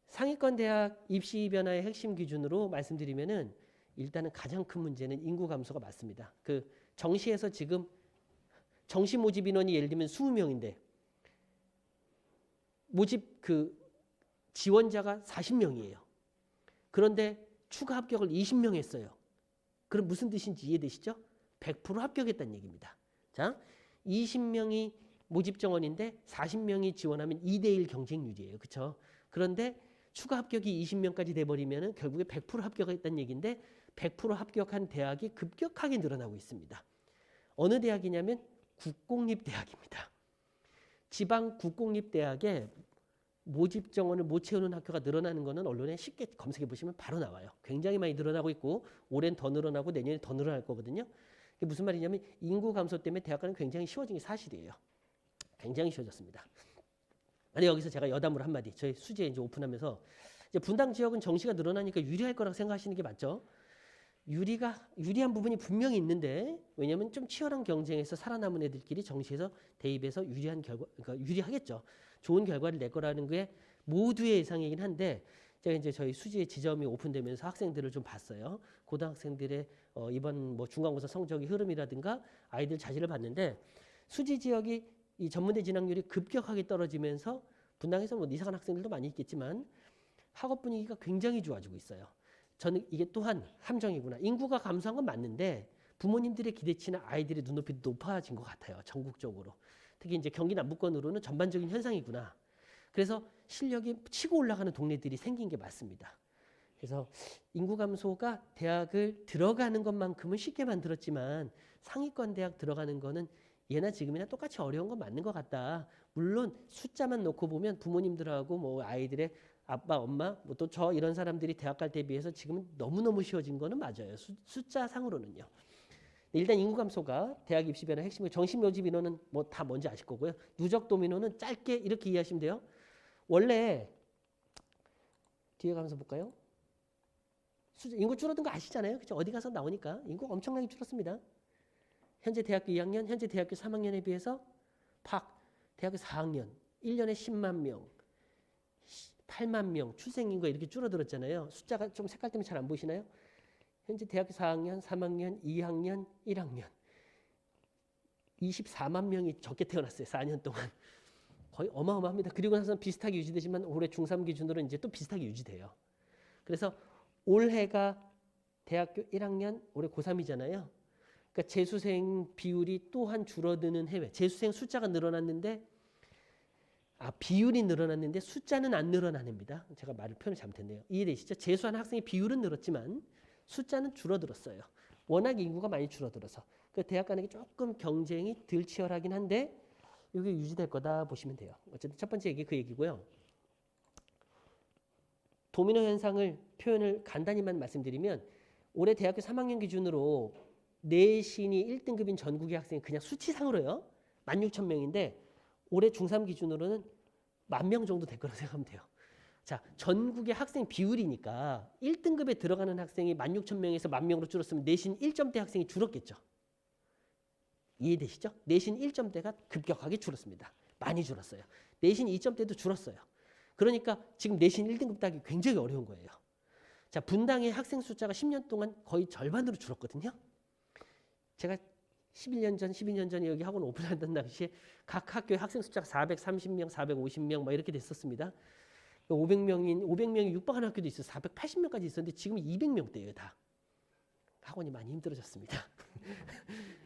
상위권 대학 입시 변화의 핵심 기준으로 말씀드리면은 일단은 가장 큰 문제는 인구 감소가 맞습니다. 그 정시에서 지금 정시 모집 인원이 예를 들면 20명인데 모집 그 지원자가 40명이에요. 그런데 추가 합격을 20명 했어요. 그럼 무슨 뜻인지 이해되시죠? 100% 합격했다는 얘기입니다. 자, 20명이 모집 정원인데 40명이 지원하면 2대1 경쟁률이에요. 그렇죠? 그런데 추가 합격이 20명까지 돼버리면 결국에 100% 합격했다는 얘기인데 100% 합격한 대학이 급격하게 늘어나고 있습니다. 어느 대학이냐면 국공립대학입니다. 지방 국공립대학에 모집 정원을 못 채우는 학교가 늘어나는 것은 언론에 쉽게 검색해 보시면 바로 나와요. 굉장히 많이 늘어나고 있고 올해는 더 늘어나고 내년에 더 늘어날 거거든요. 이게 무슨 말이냐면 인구 감소 때문에 대학 가는 굉장히 쉬워진 게 사실이에요. 굉장히 쉬워졌습니다. 아니 여기서 제가 여담으로 한마디 저희 수지에 이제 오픈하면서 이제 분당 지역은 정시가 늘어나니까 유리할 거라고 생각하시는 게 맞죠? 유리한 부분이 분명히 있는데 왜냐하면 좀 치열한 경쟁에서 살아남은 애들끼리 정시에서 대입해서 유리한 결과 그러니까 유리하겠죠. 좋은 결과를 낼 거라는 게 모두의 예상이긴 한데 제가 이제 저희 수지의 지점이 오픈되면서 학생들을 좀 봤어요. 고등학생들의 이번 뭐 중간고사 성적의 흐름이라든가 아이들 자질을 봤는데 수지 지역이 이 전문대 진학률이 급격하게 떨어지면서 분당에서 뭐 이상한 학생들도 많이 있겠지만 학업 분위기가 굉장히 좋아지고 있어요. 저는 이게 또한 함정이구나. 인구가 감소한 건 맞는데 부모님들의 기대치나 아이들의 눈높이도 높아진 것 같아요. 전국적으로. 특히 이제 경기 남부권으로는 전반적인 현상이구나. 그래서 실력이 치고 올라가는 동네들이 생긴 게 맞습니다. 그래서 인구 감소가 대학을 들어가는 것만큼은 쉽게 만들었지만 상위권 대학 들어가는 거는 예나 지금이나 똑같이 어려운 건 맞는 것 같다. 물론 숫자만 놓고 보면 부모님들하고 뭐 아이들의 아빠, 엄마, 뭐 또 저 이런 사람들이 대학 갈 때 비해서 지금은 너무너무 쉬워진 거는 맞아요. 숫자 상으로는요. 일단 인구 감소가 대학 입시 변화 핵심이고 정시 모집 인원은 뭐 다 뭔지 아실 거고요. 누적 도미노는 짧게 이렇게 이해하시면 돼요. 원래 뒤에 가면서 볼까요? 인구 줄어든 거 아시잖아요. 그죠? 어디 가서 나오니까 인구가 엄청나게 줄었습니다. 현재 대학교 2학년, 현재 대학교 3학년에 비해서 대학교 4학년 1년에 10만 명, 8만 명 출생인구가 이렇게 줄어들었잖아요. 숫자가 좀 색깔 때문에 잘 안 보이시나요? 현재 대학교 4학년, 3학년, 2학년, 1학년 24만 명이 적게 태어났어요. 4년 동안. 거의 어마어마합니다. 그리고 나서 비슷하게 유지되지만 올해 중3 기준으로 이제 또 비슷하게 유지돼요. 그래서 올해가 대학교 1학년, 올해 고3이잖아요. 그러니까 재수생 비율이 또한 줄어드는 해외. 재수생 숫자가 늘어났는데 비율이 늘어났는데 숫자는 안 늘어나냅니다. 제가 표현을 잘못했네요. 이해되시죠? 재수한 학생의 비율은 늘었지만 숫자는 줄어들었어요. 워낙 인구가 많이 줄어들어서 그 대학 간에 조금 경쟁이 덜 치열하긴 한데 이게 유지될 거다 보시면 돼요. 어쨌든 첫 번째 얘기 그 얘기고요. 도미노 현상을 표현을 간단히만 말씀드리면 올해 대학교 3학년 기준으로 내신이 1등급인 전국의 학생이 그냥 수치상으로요. 16,000명인데 올해 중3 기준으로는 10,000명 정도 될 거라고 생각하면 돼요. 자, 전국의 학생 비율이니까 1등급에 들어가는 학생이 16,000명에서 10,000명으로 줄었으면 내신 1점대 학생이 줄었겠죠. 이해되시죠? 내신 1점대가 급격하게 줄었습니다. 많이 줄었어요. 내신 2점대도 줄었어요. 그러니까 지금 내신 1등급 따기 굉장히 어려운 거예요. 자, 분당의 학생 숫자가 10년 동안 거의 절반으로 줄었거든요. 제가 11년 전, 12년 전에 여기 학원 오픈하던 당시에 각 학교의 학생 숫자가 430명, 450명 막 이렇게 됐었습니다. 500명이 육박하는 학교도 있어요. 480명까지 있었는데 지금 200명대예요, 다. 학원이 많이 힘들어졌습니다.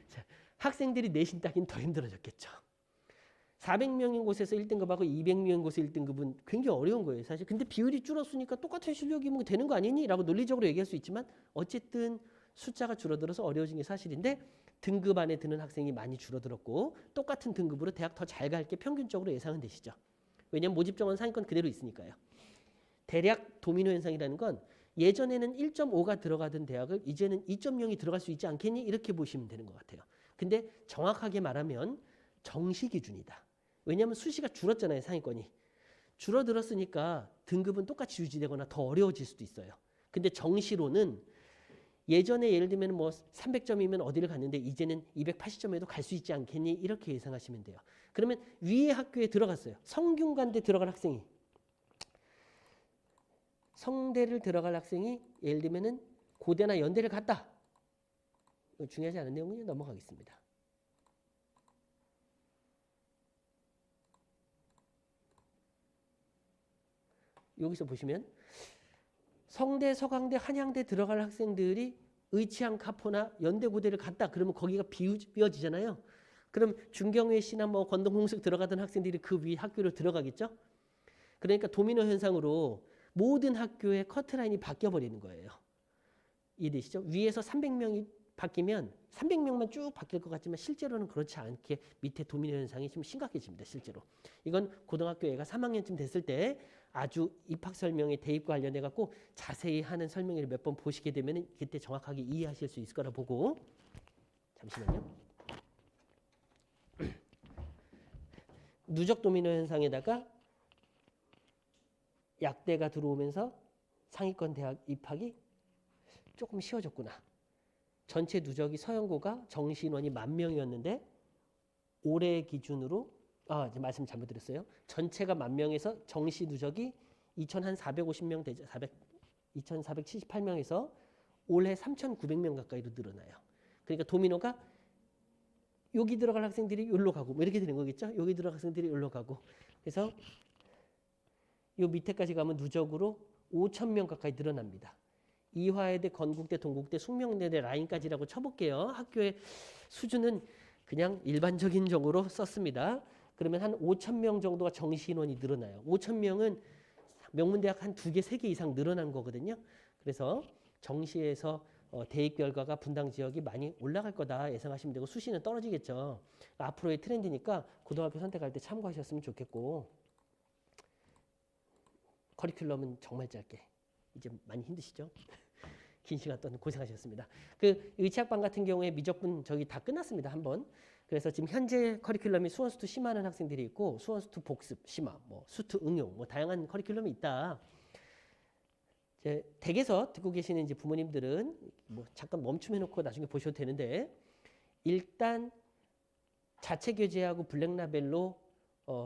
자, 학생들이 내신 따기는 더 힘들어졌겠죠. 400명인 곳에서 1등급하고 200명인 곳에 1등급은 굉장히 어려운 거예요, 사실. 근데 비율이 줄었으니까 똑같은 실력이면 되는 거 아니니? 라고 논리적으로 얘기할 수 있지만 어쨌든 숫자가 줄어들어서 어려워진 게 사실인데 등급 안에 드는 학생이 많이 줄어들었고 똑같은 등급으로 대학 더 잘 갈 게 평균적으로 예상은 되시죠. 왜냐하면 모집 정원 상위권 그대로 있으니까요. 대략 도미노 현상이라는 건 예전에는 1.5가 들어가던 대학을 이제는 2.0이 들어갈 수 있지 않겠니? 이렇게 보시면 되는 것 같아요. 근데 정확하게 말하면 정시 기준이다. 왜냐하면 수시가 줄었잖아요. 상위권이. 줄어들었으니까 등급은 똑같이 유지되거나 더 어려워질 수도 있어요. 근데 정시로는 예전에 예를 들면 뭐 300점이면 어디를 갔는데 이제는 280점에도 갈 수 있지 않겠니? 이렇게 예상하시면 돼요. 그러면 위의 학교에 들어갔어요. 성균관대 들어갈 학생이 성대를 들어갈 학생이 예를 들면은 고대나 연대를 갔다. 중요하지 않은 내용은 넘어가겠습니다. 여기서 보시면 성대, 서강대, 한양대 들어갈 학생들이 의치항, 카포나 연대, 고대를 갔다. 그러면 거기가 비워지잖아요. 그럼 중경외 시나 뭐 건동, 홍숙 들어가던 학생들이 그 위 학교로 들어가겠죠. 그러니까 도미노 현상으로 모든 학교의 커트라인이 바뀌어버리는 거예요. 이해되시죠? 위에서 300명이 바뀌면 300명만 쭉 바뀔 것 같지만 실제로는 그렇지 않게 밑에 도미노 현상이 좀 심각해집니다. 실제로. 이건 고등학교 애가 3학년쯤 됐을 때 아주 입학 설명에 대입과 관련해 갖고 자세히 하는 설명회를 몇 번 보시게 되면 그때 정확하게 이해하실 수 있을 거라 보고 잠시만요. 누적 도미노 현상에다가 약대가 들어오면서 상위권 대학 입학이 조금 쉬워졌구나. 전체 누적이 서영고가 정시 인원이 10,000명이었는데 올해 기준으로 말씀 잘못 드렸어요. 전체가 10,000명에서 정시 누적이 2,450명 되죠. 2,478명에서 올해 3,900명 가까이로 늘어나요. 그러니까 도미노가 여기 들어갈 학생들이 여기로 가고 뭐 이렇게 되는 거겠죠. 여기 들어갈 학생들이 여기로 가고 그래서 요 밑에까지 가면 누적으로 5,000명 가까이 늘어납니다. 이화여대, 건국대, 동국대, 숙명여대 라인까지라고 쳐볼게요. 학교의 수준은 그냥 일반적인 적으로 썼습니다. 그러면 한 5,000명 정도가 정시 인원이 늘어나요. 5,000명은 명문대학 한 2개, 3개 이상 늘어난 거거든요. 그래서 정시에서 대입 결과가 분당 지역이 많이 올라갈 거다 예상하시면 되고 수시는 떨어지겠죠. 앞으로의 트렌드니까 고등학교 선택할 때 참고하셨으면 좋겠고 커리큘럼은 정말 짧게. 이제 많이 힘드시죠? 긴 시간 동안 고생하셨습니다. 그 의치학반 같은 경우에 미적분 저기 다 끝났습니다. 한번. 그래서 지금 현재 커리큘럼이 수원 수투 심화하는 학생들이 있고 수원 수투 복습 심화, 뭐 수투 응용, 뭐 다양한 커리큘럼이 있다. 이제 댁에서 듣고 계시는 이제 부모님들은 뭐 잠깐 멈춤해놓고 나중에 보셔도 되는데 일단 자체 교재하고 블랙라벨로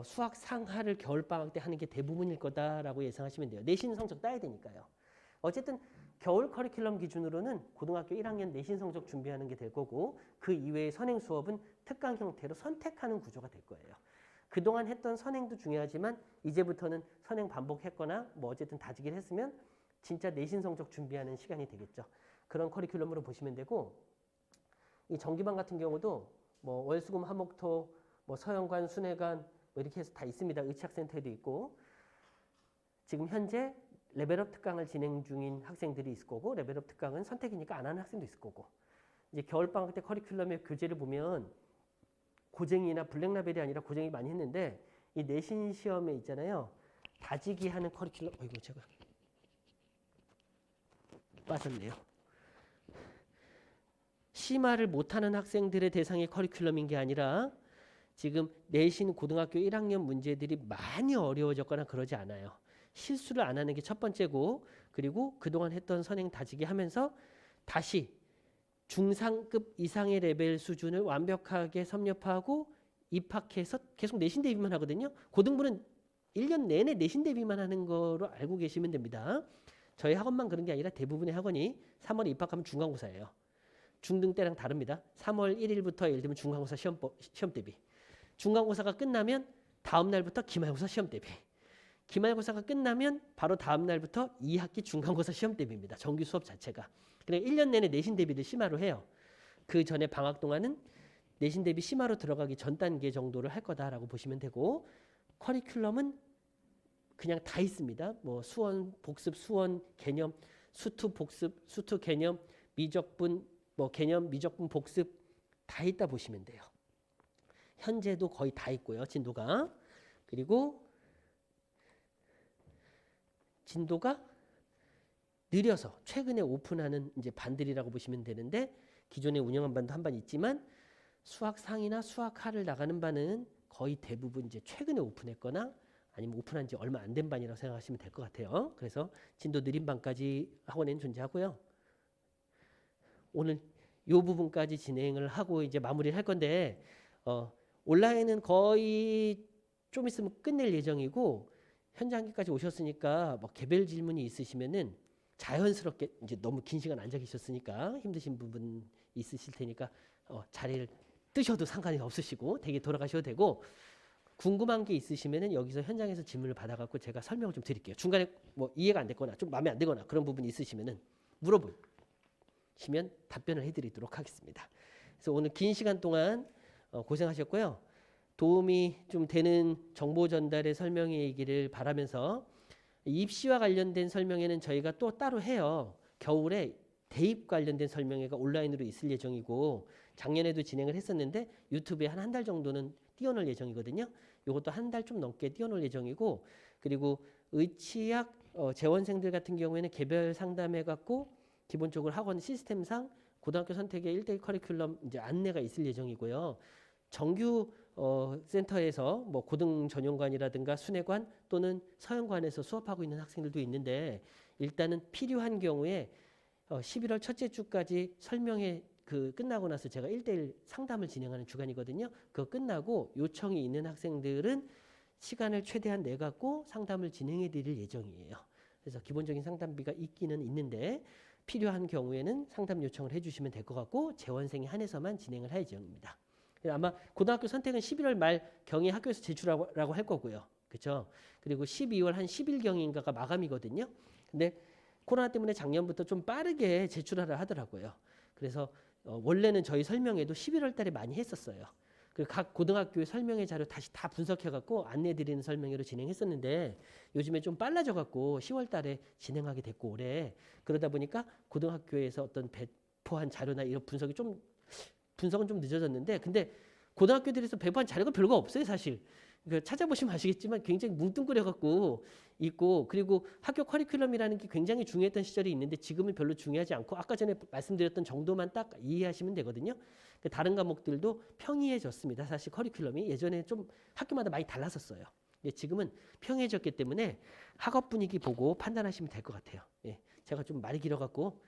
수학 상하를 겨울방학 때 하는 게 대부분일 거다라고 예상하시면 돼요. 내신 성적 따야 되니까요. 어쨌든 겨울 커리큘럼 기준으로는 고등학교 1학년 내신 성적 준비하는 게 될 거고 그 이외의 선행 수업은 특강 형태로 선택하는 구조가 될 거예요. 그동안 했던 선행도 중요하지만 이제부터는 선행 반복했거나 뭐 어쨌든 다지기를 했으면 진짜 내신 성적 준비하는 시간이 되겠죠. 그런 커리큘럼으로 보시면 되고 이 정기반 같은 경우도 뭐 월수금 화목토 뭐 서영관 순회관 뭐 이렇게 해서 다 있습니다. 의치학센터에도 있고 지금 현재 레벨업 특강을 진행 중인 학생들이 있을 거고 레벨업 특강은 선택이니까 안 하는 학생도 있을 거고 이제 겨울방학 때 커리큘럼의 교재를 보면 고쟁이나 블랙라벨이 아니라 고쟁이 많이 했는데 이 내신 시험에 있잖아요. 다지기 하는 커리큘럼 이거 제가 빠졌네요. 심화를 못하는 학생들의 대상의 커리큘럼인 게 아니라 지금 내신 고등학교 1학년 문제들이 많이 어려워졌거나 그러지 않아요. 실수를 안 하는 게 첫 번째고 그리고 그동안 했던 선행 다지기 하면서 다시 중상급 이상의 레벨 수준을 완벽하게 섭렵하고 입학해서 계속 내신 대비만 하거든요. 고등부는 1년 내내 내신 대비만 하는 거로 알고 계시면 됩니다. 저희 학원만 그런 게 아니라 대부분의 학원이 3월에 입학하면 중간고사예요. 중등 때랑 다릅니다. 3월 1일부터 예를 들면 중간고사 시험 대비. 중간고사가 끝나면 다음 날부터 기말고사 시험 대비. 기말고사가 끝나면 바로 다음 날부터 2학기 중간고사 시험 대비입니다. 정규 수업 자체가. 그러니까 1년 내내 내신 대비를 심화로 해요. 그 전에 방학 동안은 내신 대비 심화로 들어가기 전 단계 정도를 할 거다라고 보시면 되고 커리큘럼은 그냥 다 있습니다. 뭐 수원 복습, 수원 개념, 수투 복습, 수투 개념, 미적분 뭐 개념, 미적분 복습 다 있다 보시면 돼요. 현재도 거의 다 있고요. 진도가. 그리고 진도가 느려서 최근에 오픈하는 이제 반들이라고 보시면 되는데 기존에 운영한 반도 한 반 있지만 수학 상이나 수학 하를 나가는 반은 거의 대부분 이제 최근에 오픈했거나 아니면 오픈한 지 얼마 안 된 반이라고 생각하시면 될 것 같아요. 그래서 진도 느린 반까지 학원에는 존재하고요. 오늘 이 부분까지 진행을 하고 이제 마무리를 할 건데 온라인은 거의 좀 있으면 끝낼 예정이고 현장까지 오셨으니까 뭐 개별 질문이 있으시면은 자연스럽게 이제 너무 긴 시간 앉아 계셨으니까 힘드신 부분 있으실 테니까 자리를 뜨셔도 상관이 없으시고 되게 돌아가셔도 되고 궁금한 게 있으시면은 여기서 현장에서 질문을 받아갖고 제가 설명을 좀 드릴게요. 중간에 뭐 이해가 안 됐거나 좀 마음에 안 들거나 그런 부분이 있으시면은 물어보시면 답변을 해드리도록 하겠습니다. 그래서 오늘 긴 시간 동안 고생하셨고요. 도움이 좀 되는 정보 전달의 설명이기를 바라면서 입시와 관련된 설명회는 저희가 또 따로 해요. 겨울에 대입 관련된 설명회가 온라인으로 있을 예정이고 작년에도 진행을 했었는데 유튜브에 한 달 정도는 띄워놓을 예정이거든요. 이것도 한 달 좀 넘게 띄워놓을 예정이고 그리고 의치학 재원생들 같은 경우에는 개별 상담해갖고 기본적으로 학원 시스템상 고등학교 선택의 1대1 커리큘럼 이제 안내가 있을 예정이고요. 정규 센터에서 뭐 고등 전용관이라든가 순회관 또는 서영관에서 수업하고 있는 학생들도 있는데 일단은 필요한 경우에 11월 첫째 주까지 설명회 끝나고 나서 제가 1대1 상담을 진행하는 주간이거든요. 그거 끝나고 요청이 있는 학생들은 시간을 최대한 내갖고 상담을 진행해 드릴 예정이에요. 그래서 기본적인 상담비가 있기는 있는데 필요한 경우에는 상담 요청을 해주시면 될 것 같고 재원생에 한해서만 진행을 할 예정입니다. 아마 고등학교 선택은 11월 말 경에 학교에서 제출하라고 할 거고요. 그렇죠? 그리고 12월 한 10일경인가가 마감이거든요. 근데 코로나 때문에 작년부터 좀 빠르게 제출하라 하더라고요. 그래서 원래는 저희 설명회도 11월 달에 많이 했었어요. 그리고 각 고등학교의 설명회 자료 다시 다 분석해갖고 안내드리는 설명회로 진행했었는데 요즘에 좀 빨라져갖고 10월 달에 진행하게 됐고 올해 그러다 보니까 고등학교에서 어떤 배포한 자료나 이런 분석은 좀 늦어졌는데 근데 고등학교들에서 배포한 자료가 별거 없어요 사실. 찾아보시면 아시겠지만 굉장히 뭉뚱그려 갖고 있고, 그리고 학교 커리큘럼이라는 게 굉장히 중요했던 시절이 있는데 지금은 별로 중요하지 않고 아까 전에 말씀드렸던 정도만 딱 이해하시면 되거든요. 다른 과목들도 평이해졌습니다. 사실 커리큘럼이 예전에 좀 학교마다 많이 달랐었어요. 지금은 평이해졌기 때문에 학업 분위기 보고 판단하시면 될 것 같아요. 예, 제가 좀 말이 길어갖고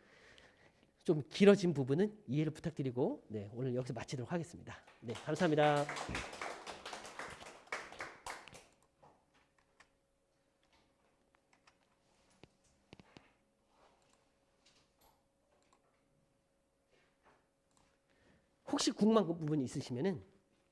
좀 길어진 부분은 이해를 부탁드리고, 네, 오늘 여기서 마치도록 하겠습니다. 네, 감사합니다. 혹시 궁금한 부분이 있으시면은